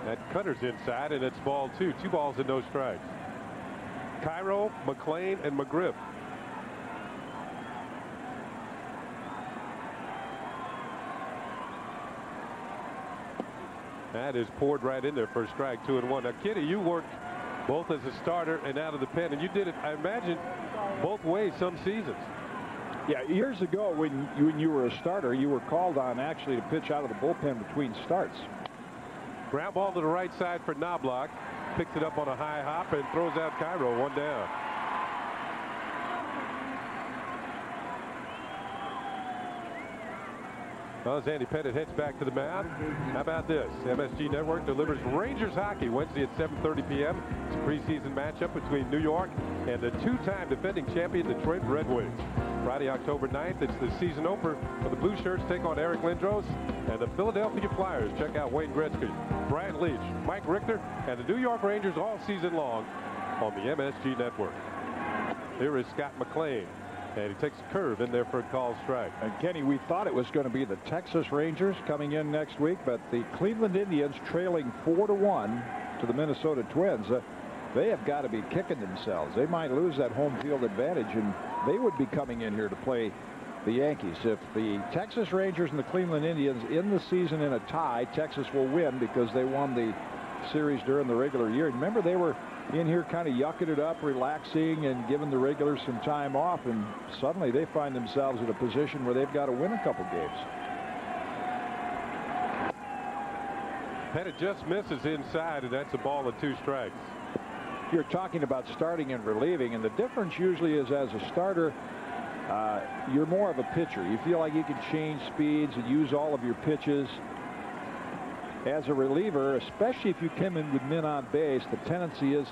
That cutter's inside, and it's ball 2. 2 balls and no strikes. Cairo, McClain, and McGriff. That is poured right in there for a strike, 2-1. Now, Kitty, you worked both as a starter and out of the pen, and you did it, I imagine, both ways some seasons. Yeah, years ago when you were a starter, you were called on actually to pitch out of the bullpen between starts. Ground ball to the right side for Knobloch. Picks it up on a high hop and throws out Cairo, 1 down. Well, as Andy Pettit heads back to the mound, how about this? MSG Network delivers Rangers hockey Wednesday at 7:30 p.m. It's a preseason matchup between New York and the two-time defending champion Detroit Red Wings. Friday, October 9th, it's the season opener for the Blue Shirts take on Eric Lindros and the Philadelphia Flyers. Check out Wayne Gretzky, Brian Leach, Mike Richter, and the New York Rangers all season long on the MSG Network. Here is Scott McLean. And he takes a curve in there for a called strike. And Kenny, we thought it was going to be the Texas Rangers coming in next week, but the Cleveland Indians trailing 4-1 to the Minnesota Twins. They have got to be kicking themselves. They might lose that home field advantage, and they would be coming in here to play the Yankees. If the Texas Rangers and the Cleveland Indians end the season in a tie, Texas will win because they won the series during the regular year. Remember, they were in here kind of yucking it up, relaxing, and giving the regulars some time off, and suddenly they find themselves in a position where they've got to win a couple games. Pettit just misses inside, and that's a ball and 2 strikes. You're talking about starting and relieving, and the difference usually is as a starter, you're more of a pitcher. You feel like you can change speeds and use all of your pitches. As a reliever, especially if you come in with men on base, the tendency is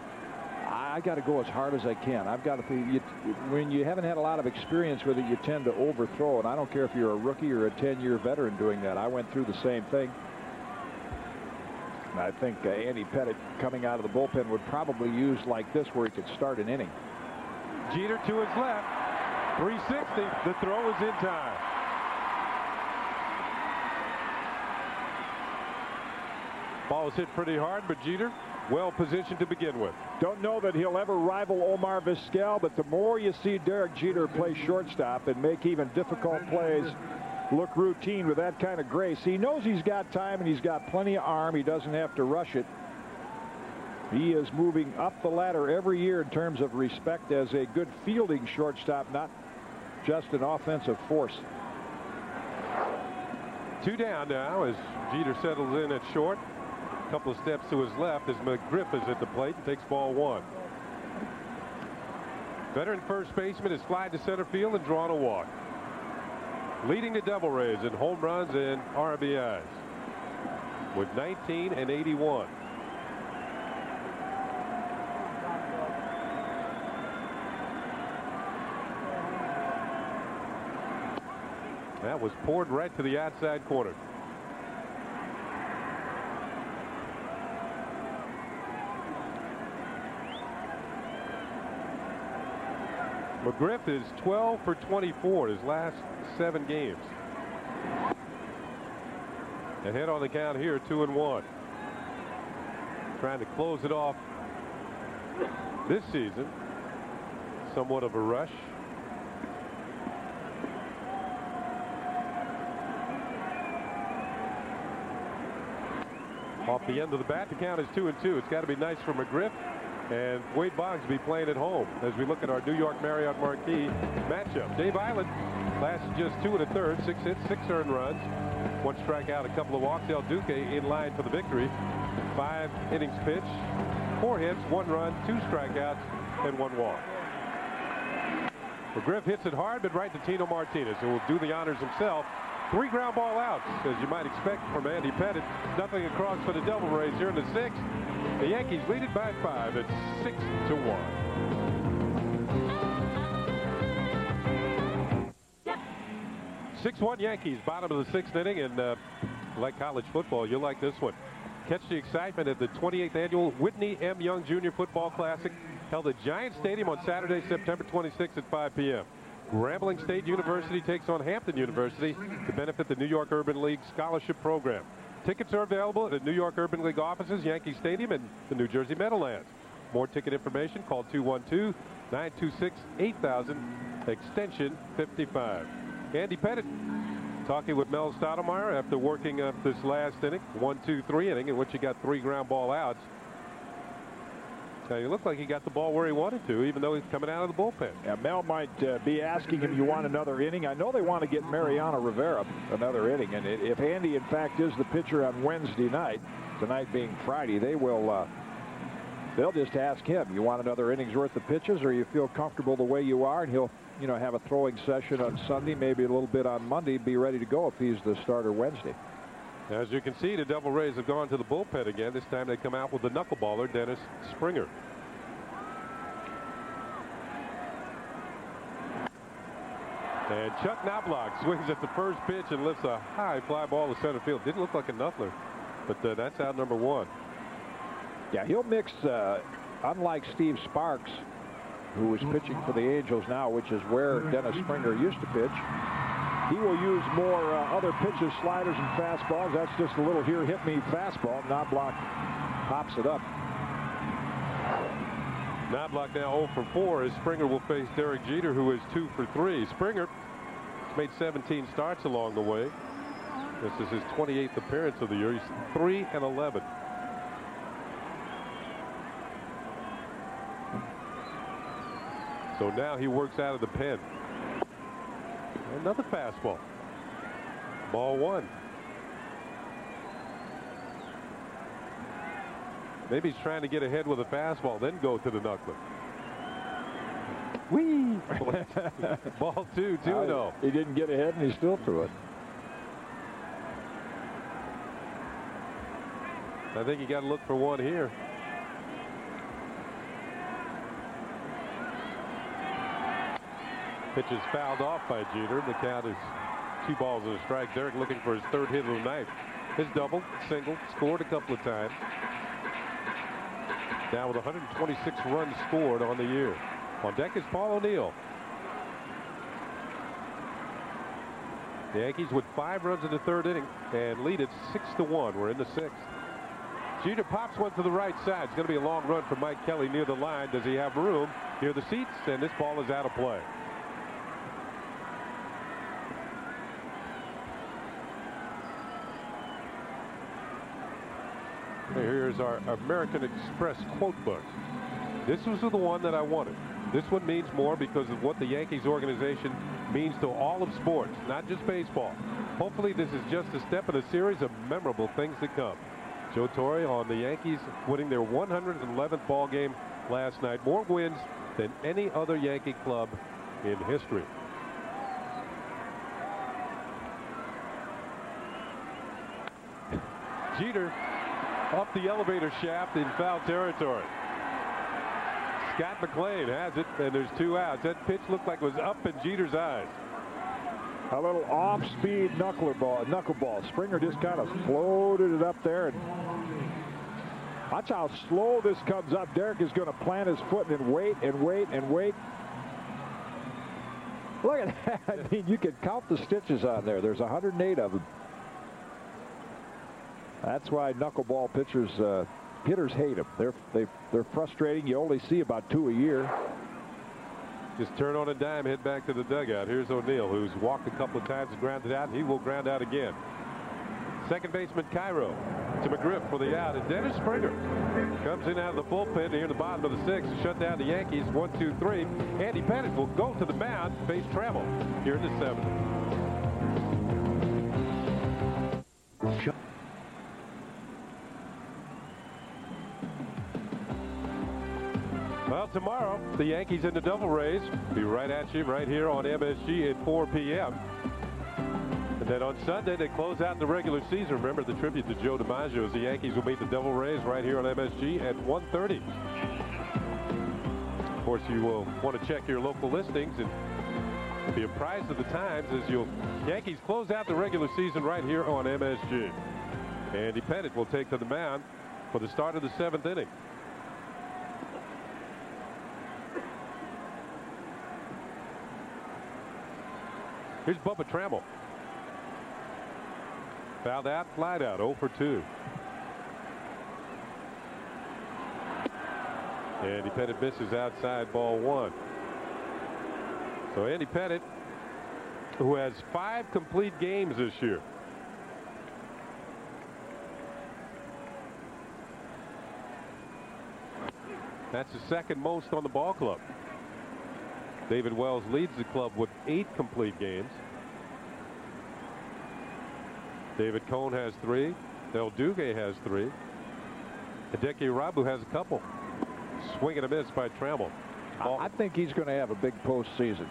I got to go as hard as I can. I've got to when you haven't had a lot of experience with it, you tend to overthrow, and I don't care if you're a rookie or a 10-year veteran doing that. I went through the same thing. And I think Andy Pettit coming out of the bullpen would probably use like this where he could start an inning. Jeter to his left, 360. The throw is in time. Ball was hit pretty hard, but Jeter well positioned to begin with. Don't know that he'll ever rival Omar Vizquel, but the more you see Derek Jeter play shortstop and make even difficult plays look routine with that kind of grace, he knows he's got time and he's got plenty of arm. He doesn't have to rush it. He is moving up the ladder every year in terms of respect as a good fielding shortstop, not just an offensive force. 2 down now as Jeter settles in at short. A couple of steps to his left as McGriff is at the plate and takes ball 1. Veteran first baseman is flied to center field and drawn a walk. Leading the Devil Rays in home runs and RBIs with 19 and 81. That was poured right to the outside corner. McGriff is 12 for 24 his last 7 games. Ahead on the count here, 2-1. Trying to close it off this season. Somewhat of a rush. Off the end of the bat, the count is 2-2. It's got to be nice for McGriff and Wade Boggs be playing at home as we look at our New York Marriott Marquis matchup. Dave Island lasted just 2 1/3, 6 hits, 6 earned runs, 1 strikeout, a couple of walks. El Duque in line for the victory. 5 innings pitched, 4 hits, 1 run, 2 strikeouts, and 1 walk. McGriff hits it hard, but right to Tino Martinez, who will do the honors himself. 3 ground ball outs, as you might expect from Andy Pettit. Nothing across for the Devil Rays here in the 6th. The Yankees lead it by 5 at 6-1. Yep. 6-1 Yankees, bottom of the 6th inning, and like college football, you'll like this one. Catch the excitement at the 28th annual Whitney M. Young Jr. Football Classic, held at Giant Stadium on Saturday, September 26th at 5 p.m. Grambling State University takes on Hampton University to benefit the New York Urban League Scholarship Program. Tickets are available at the New York Urban League offices, Yankee Stadium, and the New Jersey Meadowlands. More ticket information, call 212-926-8000, extension 55. Andy Pettit talking with Mel Stoudemire after working up this last inning, 1-2-3 inning, in which he got 3 ground ball outs. Now, he looked like he got the ball where he wanted to, even though he's coming out of the bullpen. Yeah, Mel might be asking him, you want another inning? I know they want to get Mariano Rivera another inning, and if Andy, in fact, is the pitcher on Wednesday night, tonight being Friday, they will they'll just ask him, you want another inning's worth of pitches, or you feel comfortable the way you are, and he'll you know, have a throwing session on Sunday, maybe a little bit on Monday, be ready to go if he's the starter Wednesday. As you can see, the Devil Rays have gone to the bullpen again. This time they come out with the knuckleballer, Dennis Springer. And Chuck Knobloch swings at the first pitch and lifts a high fly ball to center field. Didn't look like a knuckler, but that's out number 1. Yeah, he'll mix, unlike Steve Sparks, who is pitching for the Angels now, which is where Dennis Springer used to pitch. He will use more other pitches, sliders and fastballs. That's just a little here, hit me fastball. Knobloch pops it up. Knobloch now 0 for 4 as Springer will face Derek Jeter, who is 2 for 3. Springer has made 17 starts along the way. This is his 28th appearance of the year. He's 3-11. So now he works out of the pen. Another fastball. Ball 1. Maybe he's trying to get ahead with a fastball, then go to the knuckler. Whee! Ball 2, 2-0. He didn't get ahead, and he still threw it. I think you got to look for one here. Pitch is fouled off by Jeter. The count is 2 balls and a strike. Derek looking for his 3rd hit of the night. His double, single, scored a couple of times. Now with 126 runs scored on the year. On deck is Paul O'Neill. The Yankees with 5 runs in the 3rd inning and lead it 6-1. We're in the 6th. Jeter pops one to the right side. It's going to be a long run for Mike Kelly near the line. Does he have room near the seats? And this ball is out of play. Here's our American Express quote book. This was the one that I wanted. This one means more because of what the Yankees organization means to all of sports, not just baseball. Hopefully this is just a step in a series of memorable things to come. Joe Torre on the Yankees winning their 111th ball game last night. More wins than any other Yankee club in history. Jeter up the elevator shaft in foul territory. Scott McLean has it, and there's 2 outs. That pitch looked like it was up in Jeter's eyes. A little off-speed knuckleball. Springer just kind of floated it up there, and watch how slow this comes up. Derek is going to plant his foot and wait and wait and wait. Look at that. I mean, you can count the stitches on there. There's 108 of them. That's why knuckleball pitchers, hitters hate them. They're frustrating. You only see about 2 a year. Just turn on a dime, head back to the dugout. Here's O'Neill, who's walked a couple of times and grounded out. He will ground out again. Second baseman Cairo to McGriff for the out. And Dennis Springer comes in out of the bullpen near the bottom of the 6th to shut down the Yankees. 1, 2, 3. Andy Pettitte will go to the mound, face Trammell here in the 7th. Well, tomorrow, the Yankees and the Devil Rays be right at you right here on MSG at 4 p.m. And then on Sunday, they close out the regular season. Remember the tribute to Joe DiMaggio as the Yankees will meet the Devil Rays right here on MSG at 1:30. Of course, you will want to check your local listings and be apprised of the times as Yankees close out the regular season right here on MSG. Andy Pettitte will take to the mound for the start of the 7th inning. Here's Bubba Trammell. Fouled out, flied out, 0 for 2. Andy Pettitte misses outside, ball 1. So Andy Pettitte, who has 5 complete games this year. That's the 2nd most on the ball club. David Wells leads the club with 8 complete games. David Cone has 3. El Duque has 3. Hideki Irabu has a couple. Swing and a miss by Trammell. I think he's going to have a big postseason.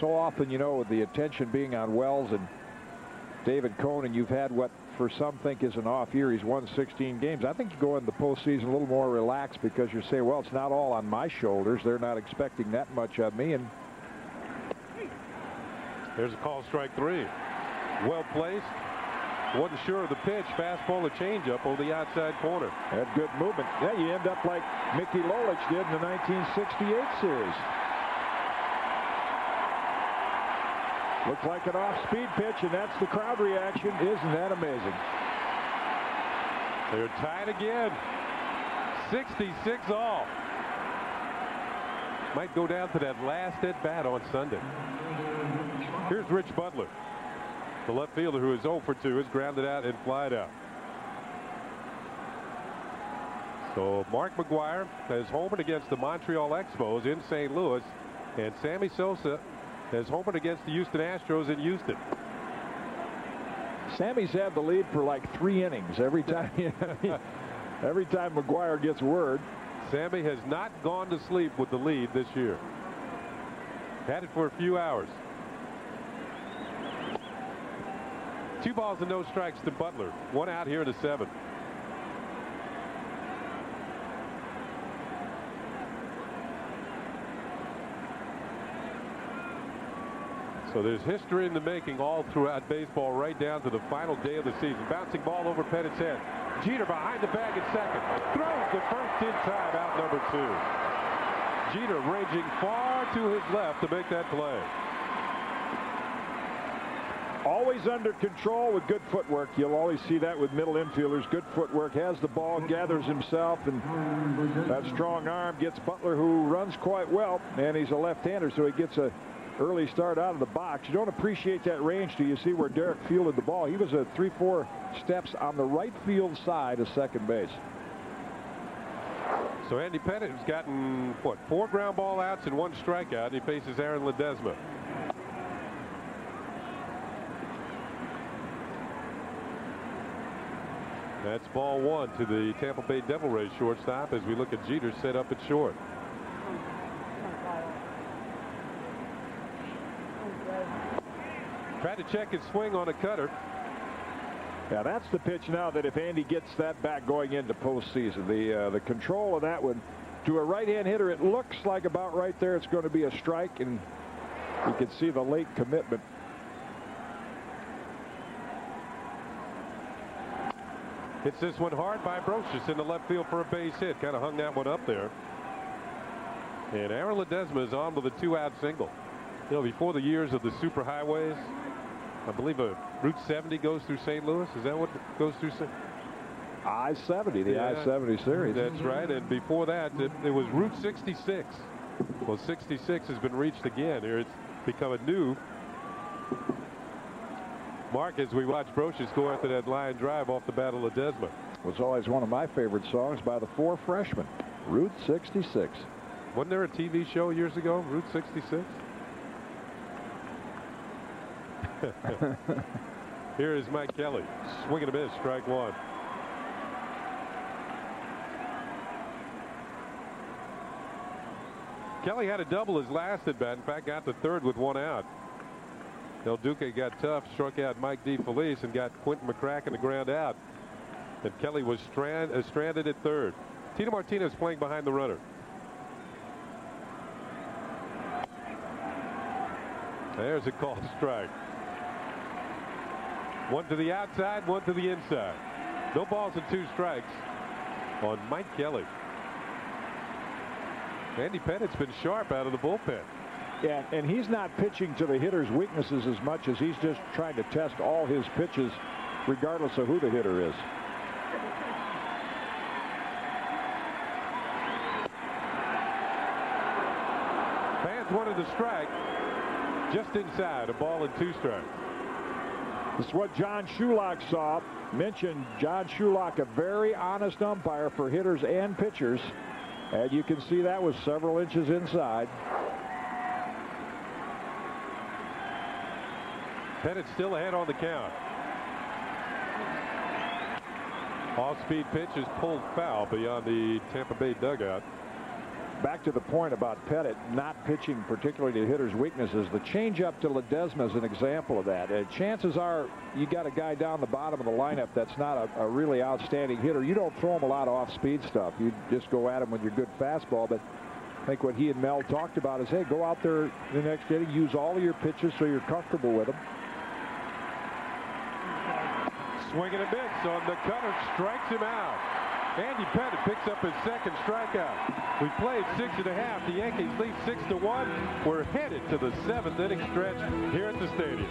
So often, you know, with the attention being on Wells and David Cohn, and you've had what for some think is an off year. He's won 16 games. I think you go in the postseason a little more relaxed because you say, well, it's not all on my shoulders. They're not expecting that much of me. And there's a call, strike 3. Well placed. Wasn't sure of the pitch. Fastball, a changeup over the outside corner. Had good movement. Yeah, you end up like Mickey Lolich did in the 1968 series. Looks like an off-speed pitch, and that's the crowd reaction. Isn't that amazing? They're tied again. 66 all. Might go down to that last at bat on Sunday. Here's Rich Butler. The left fielder, who is 0 for 2, is grounded out and flied out. So Mark McGwire has homered against the Montreal Expos in St. Louis, and Sammy Sosa has homered against the Houston Astros in Houston. Sammy's had the lead for like 3 innings every time. Every time McGwire gets word. Sammy has not gone to sleep with the lead this year. Had it for a few hours. 2 balls and no strikes to Butler. 1 out here in the 7th. So there's history in the making all throughout baseball, right down to the final day of the season. Bouncing ball over Pettit's head. Jeter behind the bag at second. Throws the first in time, out number 2. Jeter raging far to his left to make that play. Always under control with good footwork. You'll always see that with middle infielders. Good footwork, has the ball, gathers himself, and that strong arm gets Butler, who runs quite well, and he's a left-hander, so he gets a early start out of the box. You don't appreciate that range till you see where Derek fielded the ball. He was a 3-4 steps on the right field side of second base. So Andy Pettit has gotten, what, 4 ground ball outs and 1 strikeout, and he faces Aaron Ledesma. That's ball 1 to the Tampa Bay Devil Rays shortstop as we look at Jeter set up at short. Tried to check his swing on a cutter. Yeah, that's the pitch now that if Andy gets that back going into postseason, the control of that one to a right-hand hitter, it looks like about right there it's going to be a strike, and you can see the late commitment. Hits this one hard by Brocious in the left field for a base hit. Kind of hung that one up there. And Aaron Ledesma is on with a 2-out single. You know, before the years of the superhighways, I believe a Route 70 goes through St. Louis. Is that what goes through? I-70, the I-70 series. That's right. And before that, it was Route 66. Well, 66 has been reached again. Here it's become a new mark as we watch Brocious go after that line drive off the bat of Ledesma. It was always one of my favorite songs by the 4 Freshmen, Route 66. Wasn't there a TV show years ago, Route 66? Here is Mike Kelly. Swing and a miss, strike 1. Kelly had a double his last at bat. In fact, got the 3rd with 1 out. Del Duque got tough, struck out Mike DeFelice, and got Quentin McCracken the ground out. And Kelly was stranded at 3rd. Tito Martinez playing behind the runner. There's a called strike. 1 to the outside, 1 to the inside. No balls and 2 strikes on Mike Kelly. Andy Pettit's been sharp out of the bullpen. Yeah, and he's not pitching to the hitter's weaknesses as much as he's just trying to test all his pitches regardless of who the hitter is. Fans wanted to strike just inside, a ball and 2 strikes. This is what John Shulock saw. Mentioned John Shulock, a very honest umpire for hitters and pitchers. And you can see that was several inches inside. Pettit still ahead on the count. Off-speed pitch is pulled foul beyond the Tampa Bay dugout. back to the point about Pettit not pitching particularly to hitters' weaknesses. The changeup to Ledesma is an example of that. Chances are you got a guy down the bottom of the lineup that's not a really outstanding hitter. You don't throw him a lot of off-speed stuff. You just go at him with your good fastball. But I think what he and Mel talked about is, hey, go out there the next inning, use all of your pitches so you're comfortable with them. Swinging a miss on the cutter, strikes him out. Andy Pettit picks up his second strikeout. We played 6.5. The Yankees lead 6-1. We're headed to the 7th inning stretch here at the stadium.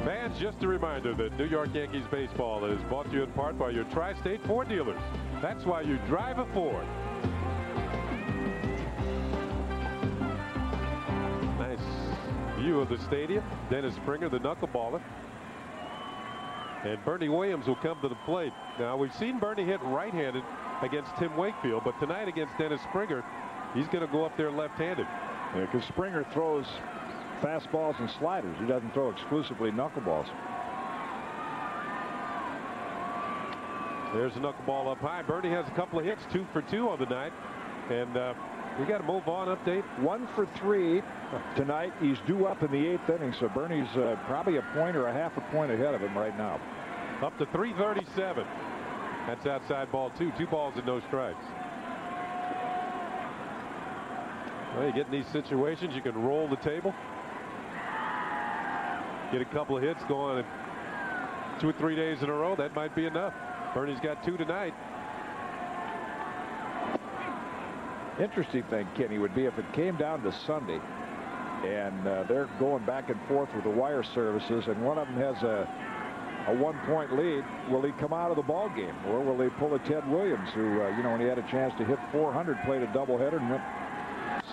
Fans, just a reminder that New York Yankees baseball is brought to you in part by your Tri-State Ford dealers. That's why you drive a Ford. View of the stadium. Dennis Springer, the knuckleballer. And Bernie Williams will come to the plate. Now, we've seen Bernie hit right-handed against Tim Wakefield, but tonight against Dennis Springer, he's going to go up there left-handed. Yeah, because Springer throws fastballs and sliders. He doesn't throw exclusively knuckleballs. There's a knuckleball up high. Bernie has a couple of hits, 2 for 2 on the night. And we got to move on. Update 1 for 3 tonight. He's due up in the 8th inning, so Bernie's probably a point or a half a point ahead of him right now. Up to 337. That's outside ball 2. 2 balls and no strikes. Well, you get in these situations, you can roll the table, get a couple of hits going 2 or 3 days in a row. That might be enough. Bernie's got 2 tonight. Interesting thing, Kenny, would be if it came down to Sunday and they're going back and forth with the wire services and one of them has a 1-point lead. Will he come out of the ball game, or will they pull a Ted Williams who, you know, when he had a chance to hit 400, played a doubleheader and went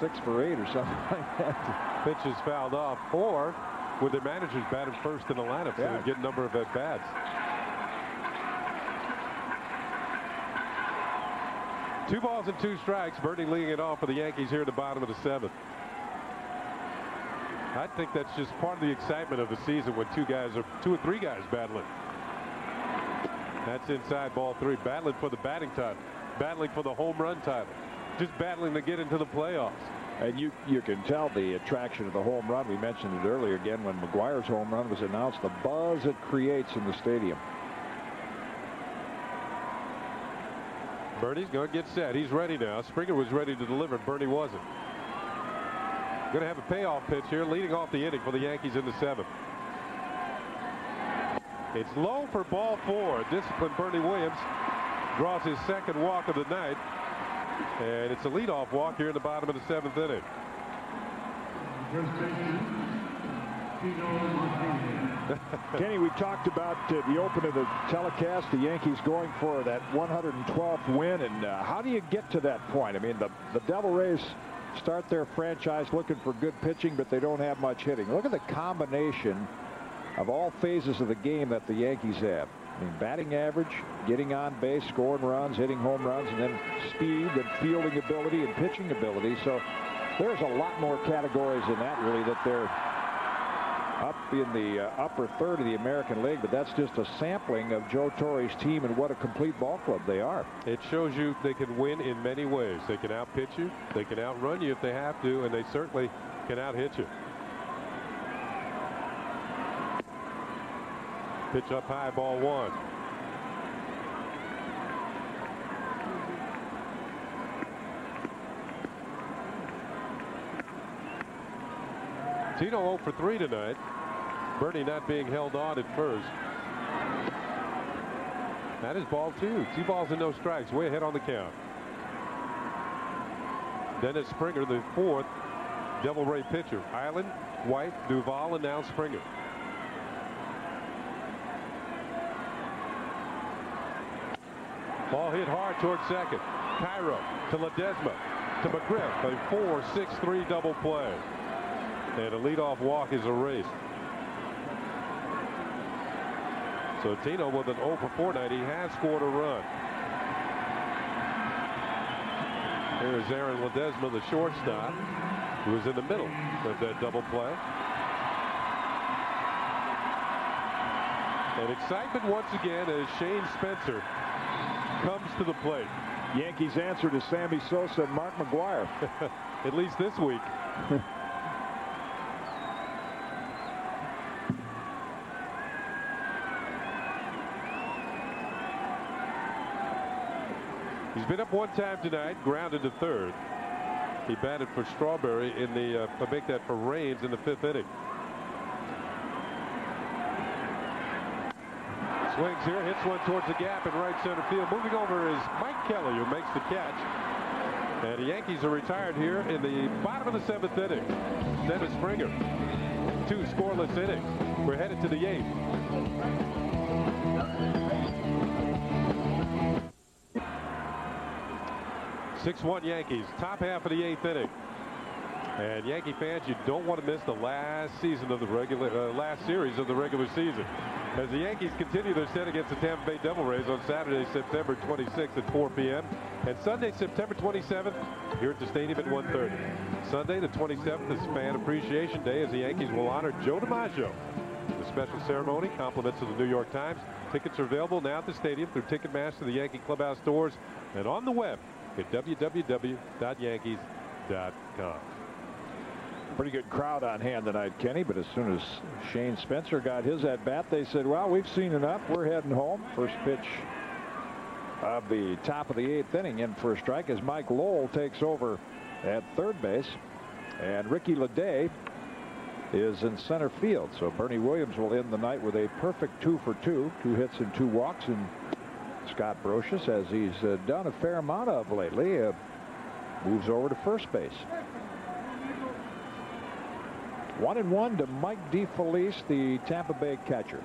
6 for 8 or something like that? Pitch is fouled off, or with their managers batted first in the lineup, so they get a number of at-bats. 2 balls and 2 strikes. Bernie leading it off for the Yankees here at the bottom of the 7th. I think that's just part of the excitement of the season when 2 or 3 guys battling. That's inside ball 3, battling for the batting title, battling for the home run title, just battling to get into the playoffs. And you can tell the attraction of the home run. We mentioned it earlier again when McGuire's home run was announced, the buzz it creates in the stadium. Bernie's going to get set. He's ready now. Springer was ready to deliver. Bernie wasn't. Going to have a payoff pitch here, leading off the inning for the Yankees in the 7th. It's low for ball 4. Disciplined Bernie Williams draws his 2nd walk of the night. And it's a leadoff walk here in the bottom of the 7th inning. Kenny, we talked about the open of the telecast, the Yankees going for that 112th win, and how do you get to that point? I mean, the Devil Rays start their franchise looking for good pitching, but they don't have much hitting. Look at the combination of all phases of the game that the Yankees have. I mean, batting average, getting on base, scoring runs, hitting home runs, and then speed and fielding ability and pitching ability. So there's a lot more categories in that, really, that they're up in the upper third of the American League, but that's just a sampling of Joe Torre's team and what a complete ball club they are. It shows you they can win in many ways. They can outpitch you, they can outrun you if they have to, and they certainly can out-hit you. Pitch up high, ball 1. Tino 0 for 3 tonight. Bernie not being held on at first. That is ball 2. 2 balls and no strikes. Way ahead on the count. Dennis Springer, the 4th Devil Ray pitcher. Island, White, Duvall, and now Springer. Ball hit hard towards second. Cairo to Ledesma to McGriff. A 4-6-3 double play. And a leadoff walk is erased. So Tino with an 0 for 4 night. He has scored a run. Here's Aaron Ledesma, the shortstop, who was in the middle of that double play. And excitement once again as Shane Spencer comes to the plate. Yankees answer to Sammy Sosa and Mark McGwire. At least this week. He's been up one time tonight, grounded to third. He batted for Strawberry in the to make that for Raines in the 5th inning. Swings here, hits one towards the gap in right center field. Moving over is Mike Kelly, who makes the catch. And the Yankees are retired here in the bottom of the 7th inning. Dennis Springer, 2 scoreless innings. We're headed to the 8th. 6-1 Yankees, top half of the 8th inning. And Yankee fans, you don't want to miss the last season of the last series of the regular season. As the Yankees continue their set against the Tampa Bay Devil Rays on Saturday, September 26th at 4 p.m. and Sunday, September 27th here at the stadium at 1:30. Sunday, the 27th, is Fan Appreciation Day as the Yankees will honor Joe DiMaggio. The special ceremony, compliments of the New York Times. Tickets are available now at the stadium through Ticketmaster, the Yankee Clubhouse stores, and on the web at www.yankees.com. Pretty good crowd on hand tonight, Kenny, but as soon as Shane Spencer got his at bat, they said, well, we've seen enough. We're heading home. First pitch of the top of the 8th inning, in for a strike as Mike Lowell takes over at third base, and Ricky Leday is in center field. So Bernie Williams will end the night with a perfect 2 for 2, 2 hits and 2 walks, and Scott Brocious, as he's done a fair amount of lately, moves over to first base. 1-1 to Mike DeFelice, the Tampa Bay catcher.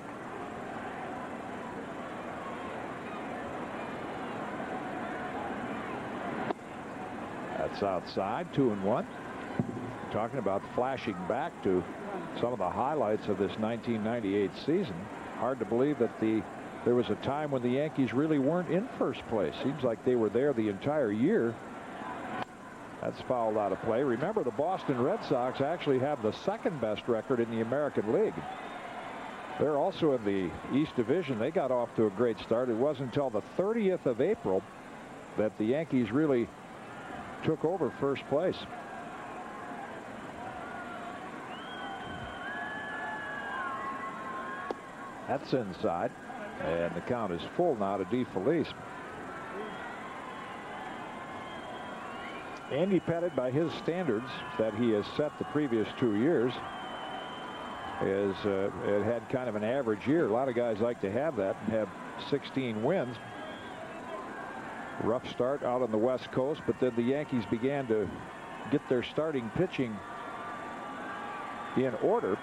That's outside, 2-1. Talking about flashing back to some of the highlights of this 1998 season. Hard to believe that there was a time when the Yankees really weren't in first place. Seems like they were there the entire year. That's fouled out of play. Remember, the Boston Red Sox actually have the 2nd best record in the American League. They're also in the East Division. They got off to a great start. It wasn't until the 30th of April that the Yankees really took over first place. That's inside, and the count is full now to DeFelice. Andy Pettitte, by his standards that he has set the previous 2 years, it had kind of an average year. A lot of guys like to have that and have 16 wins. Rough start out on the West Coast, but then the Yankees began to get their starting pitching in order,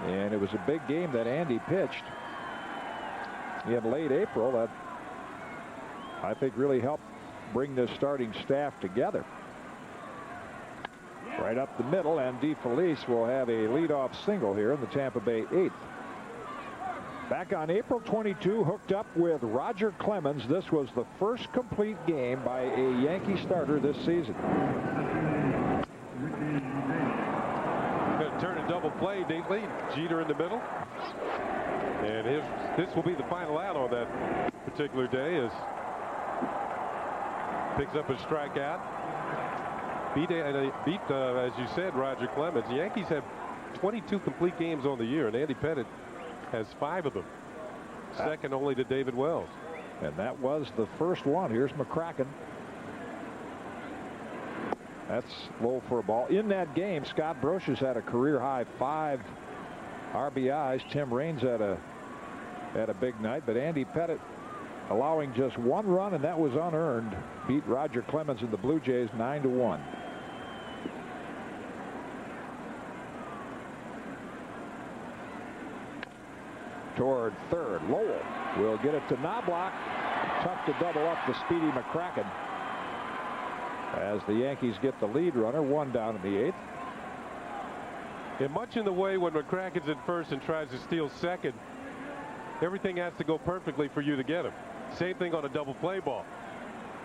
and it was a big game that Andy pitched in late April that I think really helped bring this starting staff together. Right up the middle, and DeFelice will have a leadoff single here in the Tampa Bay 8th. Back on April 22, hooked up with Roger Clemens. This was the first complete game by a Yankee starter this season. Going to turn a double play neatly. Jeter in the middle. And this will be the final out on that particular day as picks up a strikeout. Beat, as you said, Roger Clemens. The Yankees have 22 complete games on the year, and Andy Pettitte has 5 of them. Second only to David Wells. And that was the first one. Here's McCracken. That's low for a ball. In that game, Scott Brocious had a career-high 5 RBIs. Tim Raines had a big night, but Andy Pettitte, allowing just 1 run, and that was unearned, beat Roger Clemens and the Blue Jays 9-1. Toward third, Lowell will get it to Knobloch. Tough to double up the speedy McCracken as the Yankees get the lead runner, 1 down in the 8th. And much in the way when McCracken's at first and tries to steal second, everything has to go perfectly for you to get him. Same thing on a double play ball.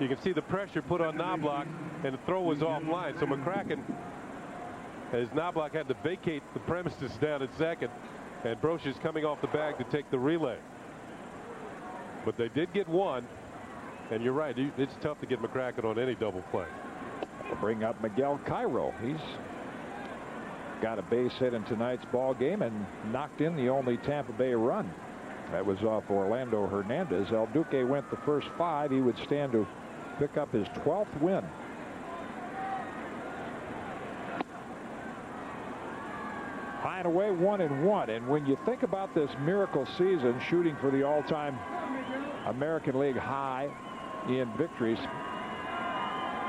You can see the pressure put on Knobloch, and the throw was offline. So McCracken, as Knobloch had to vacate the premises down at second, and Brocious coming off the bag to take the relay. But they did get one. And you're right. It's tough to get McCracken on any double play. We'll bring up Miguel Cairo. He's got a base hit in tonight's ball game and knocked in the only Tampa Bay run. That was off Orlando Hernandez. El Duque went the first 5. He would stand to pick up his 12th win. High and away, 1-1. And when you think about this miracle season, shooting for the all-time American League high in victories,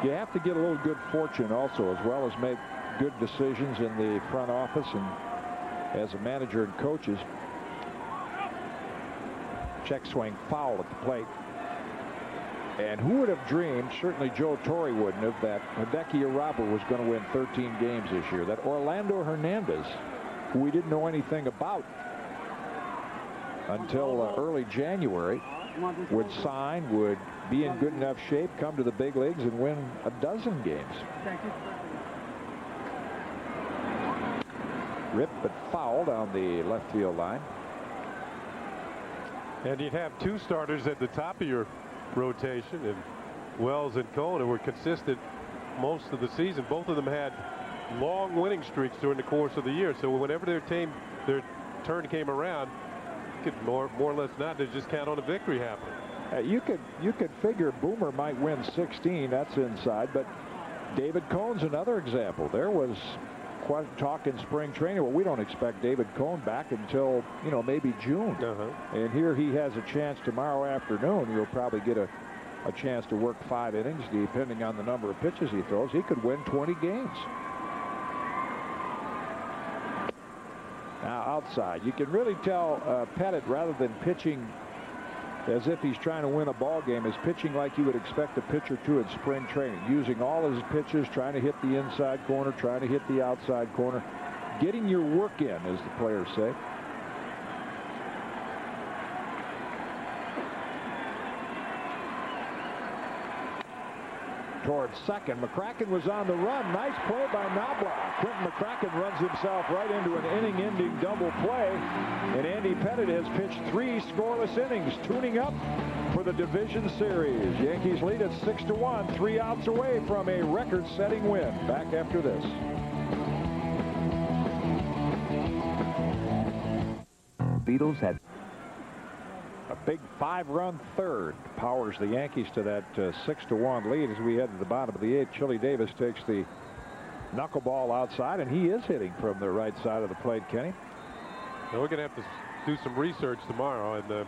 you have to get a little good fortune also, as well as make good decisions in the front office and as a manager and coaches. Check swing foul at the plate. And who would have dreamed, certainly Joe Torre wouldn't have, that Hideki Irabu was going to win 13 games this year. That Orlando Hernandez, who we didn't know anything about until early January, would sign, would be in good enough shape, come to the big leagues, and win a dozen games. Ripped but foul down the left field line. And you'd have 2 starters at the top of your rotation, and Wells and Cone, who were consistent most of the season. Both of them had long winning streaks during the course of the year. So whenever their turn came around, you could more or less not just count on a victory happening. You could figure Boomer might win 16. That's inside. But David Cone's another example. There was quite talk in spring training. Well, we don't expect David Cone back until, you know, maybe June. And here he has a chance tomorrow afternoon. He'll probably get a chance to work 5 innings, depending on the number of pitches he throws. He could win 20 games. Now outside, you can really tell Pettit, rather than pitching as if he's trying to win a ball game, is pitching like you would expect a pitcher to in spring training, using all his pitches, trying to hit the inside corner, trying to hit the outside corner, getting your work in, as the players say. Towards second. McCracken was on the run. Nice play by Knobloch. Quentin McCracken runs himself right into an inning-ending double play. And Andy Pettit has pitched 3 scoreless innings, tuning up for the division series. Yankees lead at 6-1, 3 outs away from a record-setting win. Back after this. Beatles had a big 5-run third powers the Yankees to that 6-1 lead as we head to the bottom of the 8th. Chili Davis takes the knuckleball outside, and he is hitting from the right side of the plate, Kenny. Now we're going to have to do some research tomorrow and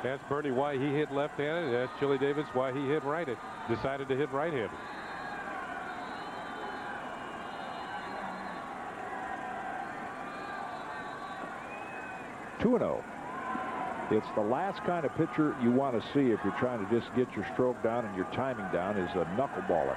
ask Bernie why he hit left-handed, and ask Chili Davis why he hit right-handed, decided to hit right-handed. (2-0). It's the last kind of pitcher you want to see if you're trying to just get your stroke down and your timing down, is a knuckleballer.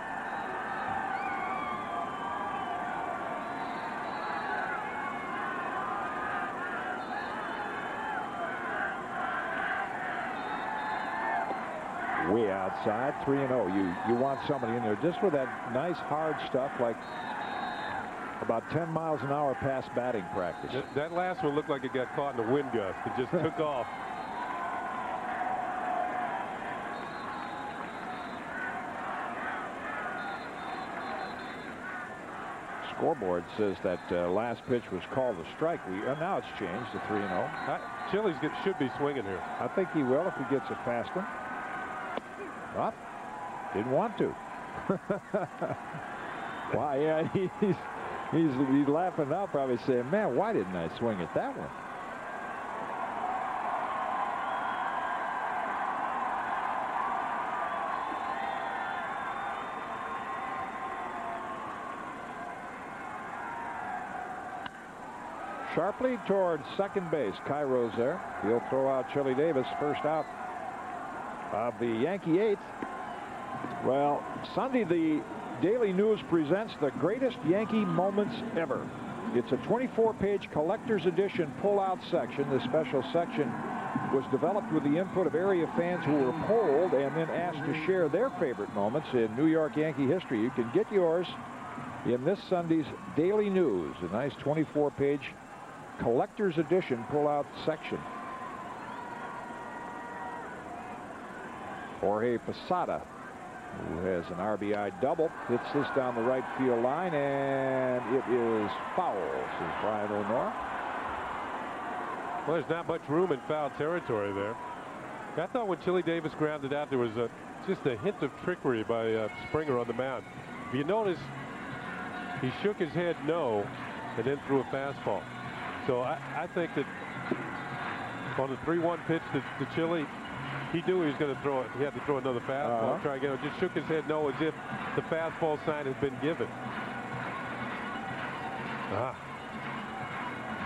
Way outside, 3-0. You want somebody in there just with that nice hard stuff, like about 10 miles an hour past batting practice. That last one looked like it got caught in a wind gust. It just took off. Scoreboard says that last pitch was called a strike. Now it's changed to 3-0. Chili's should be swinging here. I think he will if he gets a fast one. But didn't want to. Why? Yeah, he's laughing now, probably saying, "Man, why didn't I swing at that one?" Sharply towards second base. Cairo's there. He'll throw out Chili Davis, first out of the Yankee 8th. Well, Sunday, the Daily News presents the greatest Yankee moments ever. It's a 24-page collector's edition pull-out section. This special section was developed with the input of area fans who were polled and then asked to share their favorite moments in New York Yankee history. You can get yours in this Sunday's Daily News, a nice 24-page collector's edition pull-out section. Jorge Posada, who has an RBI double, hits this down the right field line, and it is foul, says Brian O'Nora. Well, there's not much room in foul territory there. I thought when Chili Davis grounded out, there was just a hint of trickery by Springer on the mound. If you notice, he shook his head no and then threw a fastball. So I think that on the 3-1 pitch to Chili, he knew he was going to throw it. He had to throw another fastball. Try again. Just shook his head no, as if the fastball sign had been given.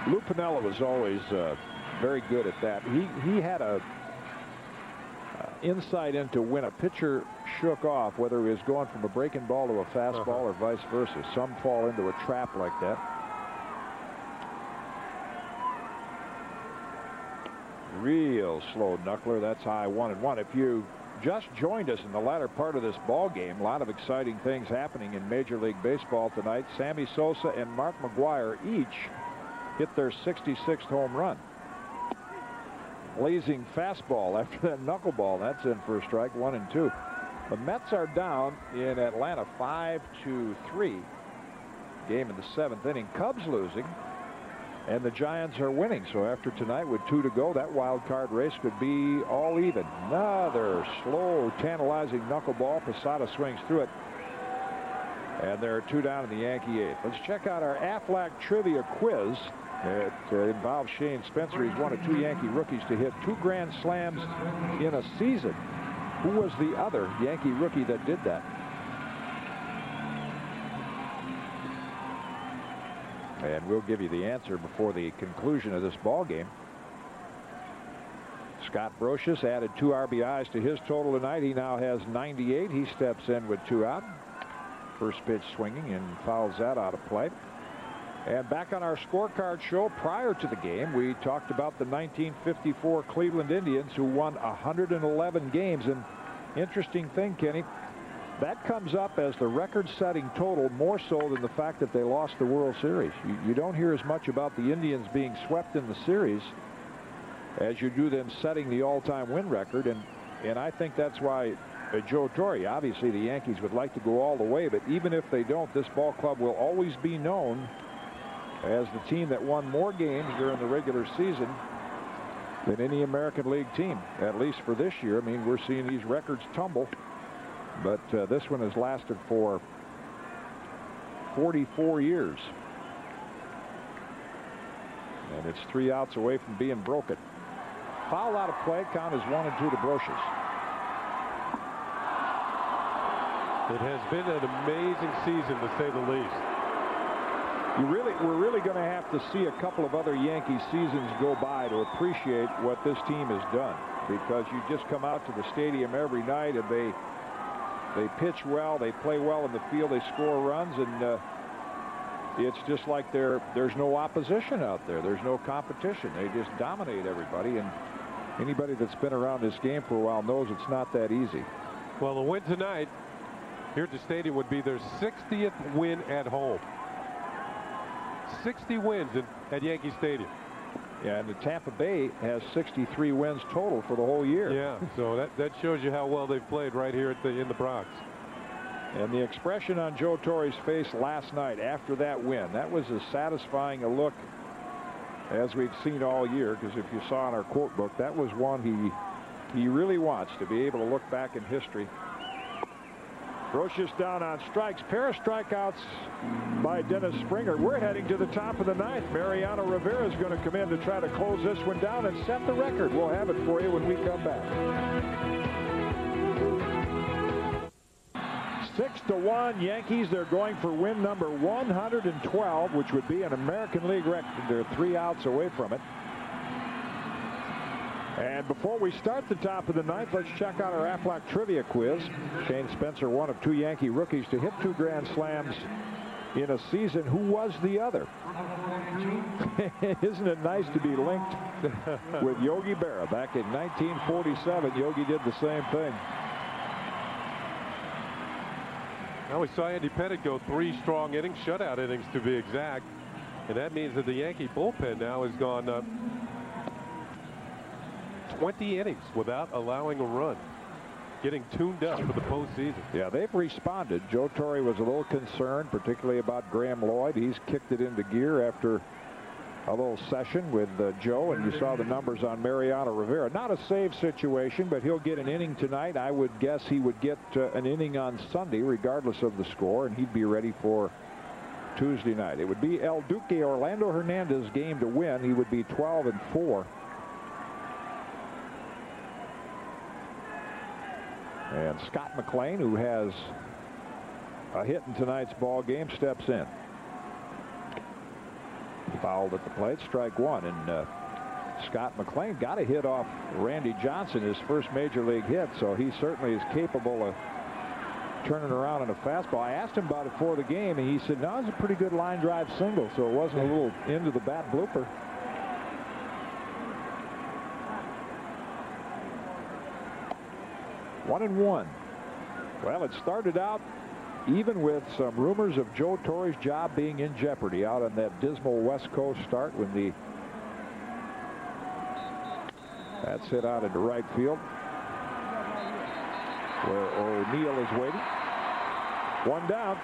Lou Piniella was always very good at that. He had a insight into when a pitcher shook off, whether he was going from a breaking ball to a fastball or vice versa. Some fall into a trap like that. Real slow knuckler. That's high 1-1. If you just joined us in the latter part of this ball game, a lot of exciting things happening in Major League Baseball tonight. Sammy Sosa and Mark McGwire each hit their 66th home run. Blazing fastball after that knuckleball. That's in for a strike, 1-2. The Mets are down in Atlanta 5-3. Game in the 7th inning. Cubs losing, and the Giants are winning. So after tonight, with 2 to go, that wild card race could be all even. Another slow, tantalizing knuckleball. Posada swings through it, and there are 2 down in the Yankee 8th. Let's check out our Aflac trivia quiz. It involves Shane Spencer. He's one of 2 Yankee rookies to hit 2 grand slams in a season. Who was the other Yankee rookie that did that? And we'll give you the answer before the conclusion of this ball game. Scott Brocious added 2 RBIs to his total tonight. He now has 98. He steps in with 2 out. First pitch swinging and fouls that out of play. And back on our scorecard show prior to the game, we talked about the 1954 Cleveland Indians, who won 111 games. And interesting thing, Kenny, that comes up as the record-setting total, more so than the fact that they lost the World Series. You don't hear as much about the Indians being swept in the series as you do them setting the all-time win record. And I think that's why Joe Torre, obviously the Yankees would like to go all the way, but even if they don't, this ball club will always be known as the team that won more games during the regular season than any American League team, at least for this year. I mean, we're seeing these records tumble, but this one has lasted for 44 years. And it's 3 outs away from being broken. Foul out of play. Count is 1-2 to Brocious. It has been an amazing season, to say the least. We're really going to have to see a couple of other Yankee seasons go by to appreciate what this team has done, because you just come out to the stadium every night and they pitch well, they play well in the field, they score runs, and it's just like there's no opposition out there. There's no competition. They just dominate everybody, and anybody that's been around this game for a while knows it's not that easy. Well, the win tonight here at the stadium would be their 60th win at home. 60 wins at Yankee Stadium. Yeah, and the Tampa Bay has 63 wins total for the whole year. Yeah, so that shows you how well they've played right here in the Bronx. And the expression on Joe Torre's face last night after that win, that was as satisfying a look as we've seen all year, because if you saw in our quote book, that was one he really wants to be able to look back in history. Brocious down on strikes. Pair of strikeouts by Dennis Springer. We're heading to the top of the 9th. Mariano Rivera is going to come in to try to close this one down and set the record. We'll have it for you when we come back. 6-1 Yankees. They're going for win number 112, which would be an American League record. They're 3 outs away from it. And before we start the top of the 9th, let's check out our Aflac trivia quiz. Shane Spencer, one of 2 Yankee rookies to hit 2 grand slams in a season. Who was the other? Isn't it nice to be linked with Yogi Berra? Back in 1947, Yogi did the same thing. Now we saw Andy Pettitte go 3 strong innings, shutout innings to be exact. And that means that the Yankee bullpen now has gone 20 innings without allowing a run. getting tuned up for the postseason. Yeah, they've responded. Joe Torre was a little concerned, particularly about Graham Lloyd. He's kicked it into gear after a little session with Joe, and you saw the numbers on Mariano Rivera. Not a save situation, but he'll get an inning tonight. I would guess he would get an inning on Sunday, regardless of the score, and he'd be ready for Tuesday night. It would be El Duque Orlando Hernandez game to win. He would be 12-4. And Scott McLean, who has a hit in tonight's ball game, steps in. Fouled at the plate, strike one, and Scott McLean got a hit off Randy Johnson, his first major league hit, so he certainly is capable of turning around on a fastball. I asked him about it before the game, and he said, no, it was a pretty good line drive single, so it wasn't a little into the bat blooper. One and one. Well, it started out even with some rumors of Joe Torre's job being in jeopardy out on that dismal West Coast start when that's hit out into right field where O'Neill is waiting. One down.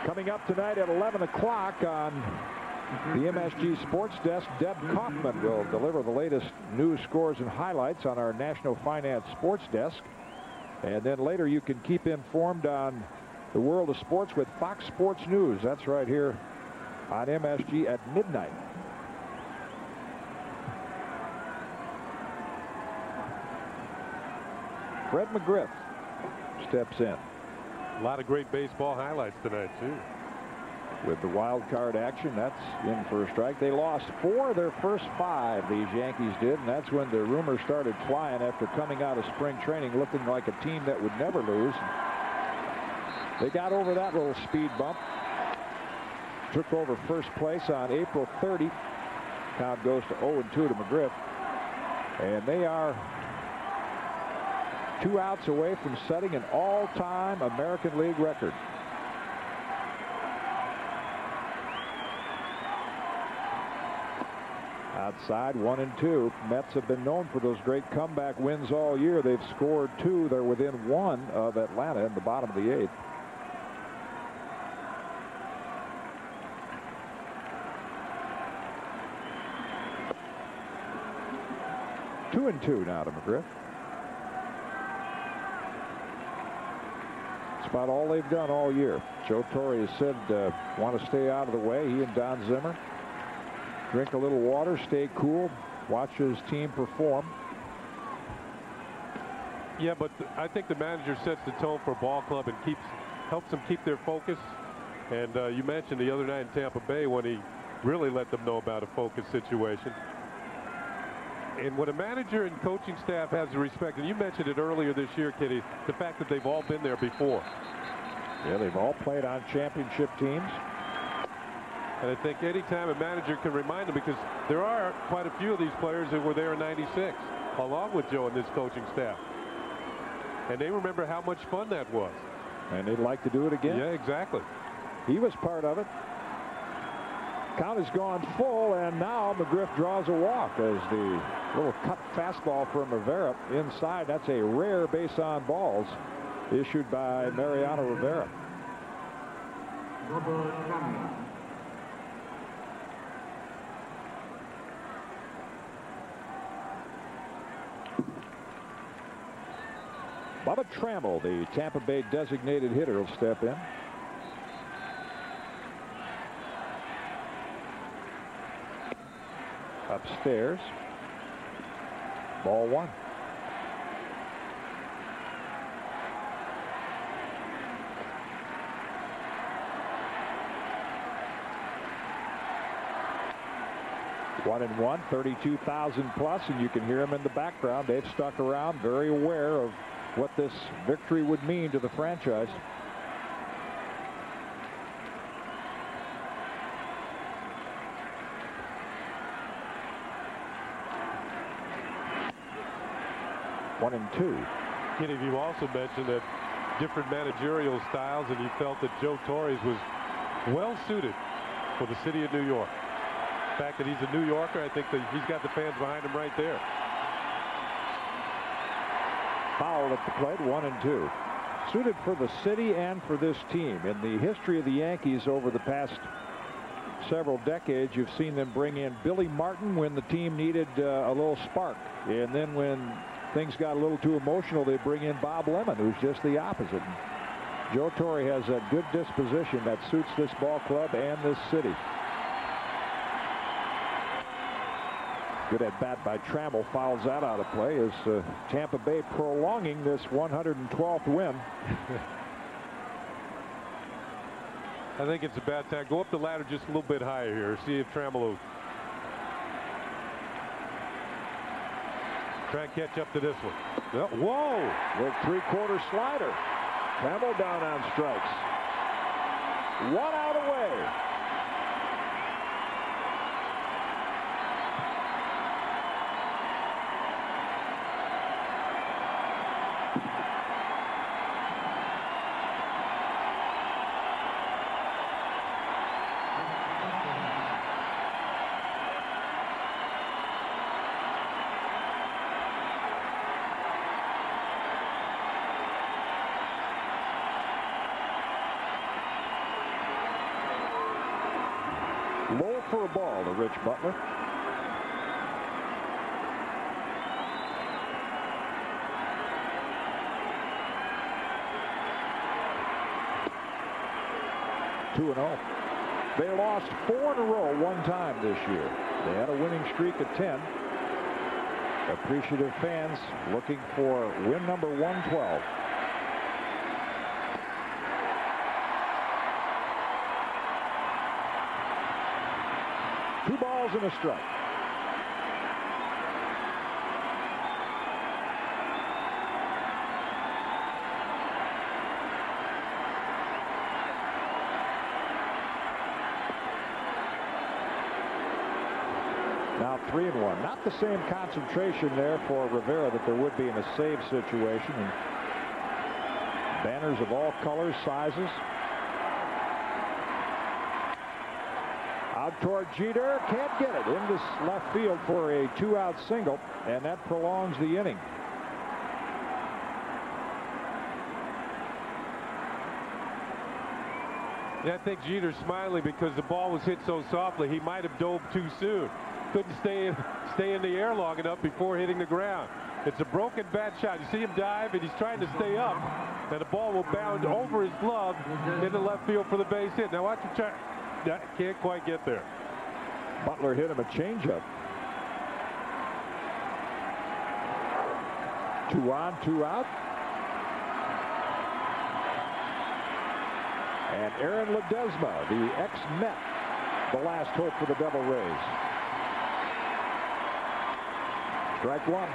Coming up tonight at 11 o'clock on the MSG Sports Desk, Deb Kaufman will deliver the latest news, scores, and highlights on our National Finance Sports Desk. And then later you can keep informed on the world of sports with Fox Sports News. That's right here on MSG at midnight. Fred McGriff steps in. A lot of great baseball highlights tonight, too. With the wild card action, that's in for a strike. They lost 4 of their first 5, these Yankees did, and that's when the rumors started flying after coming out of spring training looking like a team that would never lose. They got over that little speed bump. Took over first place on April 30. Count goes to 0-2 to McGriff. And they are 2 outs away from setting an all-time American League record. Outside, 1-2. Mets have been known for those great comeback wins all year. They've scored 2. They're within 1 of Atlanta in the bottom of the 8th. Two and 2 now to McGriff. It's about all they've done all year. Joe Torre has said want to stay out of the way. He and Don Zimmer. Drink a little water, stay cool, watch his team perform. Yeah, but I think the manager sets the tone for a ball club and helps them keep their focus. And you mentioned the other night in Tampa Bay when he really let them know about a focus situation. And when a manager and coaching staff has the respect, and you mentioned it earlier this year, Kitty, the fact that they've all been there before. Yeah, they've all played on championship teams. And I think any time a manager can remind them, because there are quite a few of these players that were there in '96, along with Joe and this coaching staff. And they remember how much fun that was. And they'd like to do it again. Yeah, exactly. He was part of it. Count has gone full, and now McGriff draws a walk as the little cut fastball from Rivera inside. That's a rare base on balls issued by Mariano Rivera. Bubba Trammell, the Tampa Bay designated hitter, will step in. Upstairs. Ball 1. One and one, 32,000 plus, and you can hear them in the background. They've stuck around, very aware of what this victory would mean to the franchise. One and two. Kenny, you also mentioned that different managerial styles, and you felt that Joe Torres was well suited for the city of New York. The fact that he's a New Yorker, I think that he's got the fans behind him right there. Foul at the plate, 1-2. Suited for the city and for this team. In the history of the Yankees over the past several decades, you've seen them bring in Billy Martin when the team needed a little spark. And then when things got a little too emotional, they bring in Bob Lemon, who's just the opposite. Joe Torre has a good disposition that suits this ball club and this city. Good at bat by Trammell, fouls that out of play as Tampa Bay prolonging this 112th win. I think it's a bad time. Go up the ladder just a little bit higher here. See if Trammell will try and catch up to this one. Whoa! Little three-quarter slider. Trammell down on strikes. 1 out away. Low for a ball to Rich Butler. Two and 0. They lost 4 in a row one time this year. They had a winning streak of 10. Appreciative fans looking for win number 112. Two balls and a strike. Now 3-1. Not the same concentration there for Rivera that there would be in a save situation. And banners of all colors, sizes. Out toward Jeter, can't get it into left field for a 2-out single, and that prolongs the inning. Yeah, I think Jeter's smiling because the ball was hit so softly he might have dove too soon. Couldn't stay in the air long enough before hitting the ground. It's a broken bat shot. You see him dive, and he's trying to stay up, and the ball will bound over his glove into left field for the base hit. Now watch him try. Can't quite get there. Butler hit him a changeup. 2 on, 2 out. And Aaron Ledesma, the ex-Met, the last hope for the Devil Rays. Strike 1.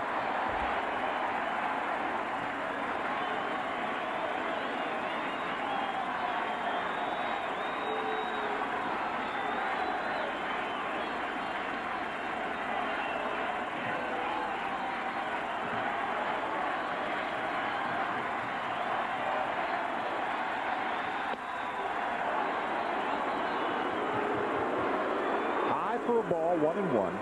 For a ball, 1-1.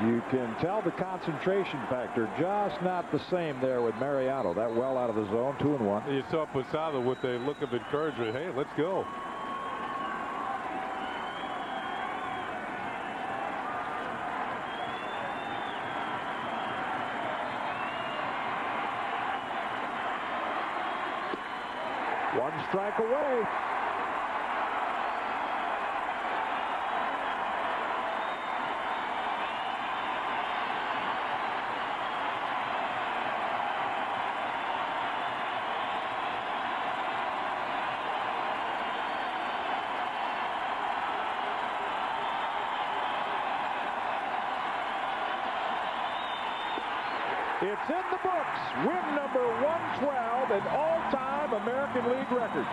You can tell the concentration factor just not the same there with Mariano. That well out of the zone, 2-1. You saw Posada with a look of encouragement. Hey, let's go. One strike away. It's in the books. Win number 112, an all-time American League record.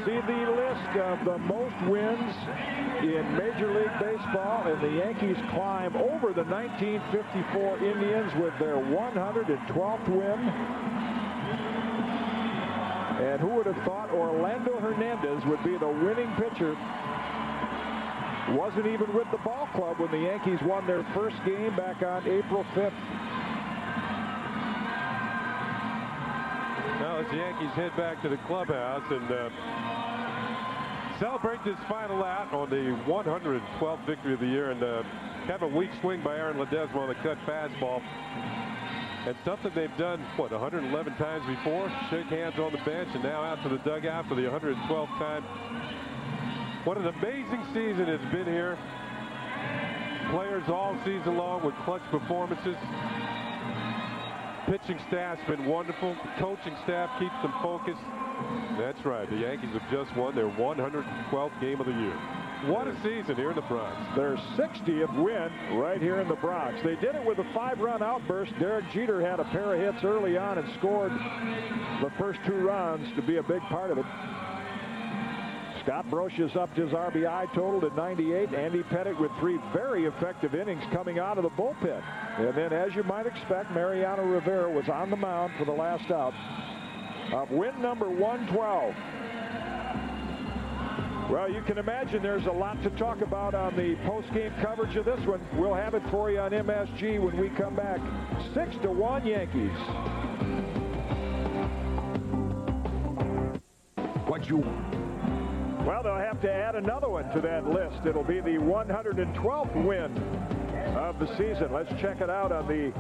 see the list of the most wins in Major League Baseball, and the Yankees climb over the 1954 Indians with their 112th win. And who would have thought Orlando Hernandez would be the winning pitcher? Wasn't even with the ball club when the Yankees won their first game back on April 5th. Now as the Yankees head back to the clubhouse and celebrate this final out on the 112th victory of the year, and kind of a weak swing by Aaron Ledesma on the cut fastball. And something they've done, what, 111 times before? Shake hands on the bench and now out to the dugout for the 112th time. What an amazing season it's been here. Players all season long with clutch performances. Pitching staff's been wonderful. Coaching staff keeps them focused. That's right. The Yankees have just won their 112th game of the year. What a season here in the Bronx. Their 60th win right here in the Bronx. They did it with a 5-run outburst. Derek Jeter had a pair of hits early on and scored the first 2 runs to be a big part of it. Scott Brocious upped his RBI total to 98. Andy Pettitte with 3 very effective innings coming out of the bullpen. And then, as you might expect, Mariano Rivera was on the mound for the last out of win number 112. Well, you can imagine there's a lot to talk about on the post-game coverage of this one. We'll have it for you on MSG when we come back. 6-1 Yankees. Well, they'll have to add another one to that list. It'll be the 112th win of the season. Let's check it out on the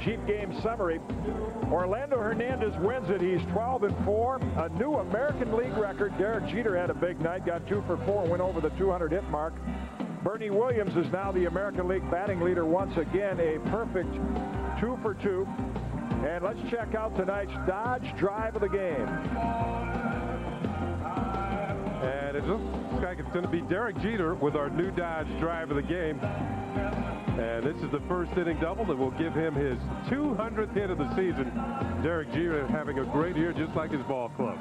Jeep game summary. Orlando Hernandez wins it. He's 12-4, a new American League record. Derek Jeter had a big night, got 2 for 4, went over the 200-hit mark. Bernie Williams is now the American League batting leader once again, a perfect 2 for 2. And let's check out tonight's Dodge drive of the game. And it looks like it's going to be Derek Jeter with our new Dodge drive of the game. And this is the first inning double that will give him his 200th hit of the season. Derek Jeter having a great year just like his ball club.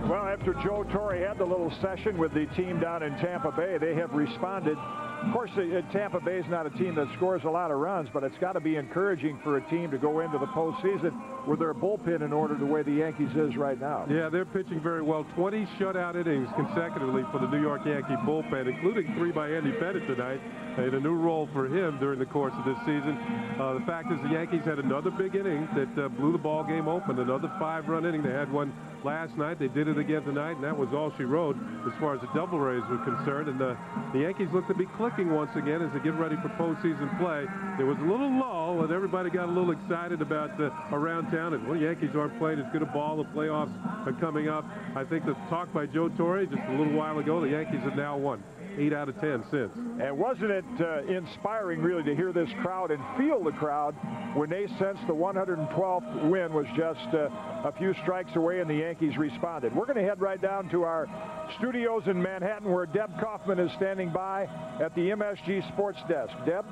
Well, after Joe Torre had the little session with the team down in Tampa Bay, they have responded. Of course, Tampa Bay is not a team that scores a lot of runs, but it's got to be encouraging for a team to go into the postseason with their bullpen in order the way the Yankees is right now. Yeah, they're pitching very well. 20 shutout innings consecutively for the New York Yankee bullpen, including 3 by Andy Pettitte tonight, and a new role for him during the course of this season. The fact is the Yankees had another big inning that blew the ball game open, another 5-run inning. They had one last night. They did it again tonight, and that was all she wrote as far as the double rays were concerned. And the Yankees look to be clicking once again as they get ready for postseason play. There was a little lull, and everybody got a little excited about around town. And, well, the Yankees aren't playing as good a ball. The playoffs are coming up. I think the talk by Joe Torre just a little while ago, the Yankees have now won 8 out of 10 since. And wasn't it inspiring, really, to hear this crowd and feel the crowd when they sensed the 112th win was just a few strikes away and the Yankees responded. We're going to head right down to our studios in Manhattan where Deb Kaufman is standing by at the MSG Sports Desk. Deb?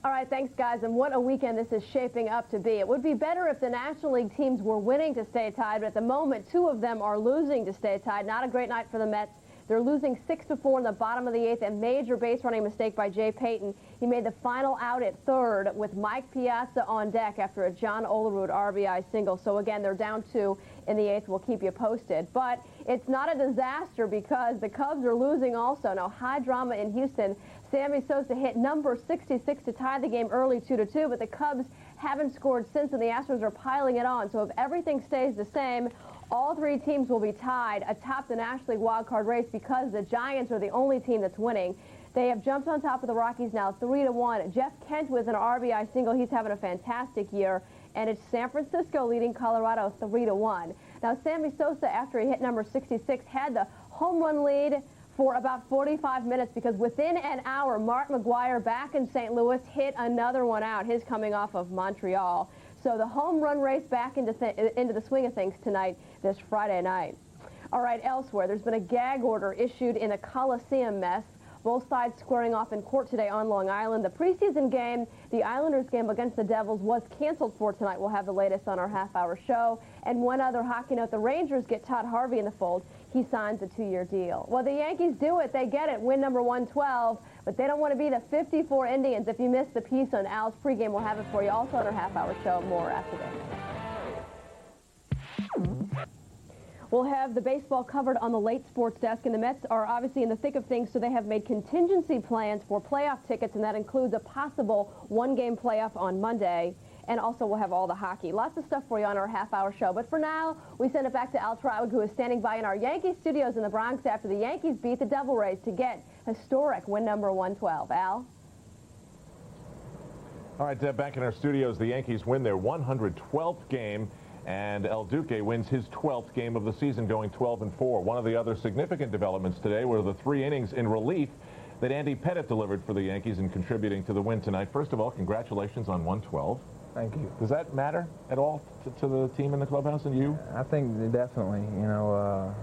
All right, thanks, guys. And what a weekend this is shaping up to be. It would be better if the National League teams were winning to stay tied, but at the moment, 2 of them are losing to stay tied. Not a great night for the Mets. They're losing 6-4 in the bottom of the 8th. A major base running mistake by Jay Payton. He made the final out at 3rd with Mike Piazza on deck after a John Olerud RBI single. So again, they're down 2 in the 8th. We'll keep you posted. But it's not a disaster because the Cubs are losing also. Now, high drama in Houston. Sammy Sosa hit number 66 to tie the game early 2-2, but the Cubs haven't scored since, and the Astros are piling it on. So if everything stays the same, all 3 teams will be tied atop the National League wildcard race because the Giants are the only team that's winning. They have jumped on top of the Rockies now 3-1. Jeff Kent with an RBI single. He's having a fantastic year. And it's San Francisco leading Colorado 3-1. Now, Sammy Sosa, after he hit number 66, had the home run lead for about 45 minutes because within an hour, Mark McGwire back in St. Louis hit another one out, his coming off of Montreal. So the home run race back into the swing of things tonight, this Friday night. All right, elsewhere, there's been a gag order issued in a Coliseum mess. Both sides squaring off in court today on Long Island. The preseason game, the Islanders game against the Devils, was canceled for tonight. We'll have the latest on our half-hour show. And one other hockey note, the Rangers get Todd Harvey in the fold. He signs a 2-year deal. Well, the Yankees do it. They get it. Win number 112. But they don't want to be the 54 Indians. If you missed the piece on Al's pregame, we'll have it for you also on our half-hour show. More after this. We'll have the baseball covered on the late sports desk, and the Mets are obviously in the thick of things, so they have made contingency plans for playoff tickets, and that includes a possible one-game playoff on Monday, and also we'll have all the hockey. Lots of stuff for you on our half-hour show, but for now, we send it back to Al Trautwig, who is standing by in our Yankee studios in the Bronx after the Yankees beat the Devil Rays to get historic win number 112. Al? All right, back in our studios, the Yankees win their 112th game. And El Duque wins his 12th game of the season, going 12-4. One of the other significant developments today were the 3 innings in relief that Andy Pettitte delivered for the Yankees in contributing to the win tonight. First of all, congratulations on 112. Thank you. Does that matter at all to the team in the clubhouse and you? I think definitely. You know,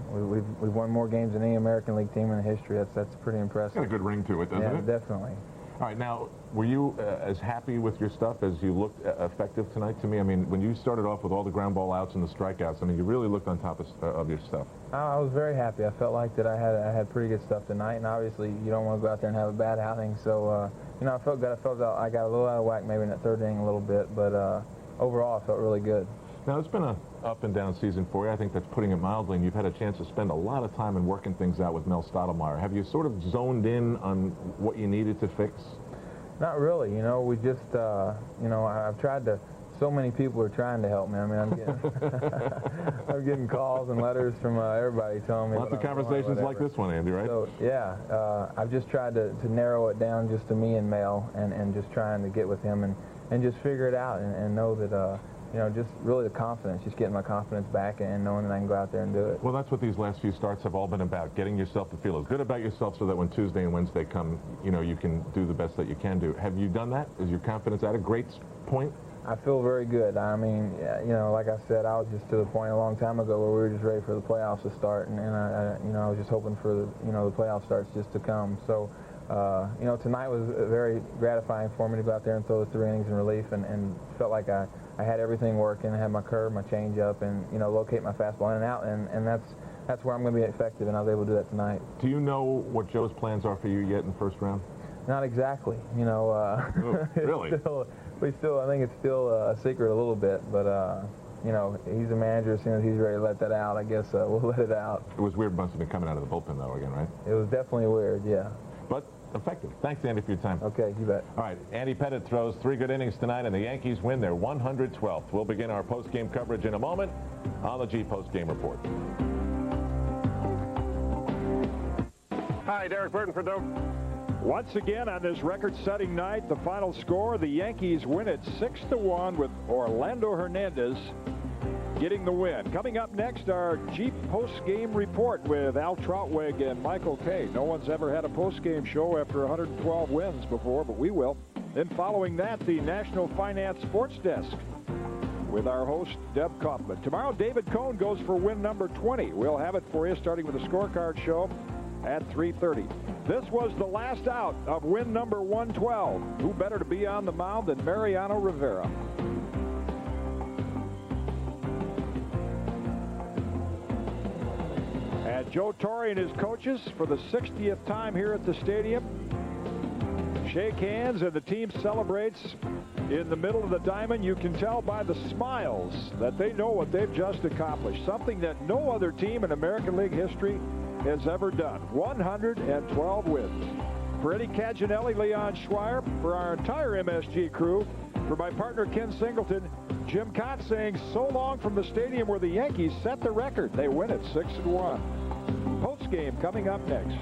we've won more games than any American League team in the history. That's pretty impressive. Got a good ring to it, doesn't it? Yeah, definitely. All right, now, were you as happy with your stuff as you looked effective tonight to me? I mean, when you started off with all the ground ball outs and the strikeouts, I mean, you really looked on top of your stuff. I was very happy. I felt like that I had pretty good stuff tonight, and obviously you don't want to go out there and have a bad outing. So, you know, I felt good. I felt I got a little out of whack maybe in that 3rd inning a little bit, but overall I felt really good. Now, it's been a up-and-down season for you. I think that's putting it mildly, and you've had a chance to spend a lot of time in working things out with Mel Stottlemyre. Have you sort of zoned in on what you needed to fix? Not really. You know, we just, you know, I've tried to, so many people are trying to help me. I mean, I'm getting, I'm getting calls and letters from everybody telling me. Lots of conversations like this one, Andy, right? So, yeah, I've just tried to narrow it down just to me and Mel, and just trying to get with him and just figure it out and know that, you know, just really the confidence, just getting my confidence back and knowing that I can go out there and do it. Well, that's what these last few starts have all been about, getting yourself to feel as good about yourself so that when Tuesday and Wednesday come, you know, you can do the best that you can do. Have you done that? Is your confidence at a great point? I feel very good. I mean, you know, like I said, I was just to the point a long time ago where we were just ready for the playoffs to start, and I you know, I was just hoping for the, you know, the playoff starts just to come. So, you know, tonight was very gratifying for me to go out there and throw the 3 innings in relief, and felt like I had everything working. I had my curve, my changeup, and, you know, locate my fastball in and out, and that's where I'm going to be effective, and I was able to do that tonight. Do you know what Joe's plans are for you yet in the first round? Not exactly. You know, oh, really? I think it's still a secret a little bit, but you know, he's a manager. As soon as he's ready to let that out, I guess we'll let it out. It was weird, must have been coming out of the bullpen though again, right? It was definitely weird, yeah. But effective. Thanks, Andy, for your time. Okay, you bet. All right, Andy Pettitte throws 3 good innings tonight, and the Yankees win their 112th. We'll begin our post-game coverage in a moment on the G Post-Game Report. Hi, Derek Burton for Dope. Once again on this record-setting night, the final score, the Yankees win it 6-1 with Orlando Hernandez getting the win. Coming up next, our Jeep post-game report with Al Trautwig and Michael Kay. No one's ever had a post-game show after 112 wins before, but we will. Then following that, the National Finance Sports Desk with our host, Deb Kaufman. Tomorrow, David Cohn goes for win number 20. We'll have it for you starting with a scorecard show at 3:30. This was the last out of win number 112. Who better to be on the mound than Mariano Rivera? And Joe Torre and his coaches for the 60th time here at the stadium shake hands, and the team celebrates in the middle of the diamond. You can tell by the smiles that they know what they've just accomplished, something that no other team in American League history has ever done. 112 wins. For Eddie Caginelli, Leon Schweier, for our entire MSG crew, for my partner Ken Singleton, Jim Cott saying so long from the stadium where the Yankees set the record. They win it 6-1. Post game coming up next.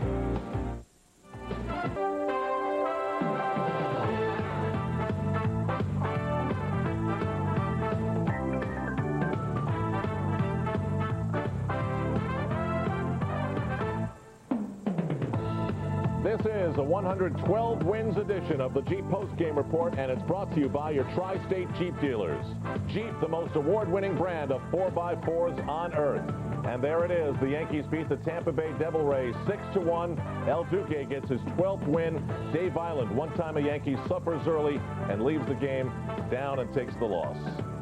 This This is a 112 wins edition of the Jeep Postgame Report, and it's brought to you by your Tri-State Jeep dealers. Jeep, the most award-winning brand of 4x4s on earth. And there it is. The Yankees beat the Tampa Bay Devil Rays 6-1. El Duque gets his 12th win. Dave Island, one-time a Yankee, suffers early and leaves the game down and takes the loss.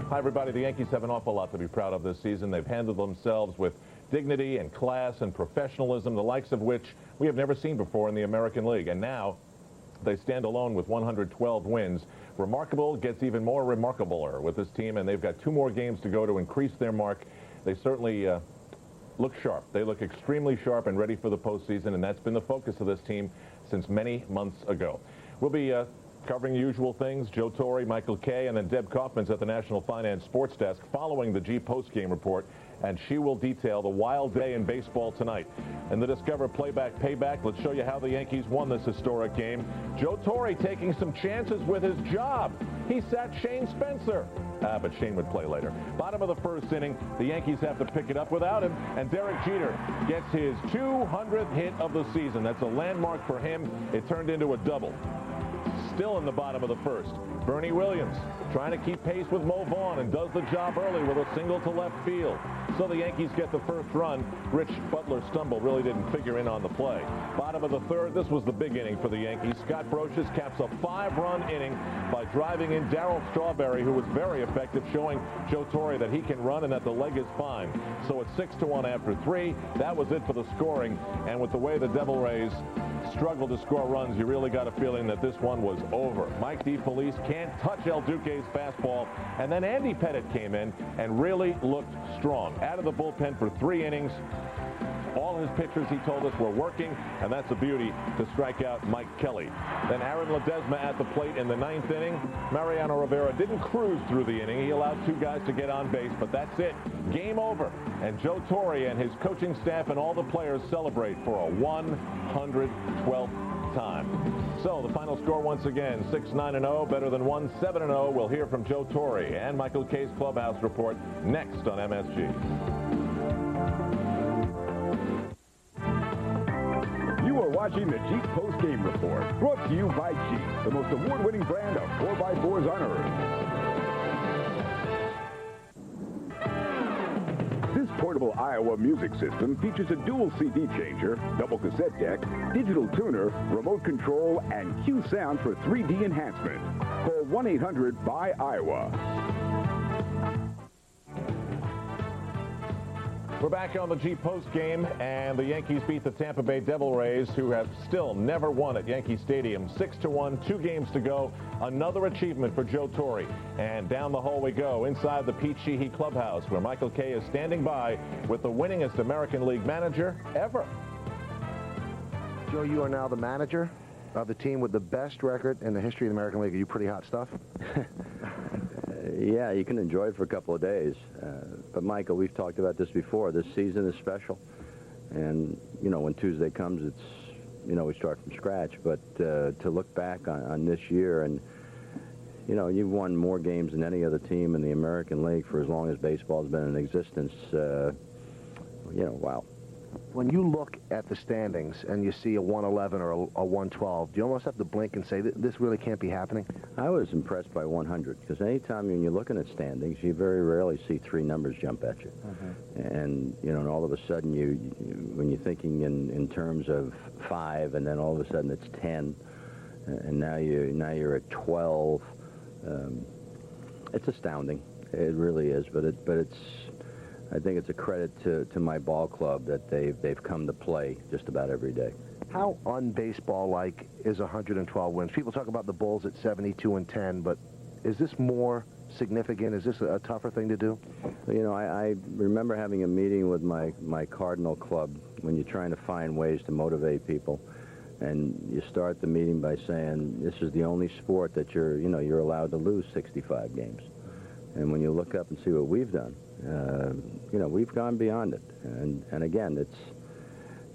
Hi, everybody. The Yankees have an awful lot to be proud of this season. They've handled themselves with dignity and class and professionalism, the likes of which we have never seen before in the American League. And now they stand alone with 112 wins. Remarkable gets even more remarkabler with this team, and they've got 2 more games to go to increase their mark. They certainly look sharp. They look extremely sharp and ready for the postseason, and that's been the focus of this team since many months ago. We'll be covering the usual things. Joe Torre, Michael Kay, and then Deb Kaufman's at the National Finance Sports Desk following the Jeep postgame report, and she will detail the wild day in baseball tonight. In the Discover Playback Payback, let's show you how the Yankees won this historic game. Joe Torre taking some chances with his job. He sat Shane Spencer. But Shane would play later. Bottom of the first inning, the Yankees have to pick it up without him, and Derek Jeter gets his 200th hit of the season. That's a landmark for him. It turned into a double. Still in the bottom of the first, Bernie Williams trying to keep pace with Mo Vaughn and does the job early with a single to left field. So the Yankees get the first run. Rich Butler's stumble really didn't figure in on the play. Bottom of the third, this was the big inning for the Yankees. Scott Brocious caps a 5-run inning by driving in Darryl Strawberry, who was very effective, showing Joe Torre that he can run and that the leg is fine. So it's 6-1 after 3. That was it for the scoring. And with the way the Devil Rays struggled to score runs, you really got a feeling that this one was over. Mike DeFelice can't touch El Duque's fastball, and then Andy Pettitte came in and really looked strong. Out of the bullpen for 3 innings. All his pitchers, he told us, were working, and that's a beauty to strike out Mike Kelly. Then Aaron Ledesma at the plate in the 9th inning. Mariano Rivera didn't cruise through the inning. He allowed 2 guys to get on base, but that's it. Game over. And Joe Torre and his coaching staff and all the players celebrate for a 112th time. So the final score once again, 6-9-0, better than 1-7-0. We'll hear from Joe Torre and Michael Kay's Clubhouse Report next on MSG. You are watching the Jeep Post-Game Report, brought to you by Jeep, the most award-winning brand of 4x4s on earth. This portable Iowa music system features a dual CD changer, double cassette deck, digital tuner, remote control, and Q sound for 3D enhancement. Call 1-800-BUY-IOWA. We're back on the Jeep post game, and the Yankees beat the Tampa Bay Devil Rays, who have still never won at Yankee Stadium. 6-1, 2 games to go. Another achievement for Joe Torre. And down the hall we go, inside the Pete Sheehy clubhouse, where Michael Kay is standing by with the winningest American League manager ever. Joe, you are now the manager of the team with the best record in the history of the American League. Are you pretty hot stuff? Yeah, you can enjoy it for a couple of days. But, Michael, we've talked about this before. This season is special. And, you know, when Tuesday comes, it's, you know, we start from scratch. But to look back on this year, and, you know, you've won more games than any other team in the American League for as long as baseball's been in existence. You know, wow. When you look at the standings and you see a 111 or a 112, do you almost have to blink and say, this really can't be happening? I was impressed by 100, because anytime when you're looking at standings, you very rarely see 3 numbers jump at you. And, you know, and all of a sudden, when you're thinking in terms of 5, and then all of a sudden it's 10, and now you're at 12, it's astounding. It really is, but it's. I think it's a credit to my ball club that they've come to play just about every day. How un-baseball-like is 112 wins? People talk about the Bulls at 72-10, but is this more significant? Is this a tougher thing to do? You know, I remember having a meeting with my Cardinal club when you're trying to find ways to motivate people, and you start the meeting by saying this is the only sport that you're allowed to lose 65 games. And when you look up and see what we've done, you know, we've gone beyond it. And again, it's,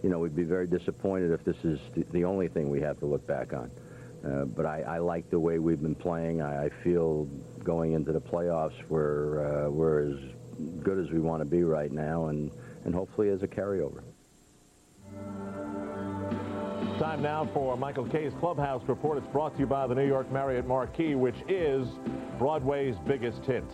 you know, we'd be very disappointed if this is the only thing we have to look back on. But I like the way we've been playing. I feel going into the playoffs we're as good as we want to be right now, and hopefully as a carryover. Time now for Michael Kay's Clubhouse Report. It's brought to you by the New York Marriott Marquis, which is Broadway's biggest hit.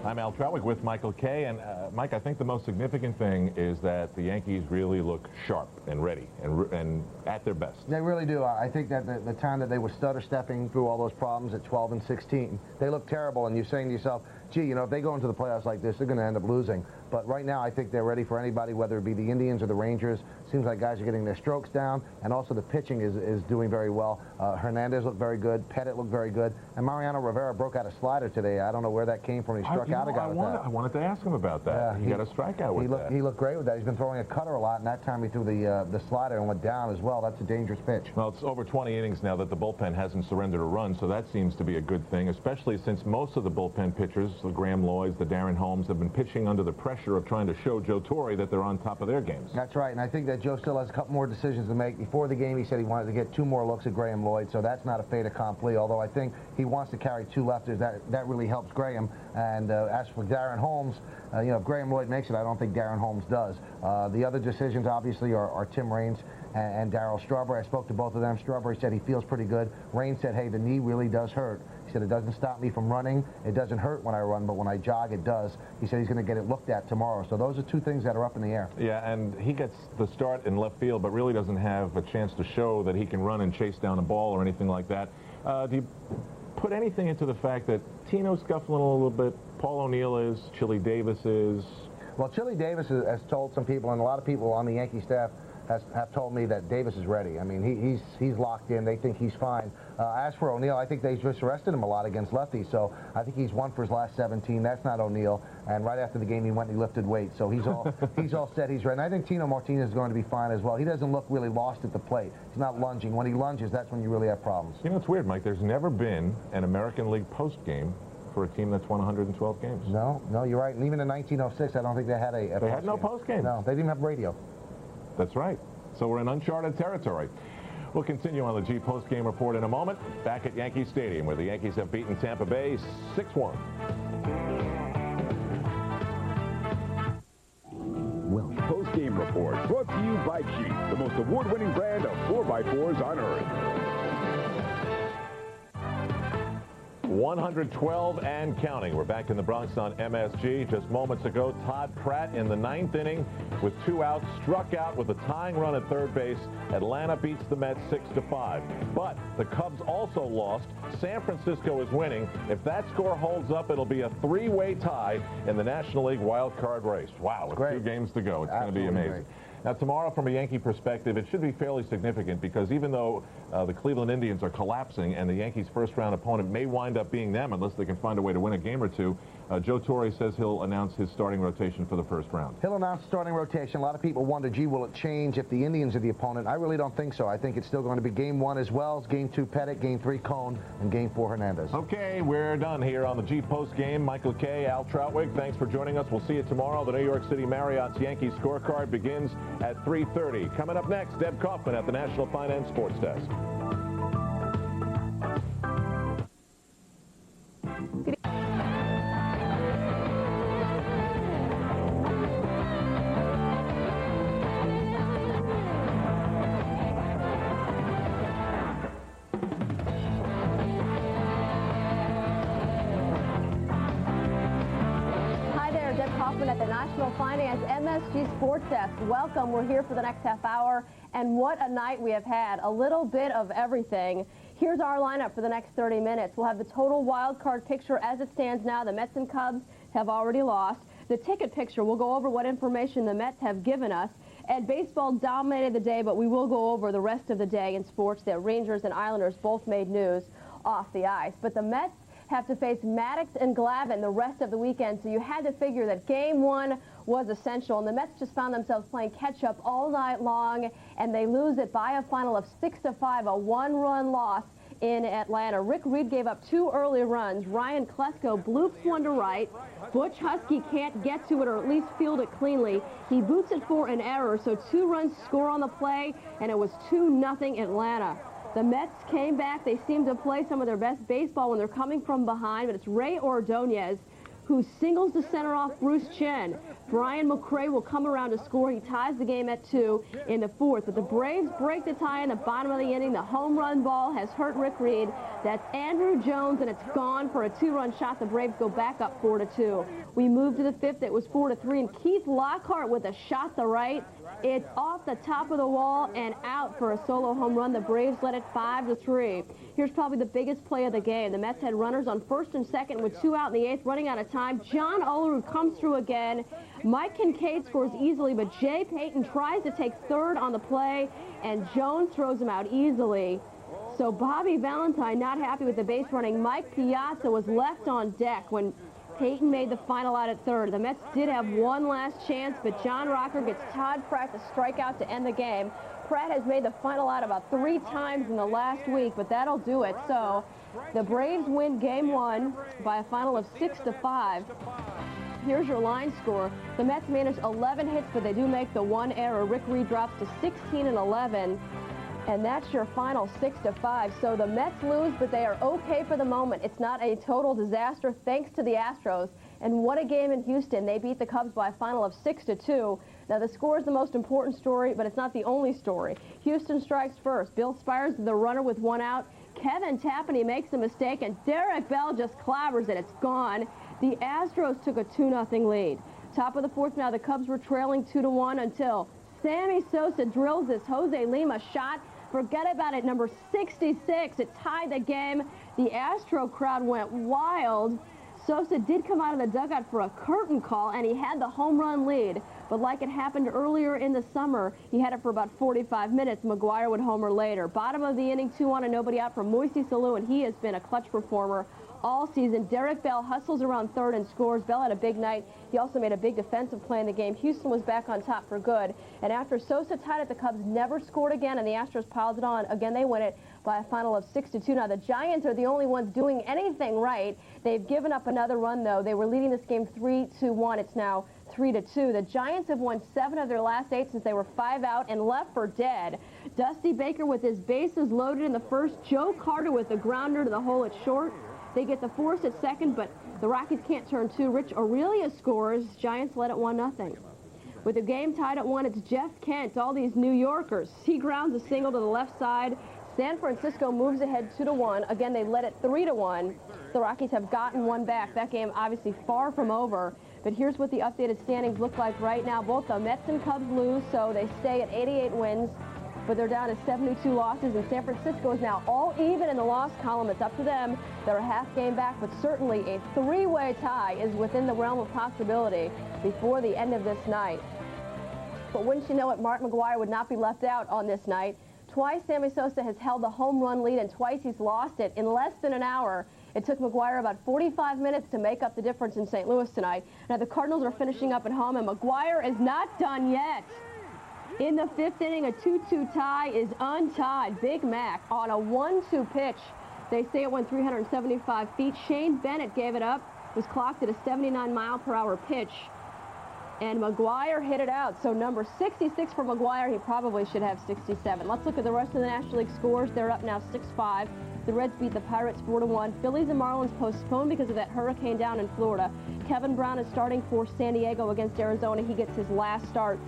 I'm Al Troutwig with Michael Kay, and Mike, I think the most significant thing is that the Yankees really look sharp and ready and at their best. They really do. I think that the time that they were stutter-stepping through all those problems at 12 and 16, they look terrible, and you're saying to yourself, gee, you know, if they go into the playoffs like this, they're going to end up losing. But right now, I think they're ready for anybody, whether it be the Indians or the Rangers. Seems like guys are getting their strokes down, and also the pitching is doing very well. Hernandez looked very good. Pettit looked very good. And Mariano Rivera broke out a slider today. I don't know where that came from. He struck out a guy with that. I wanted to ask him about that. Yeah, he got a strikeout with that. He looked great with that. He's been throwing a cutter a lot, and that time he threw the slider and went down as well. That's a dangerous pitch. Well, it's over 20 innings now that the bullpen hasn't surrendered a run, so that seems to be a good thing, especially since most of the bullpen pitchers, the Graham Lloyds, the Darren Holmes, have been pitching under the pressure of trying to show Joe Torre that they're on top of their games. That's right, and I think that Joe still has a couple more decisions to make. Before the game, he said he wanted to get 2 more looks at Graham Lloyd, so that's not a fait accompli, although I think he wants to carry 2 lefters. That really helps Graham. And as for Darren Holmes, you know, if Graham Lloyd makes it, I don't think Darren Holmes does. The other decisions, obviously, are Tim Raines and Darryl Strawberry. I spoke to both of them. Strawberry said he feels pretty good. Raines said, hey, the knee really does hurt. He said, it doesn't stop me from running. It doesn't hurt when I run, but when I jog, it does. He said he's going to get it looked at tomorrow. So those are 2 things that are up in the air. Yeah, and he gets the start in left field, but really doesn't have a chance to show that he can run and chase down a ball or anything like that. Do you put anything into the fact that Tino's scuffling a little bit, Paul O'Neill is, Chili Davis is? Well, Chili Davis has told some people, and a lot of people on the Yankee staff have told me that Davis is ready. I mean, he's locked in. They think he's fine. As for O'Neill, I think they just rested him a lot against lefties, so I think he's 1 for his last 17. That's not O'Neill. And right after the game, he went and he lifted weights, so he's all set. He's ready. And I think Tino Martinez is going to be fine as well. He doesn't look really lost at the plate. He's not lunging. When he lunges, that's when you really have problems. You know, it's weird, Mike. There's never been an American League postgame for a team that's won 112 games. No, you're right. And even in 1906, I don't think they had a They had no postgame. No, they didn't have radio. That's right. So we're in uncharted territory. We'll continue on the G Post-Game Report in a moment. Back at Yankee Stadium, where the Yankees have beaten Tampa Bay 6-1. Well, Post-Game Report brought to you by Jeep, the most award-winning brand of 4x4s on earth. 112 and counting. We're back in the Bronx on MSG. Just moments ago, Todd Pratt in the 9th inning with 2 outs, struck out with a tying run at third base. Atlanta beats the Mets 6-5. But the Cubs also lost. San Francisco is winning. If that score holds up, it'll be a 3-way tie in the National League wild card race. Wow, with 2 games to go. It's going to be amazing. Great. Now, tomorrow, from a Yankee perspective, it should be fairly significant because even though the Cleveland Indians are collapsing and the Yankees' first-round opponent may wind up being them unless they can find a way to win a game or 2, Joe Torre says he'll announce his starting rotation for the first round. He'll announce starting rotation. A lot of people wonder, gee, will it change if the Indians are the opponent? I really don't think so. I think it's still going to be Game 1 as well as Game 2 Pettit, Game 3 Cone, and Game 4 Hernandez. Okay, we're done here on the G Post Game. Michael Kay, Al Troutwig, thanks for joining us. We'll see you tomorrow. The New York City Marriott's Yankees scorecard begins at 3:30. Coming up next, Deb Kaufman at the National Finance Sports Desk. At the National Finance MSG Sports Desk. Welcome. We're here for the next half hour, and what a night we have had. A little bit of everything. Here's our lineup for the next 30 minutes. We'll have the total wild card picture as it stands now. The Mets and Cubs have already lost. The ticket picture, we'll go over what information the Mets have given us. And baseball dominated the day, but we will go over the rest of the day in sports. The Rangers and Islanders both made news off the ice. But the Mets have to face Maddox and Glavine the rest of the weekend, so you had to figure that Game 1 was essential, and the Mets just found themselves playing catch-up all night long, and they lose it by a final of 6-5, a 1-run loss in Atlanta. Rick Reed gave up 2 early runs. Ryan Klesko bloops one to right. Butch Husky can't get to it or at least field it cleanly. He boots it for an error, so 2 runs score on the play, and it was 2-0 Atlanta. The Mets came back. They seem to play some of their best baseball when they're coming from behind, but it's Ray Ordonez who singles the center off Bruce Chen. Brian McCray will come around to score. He ties the game at 2 in the 4th. But the Braves break the tie in the bottom of the inning. The home run ball has hurt Rick Reed. That's Andrew Jones, and it's gone for a 2-run shot. The Braves go back up 4-2. We move to the 5th. It was 4-3, and Keith Lockhart with a shot to right. It's off the top of the wall and out for a solo home run. The Braves led it 5-3. Here's probably the biggest play of the game. The Mets had runners on 1st and 2nd with 2 out in the 8th, running out of time. John Olerud comes through again. Mike Kincaid scores easily, but Jay Payton tries to take 3rd on the play, and Jones throws him out easily. So Bobby Valentine not happy with the base running. Mike Piazza was left on deck when Payton made the final out at 3rd. The Mets did have one last chance, but John Rocker gets Todd Pratt to strike out to end the game. Pratt has made the final out about 3 times in the last week, but that'll do it. So the Braves win Game 1 by a final of 6-5. Here's your line score. The Mets managed 11 hits, but they do make the one error. Rick Reed drops to 16-11. And that's your final 6-5. So the Mets lose, but they are okay for the moment. It's not a total disaster thanks to the Astros. And what a game in Houston. They beat the Cubs by a final of 6-2. Now the score is the most important story, but it's not the only story. Houston strikes first. Bill Spires, the runner with 1 out. Kevin Tapani makes a mistake, and Derek Bell just clobbers it. It's gone. The Astros took a 2-0 lead. Top of the 4th now, the Cubs were trailing 2-1 until Sammy Sosa drills this Jose Lima shot. Forget about it, number 66. It tied the game. The Astro crowd went wild. Sosa did come out of the dugout for a curtain call, and he had the home run lead. But like it happened earlier in the summer, he had it for about 45 minutes. McGuire would homer later. Bottom of the inning, 2 on and nobody out for Moisés Alou, and he has been a clutch performer all season. Derek Bell hustles around 3rd and scores. Bell had a big night. He also made a big defensive play in the game. Houston was back on top for good. And after Sosa tied it, the Cubs never scored again, and the Astros piled it on. Again, they win it by a final of 6-2. Now, the Giants are the only ones doing anything right. They've given up another run, though. They were leading this game 3-1. It's now 3-2. The Giants have won 7 of their last 8 since they were 5 out and left for dead. Dusty Baker with his bases loaded in the 1st. Joe Carter with the grounder to the hole at short. They get the force at 2nd, but the Rockies can't turn 2. Rich Aurelia scores. Giants led at 1-0. With the game tied at 1, it's Jeff Kent, all these New Yorkers. He grounds a single to the left side. San Francisco moves ahead 2-1. Again, they led it 3-1. The Rockies have gotten one back. That game obviously far from over. But here's what the updated standings look like right now. Both the Mets and Cubs lose, so they stay at 88 wins. But they're down to 72 losses, and San Francisco is now all even in the loss column. It's up to them. They're a half game back, but certainly a 3-way tie is within the realm of possibility before the end of this night. But wouldn't you know it, Mark McGuire would not be left out on this night. Twice Sammy Sosa has held the home run lead, and twice he's lost it in less than an hour. It took McGuire about 45 minutes to make up the difference in St. Louis tonight. Now the Cardinals are finishing up at home, and McGuire is not done yet. In the 5th inning, a 2-2 tie is untied. Big Mac on a 1-2 pitch. They say it went 375 feet. Shane Bennett gave it up. Was clocked at a 79-mile-per-hour pitch. And McGuire hit it out. So number 66 for McGuire, he probably should have 67. Let's look at the rest of the National League scores. They're up now 6-5. The Reds beat the Pirates 4-1. Phillies and Marlins postponed because of that hurricane down in Florida. Kevin Brown is starting for San Diego against Arizona. He gets his last start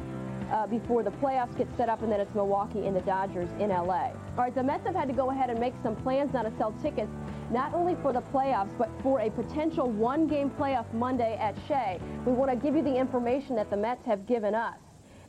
before the playoffs get set up, and then it's Milwaukee and the Dodgers in L.A. All right, the Mets have had to go ahead and make some plans now to sell tickets, not only for the playoffs, but for a potential 1-game playoff Monday at Shea. We want to give you the information that the Mets have given us.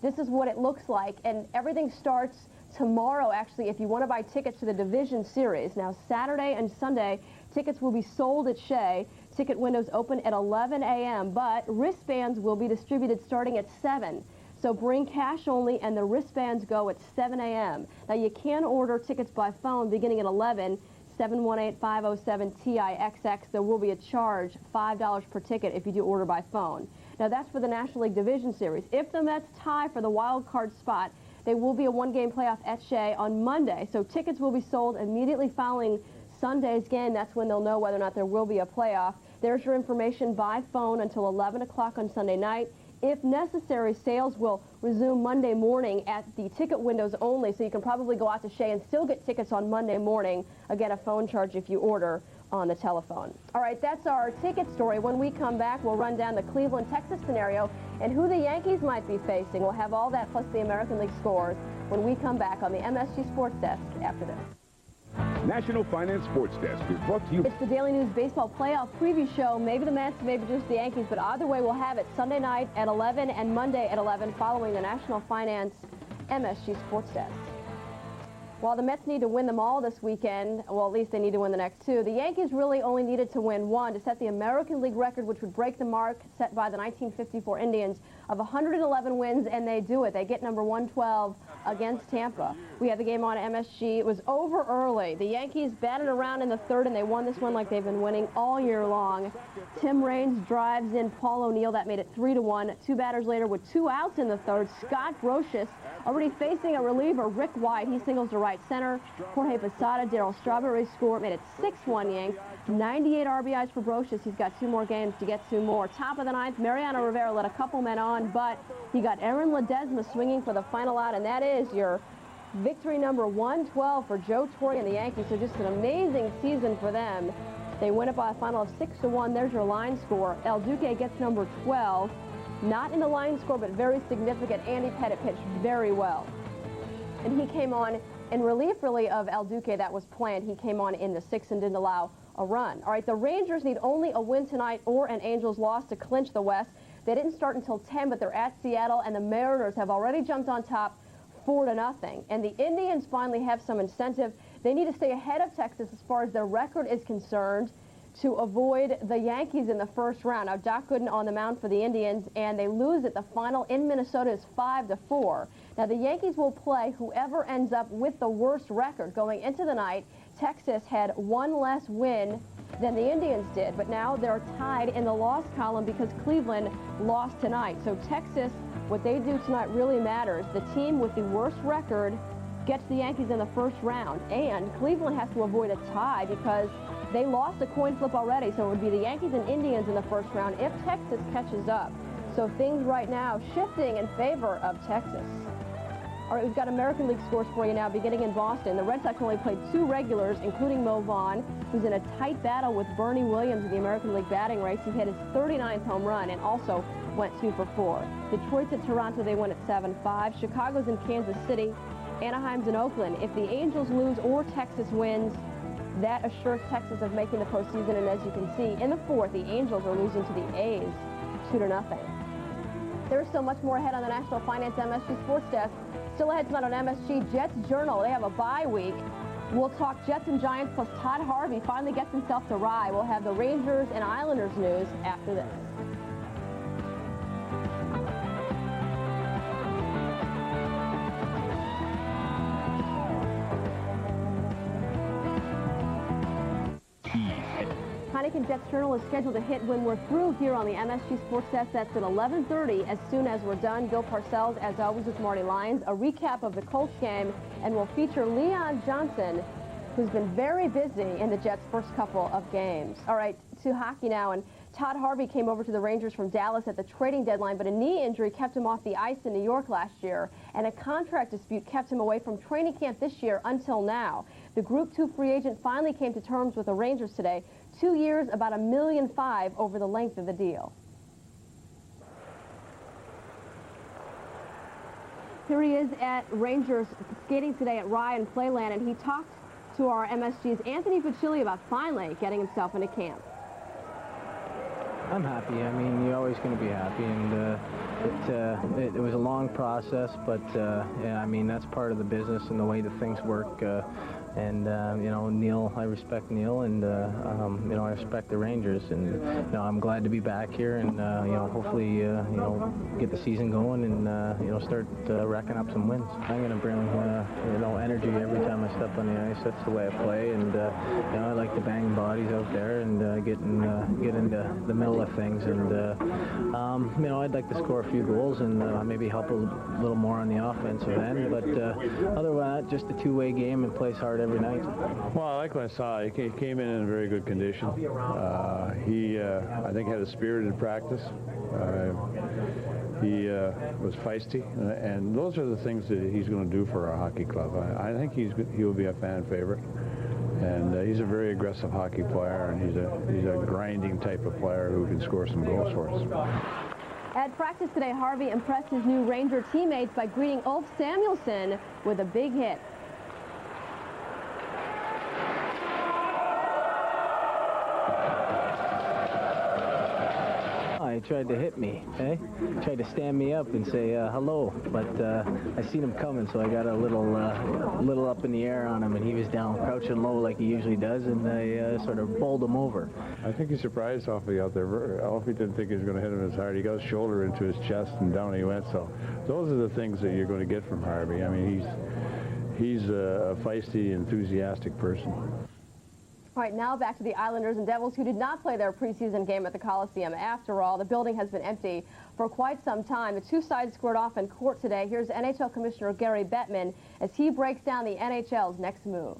This is what it looks like, and everything starts tomorrow, actually, if you want to buy tickets to the Division Series. Now, Saturday and Sunday, tickets will be sold at Shea. Ticket windows open at 11 a.m., but wristbands will be distributed starting at 7. So bring cash only, and the wristbands go at 7 a.m. Now, you can order tickets by phone beginning at 11, 718-507-TIXX. There will be a charge, $5 per ticket if you do order by phone. Now, that's for the National League Division Series. If the Mets tie for the wild card spot, there will be a 1-game playoff at Shea on Monday. So tickets will be sold immediately following Sunday's game. That's when they'll know whether or not there will be a playoff. There's your information by phone until 11 o'clock on Sunday night. If necessary, sales will resume Monday morning at the ticket windows only, so you can probably go out to Shea and still get tickets on Monday morning. Again, a phone charge if you order. on the telephone. All right, that's our ticket story. When we come back, we'll run down the Cleveland-Texas scenario and who the Yankees might be facing. We'll have all that plus the American League scores when we come back on the MSG Sports Desk after this. National Finance Sports Desk is brought to you. It's the Daily News Baseball Playoff Preview Show. Maybe the Mets, maybe just the Yankees, but either way we'll have it Sunday night at 11 and Monday at 11 following the National Finance MSG Sports Desk. While the Mets need to win them all this weekend, well, at least they need to win the next two, the Yankees really only needed to win one to set the American League record, which would break the mark set by the 1954 Indians of 111 wins, and they do it. They get number 112 against Tampa. We had the game on MSG. It was over early. The Yankees batted around in the third, and they won this one like they've been winning all year long. Tim Raines drives in Paul O'Neill. That made it 3-1. Two batters later with 2 outs in the third. Scott Brocious already facing a reliever, Rick White. He singles to right center. Jorge Posada, Darryl Strawberry score. Made it 6-1 Yanks. 98 RBIs for Brocious. He's got 2 more games to get 2 more. Top of the ninth, Mariano Rivera let a couple men on, but he got Aaron Ledesma swinging for the final out, and that is your victory number 112 for Joe Torre and the Yankees. So just an amazing season for them. They win it by a final of 6-1. There's your line score. El Duque gets number 12. Not in the line score, but very significant. Andy Pettit pitched very well. And he came on in relief, really, of El Duque that was planned. He came on in the 6th and didn't allow a run. All right, the Rangers need only a win tonight or an Angels loss to clinch the West. They didn't start until 10, but they're at Seattle, and the Mariners have already jumped on top 4-0. And the Indians finally have some incentive. They need to stay ahead of Texas as far as their record is concerned to avoid the Yankees in the first round. Now, Doc Gooden on the mound for the Indians, and they lose it. The final in Minnesota is 5-4. Now, the Yankees will play whoever ends up with the worst record going into the night. Texas had 1 less win than the Indians did, but now they're tied in the loss column because Cleveland lost tonight. So Texas, what they do tonight really matters. The team with the worst record gets the Yankees in the first round, and Cleveland has to avoid a tie because they lost a coin flip already, so it would be the Yankees and Indians in the first round if Texas catches up. So things right now shifting in favor of Texas. All right, we've got American League scores for you now, beginning in Boston. The Red Sox only played 2 regulars, including Mo Vaughn, who's in a tight battle with Bernie Williams in the American League batting race. He hit his 39th home run and also went 2 for 4. Detroit's at Toronto. They win at 7-5. Chicago's in Kansas City. Anaheim's in Oakland. If the Angels lose or Texas wins, that assures Texas of making the postseason. And as you can see, in the 4th, the Angels are losing to the A's 2-0. There's so much more ahead on the National Finance MSG Sports Desk. Still ahead tonight on MSG Jets Journal. They have a bye week. We'll talk Jets and Giants, plus Todd Harvey finally gets himself to rye. We'll have the Rangers and Islanders news after this. Heineken Jets Journal is scheduled to hit when we're through here on the MSG Sports Desk. That's at 11:30. As soon as we're done, Bill Parcells, as always, with Marty Lyons, a recap of the Colts game, and we'll feature Leon Johnson, who's been very busy in the Jets' first couple of games. All right, to hockey now, and Todd Harvey came over to the Rangers from Dallas at the trading deadline, but a knee injury kept him off the ice in New York last year, and a contract dispute kept him away from training camp this year until now. The Group 2 free agent finally came to terms with the Rangers today. 2 years, about $1.5 million over the length of the deal. Here he is at Rangers skating today at Rye and Playland, and he talked to our MSG's Anthony Fucilli about finally getting himself into camp. I'm happy. I mean, you're always going to be happy, and it was a long process, but yeah, I mean, that's part of the business and the way that things work. And you know, Neil, I respect Neil, and you know, I respect the Rangers, and you know, I'm glad to be back here, and you know, hopefully you know, get the season going, and you know, start racking up some wins. I'm going to bring you know, energy every time I step on the ice. That's the way I play, and you know, I like to bang bodies out there and get into the middle of things, and you know, I'd like to score a few goals and maybe help a little more on the offensive end, but other than that, just a two-way game and plays hard every night. Well, I like what I saw. He came in a very good condition. He, I think, had a spirited practice. He was feisty, and those are the things that he's going to do for our hockey club. I think he'll be a fan favorite. And he's a very aggressive hockey player, and he's a grinding type of player who can score some goals for us. At practice today, Harvey impressed his new Ranger teammates by greeting Ulf Samuelsson with a big hit. He tried to hit me, eh? Tried to stand me up and say hello, but I seen him coming, so I got a little up in the air on him, and he was down crouching low like he usually does, and I sort of bowled him over. I think he surprised Alfie out there. Alfie didn't think he was going to hit him as hard. He got his shoulder into his chest, and down he went. So those are the things that you're going to get from Harvey. I mean, he's a feisty, enthusiastic person. All right, now back to the Islanders and Devils, who did not play their preseason game at the Coliseum. After all, the building has been empty for quite some time. The two sides squared off in court today. Here's NHL Commissioner Gary Bettman as he breaks down the NHL's next move.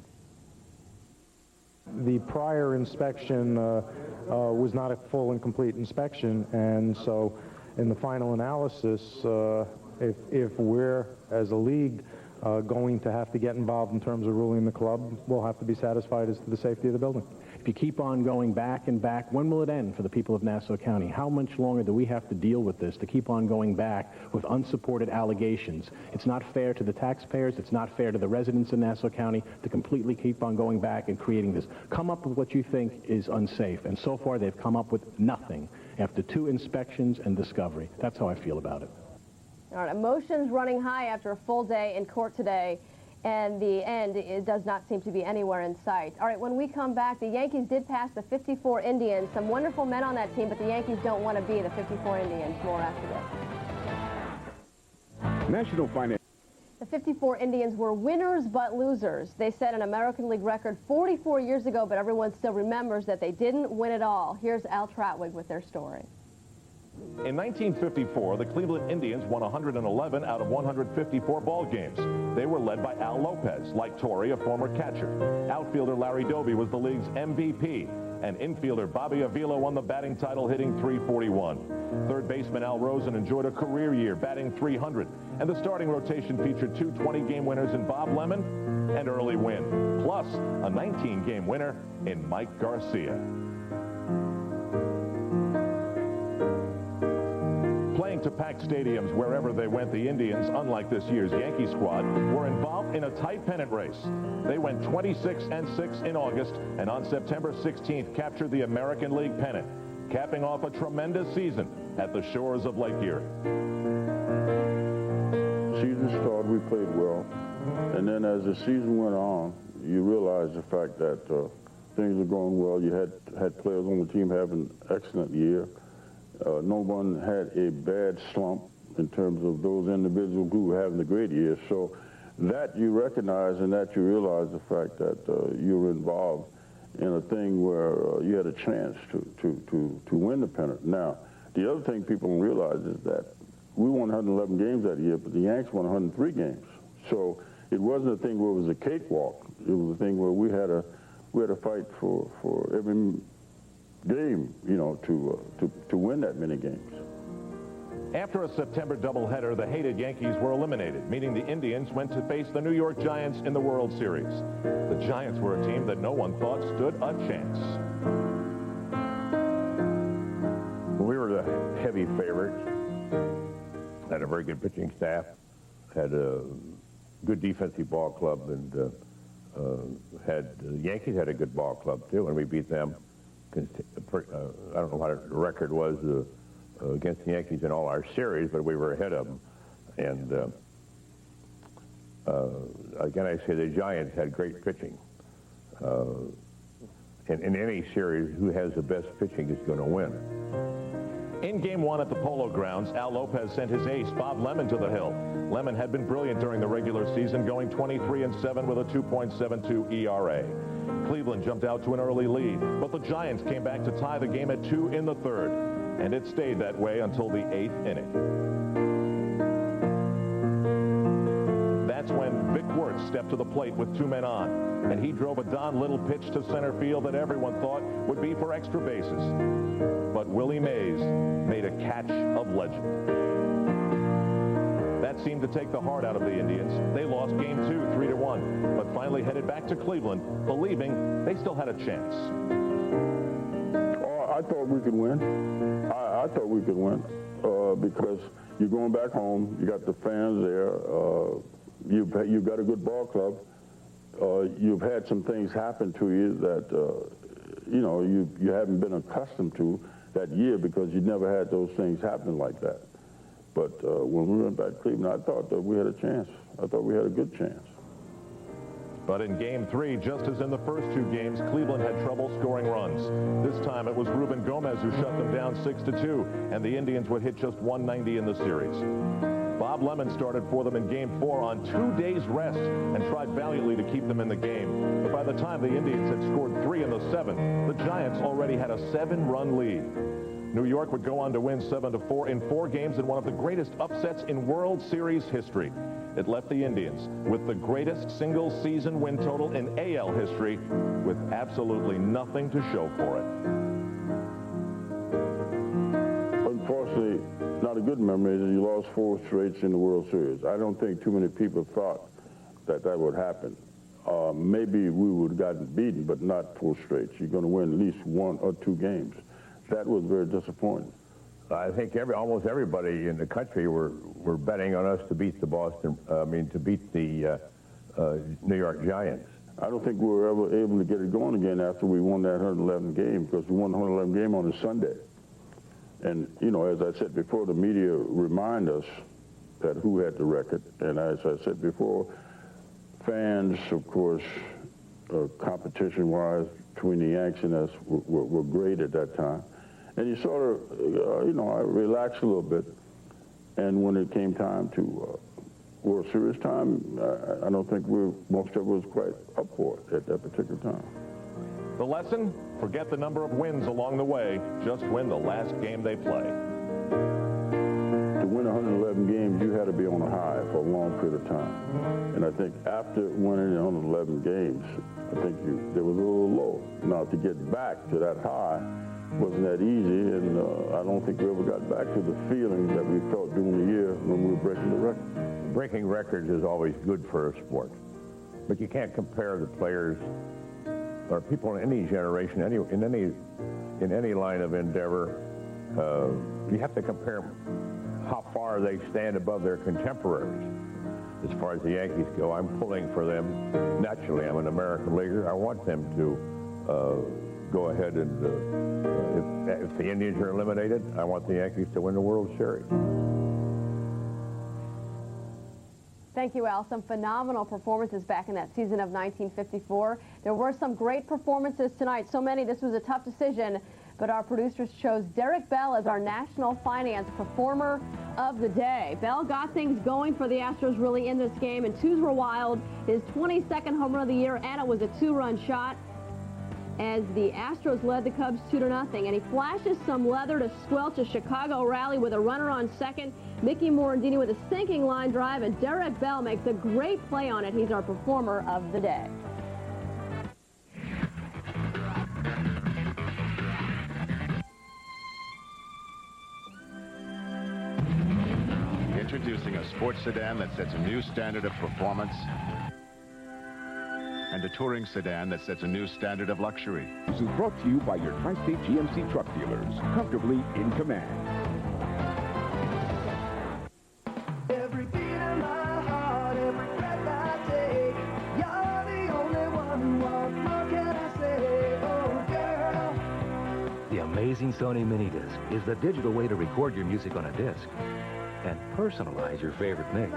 The prior inspection was not a full and complete inspection, and so in the final analysis, if we're, as a league, going to have to get involved in terms of ruling the club, we'll have to be satisfied as to the safety of the building. If you keep on going back and back, when will it end for the people of Nassau County? How much longer do we have to deal with this, to keep on going back with unsupported allegations? It's not fair to the taxpayers. It's not fair to the residents in Nassau County to completely keep on going back and creating this. Come up with what you think is unsafe. And so far, they've come up with nothing after 2 inspections and discovery. That's how I feel about it. All right, emotions running high after a full day in court today, and the end, it does not seem to be anywhere in sight. All right, when we come back, the Yankees did pass the 54 Indians. Some wonderful men on that team, but the Yankees don't want to be the 54 Indians. More after this. National Finance. The 54 Indians were winners but losers. They set an American League record 44 years ago, but everyone still remembers that they didn't win it all. Here's Al Trautwig with their story. In 1954, the Cleveland Indians won 111 out of 154 ball games. They were led by Al Lopez, like Torrey, a former catcher. Outfielder Larry Doby was the league's MVP, and infielder Bobby Avila won the batting title, hitting .341. Third baseman Al Rosen enjoyed a career year, batting .300, and the starting rotation featured 2 20-game winners in Bob Lemon and Early Wynn, plus a 19-game winner in Mike Garcia. Playing to packed stadiums wherever they went, the Indians, unlike this year's Yankee squad, were involved in a tight pennant race. They went 26-6 in August, and on September 16th captured the American League pennant, capping off a tremendous season at the shores of Lake Erie. Season started, we played well, and then as the season went on, you realize the fact that things were going well. You had players on the team having an excellent year. No one had a bad slump in terms of those individuals who were having a great year. So that you recognize and that you realize the fact that you were involved in a thing where you had a chance to win the pennant. Now, the other thing people don't realize is that we won 111 games that year, but the Yanks won 103 games. So it wasn't a thing where it was a cakewalk. It was a thing where we had a fight for every game, you know, to win that many games. After a September doubleheader, the hated Yankees were eliminated, meaning the Indians went to face the New York Giants in the World Series. The Giants were a team that no one thought stood a chance. We were the heavy favorites, had a very good pitching staff, had a good defensive ball club, and the Yankees had a good ball club too, and we beat them. I don't know what the record was against the Yankees in all our series, but we were ahead of them. And again, I say the Giants had great pitching. In any series, who has the best pitching is going to win. In Game 1 at the Polo Grounds, Al Lopez sent his ace, Bob Lemon, to the hill. Lemon had been brilliant during the regular season, going 23-7 with a 2.72 ERA. Cleveland jumped out to an early lead, but the Giants came back to tie the game at 2 in the third, and it stayed that way until the 8th inning. That's when Vic Wirtz stepped to the plate with 2 men on, and he drove a Don Little pitch to center field that everyone thought would be for extra bases. But Willie Mays made a catch of legend. That That seemed to take the heart out of the Indians. They lost game 2, 3-1, but finally headed back to Cleveland, believing they still had a chance. I thought we could win. I thought we could win because you're going back home. You got the fans there. You've got a good ball club. You've had some things happen to you that you know you haven't been accustomed to that year because you never had those things happen like that. But when we went back to Cleveland, I thought that we had a chance. I thought we had a good chance. But in game 3, just as in the first 2 games, Cleveland had trouble scoring runs. This time it was Ruben Gomez who shut them down 6-2, and the Indians would hit just 190 in the series. Bob Lemon started for them in game 4 on 2 days rest and tried valiantly to keep them in the game. But by the time the Indians had scored 3 in the 7th, the Giants already had a 7-run lead. New York would go on to win 7-4 in 4 games in one of the greatest upsets in World Series history. It left the Indians with the greatest single-season win total in AL history with absolutely nothing to show for it. Unfortunately, not a good memory is that you lost 4 straights in the World Series. I don't think too many people thought that that would happen. Maybe we would have gotten beaten, but not 4 straights. You're going to win at least 1 or 2 games. That was very disappointing. I think almost everybody in the country were betting on us to beat the New York Giants. I don't think we were ever able to get it going again after we won that 111 game, because we won the 111 game on a Sunday. And, you know, as I said before, the media remind us that who had the record. And as I said before, fans, of course, competition-wise, between the Yanks and us were great at that time. And you sort of, you know, I relaxed a little bit. And when it came time to World Series time, I don't think most of us was quite up for it at that particular time. The lesson? Forget the number of wins along the way. Just win the last game they play. To win 111 games, you had to be on a high for a long period of time. And I think after winning 111 games, I think there was a little low. Now, to get back to that high wasn't that easy, and I don't think we ever got back to the feelings that we felt during the year when we were breaking the record. Breaking records is always good for a sport, but you can't compare the players or people in any generation, in any line of endeavor. You have to compare how far they stand above their contemporaries. As far as the Yankees go, I'm pulling for them. Naturally, I'm an American leaguer. I want them to go ahead and, if the Indians are eliminated, I want the Yankees to win the World Series. Thank you, Al. Some phenomenal performances back in that season of 1954. There were some great performances tonight. So many, this was a tough decision, but our producers chose Derek Bell as our National Finance Performer of the Day. Bell got things going for the Astros really in this game, and twos were wild. His 22nd home run of the year, and it was a 2-run shot as the Astros led the Cubs 2-0. And he flashes some leather to squelch a Chicago rally with a runner on second. Mickey Morandini with a sinking line drive, and Derek Bell makes a great play on it. He's our Performer of the Day. Introducing a sports sedan that sets a new standard of performance, and a touring sedan that sets a new standard of luxury. This is brought to you by your Tri-State GMC truck dealers, comfortably in command. Every beat in my heart, every breath I take, you're the only one. What more can I say? Oh, girl. The amazing Sony Mini Disc is the digital way to record your music on a disc and personalize your favorite mix.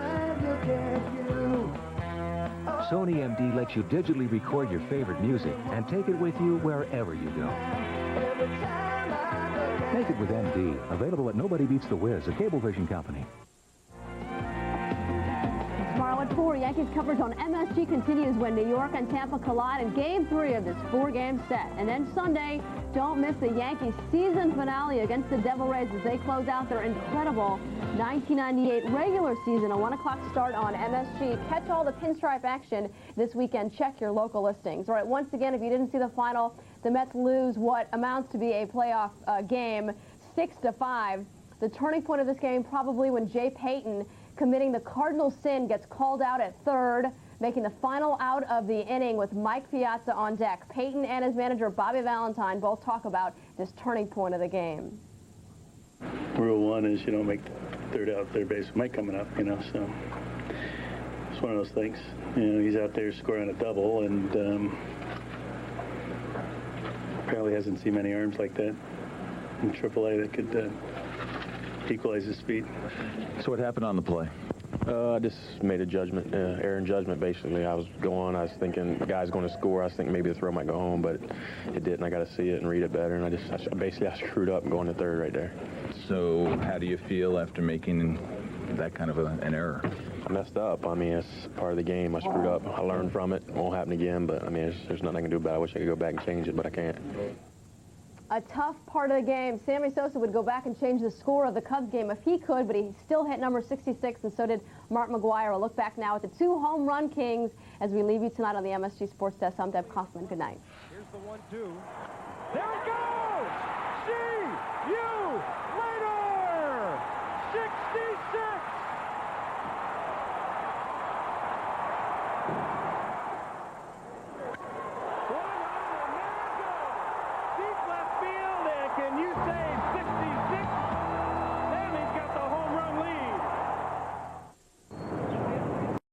Sony MD lets you digitally record your favorite music and take it with you wherever you go. Make it with MD. Available at Nobody Beats the Wiz, a Cablevision company. Tomorrow at 4, Yankees coverage on MSG continues when New York and Tampa collide in Game 3 of this 4-game set. And then Sunday, don't miss the Yankees season finale against the Devil Rays as they close out their incredible 1998 regular season. A 1 o'clock start on MSG. Catch all the pinstripe action this weekend. Check your local listings. All right, once again, if you didn't see the final, the Mets lose what amounts to be a playoff game, 6-5. The turning point of this game probably when Jay Payton committing the cardinal sin, gets called out at third, making the final out of the inning with Mike Piazza on deck. Peyton and his manager, Bobby Valentine, both talk about this turning point of the game. Rule one is you don't make third out, third base with Mike coming up, you know, so it's one of those things. You know, he's out there scoring a double, and apparently hasn't seen many arms like that in AAA that could equalize his speed. So what happened on the play? I just made a judgment, error in judgment, basically. I was thinking the guy's going to score. I was thinking maybe the throw might go home, but it didn't. I got to see it and read it better, and I screwed up and going to third right there. So how do you feel after making that kind of an error? I messed up. I mean, it's part of the game. I screwed up. I learned from it. It won't happen again, but, I mean, there's nothing I can do about it. I wish I could go back and change it, but I can't. A tough part of the game. Sammy Sosa would go back and change the score of the Cubs game if he could, but he still hit number 66, and so did Mark McGwire. We'll look back now at the 2 home run kings as we leave you tonight on the MSG Sports Desk. I'm Deb Kaufman. Good night. Here's the 1-2. There it goes! See you later! 66! Can you say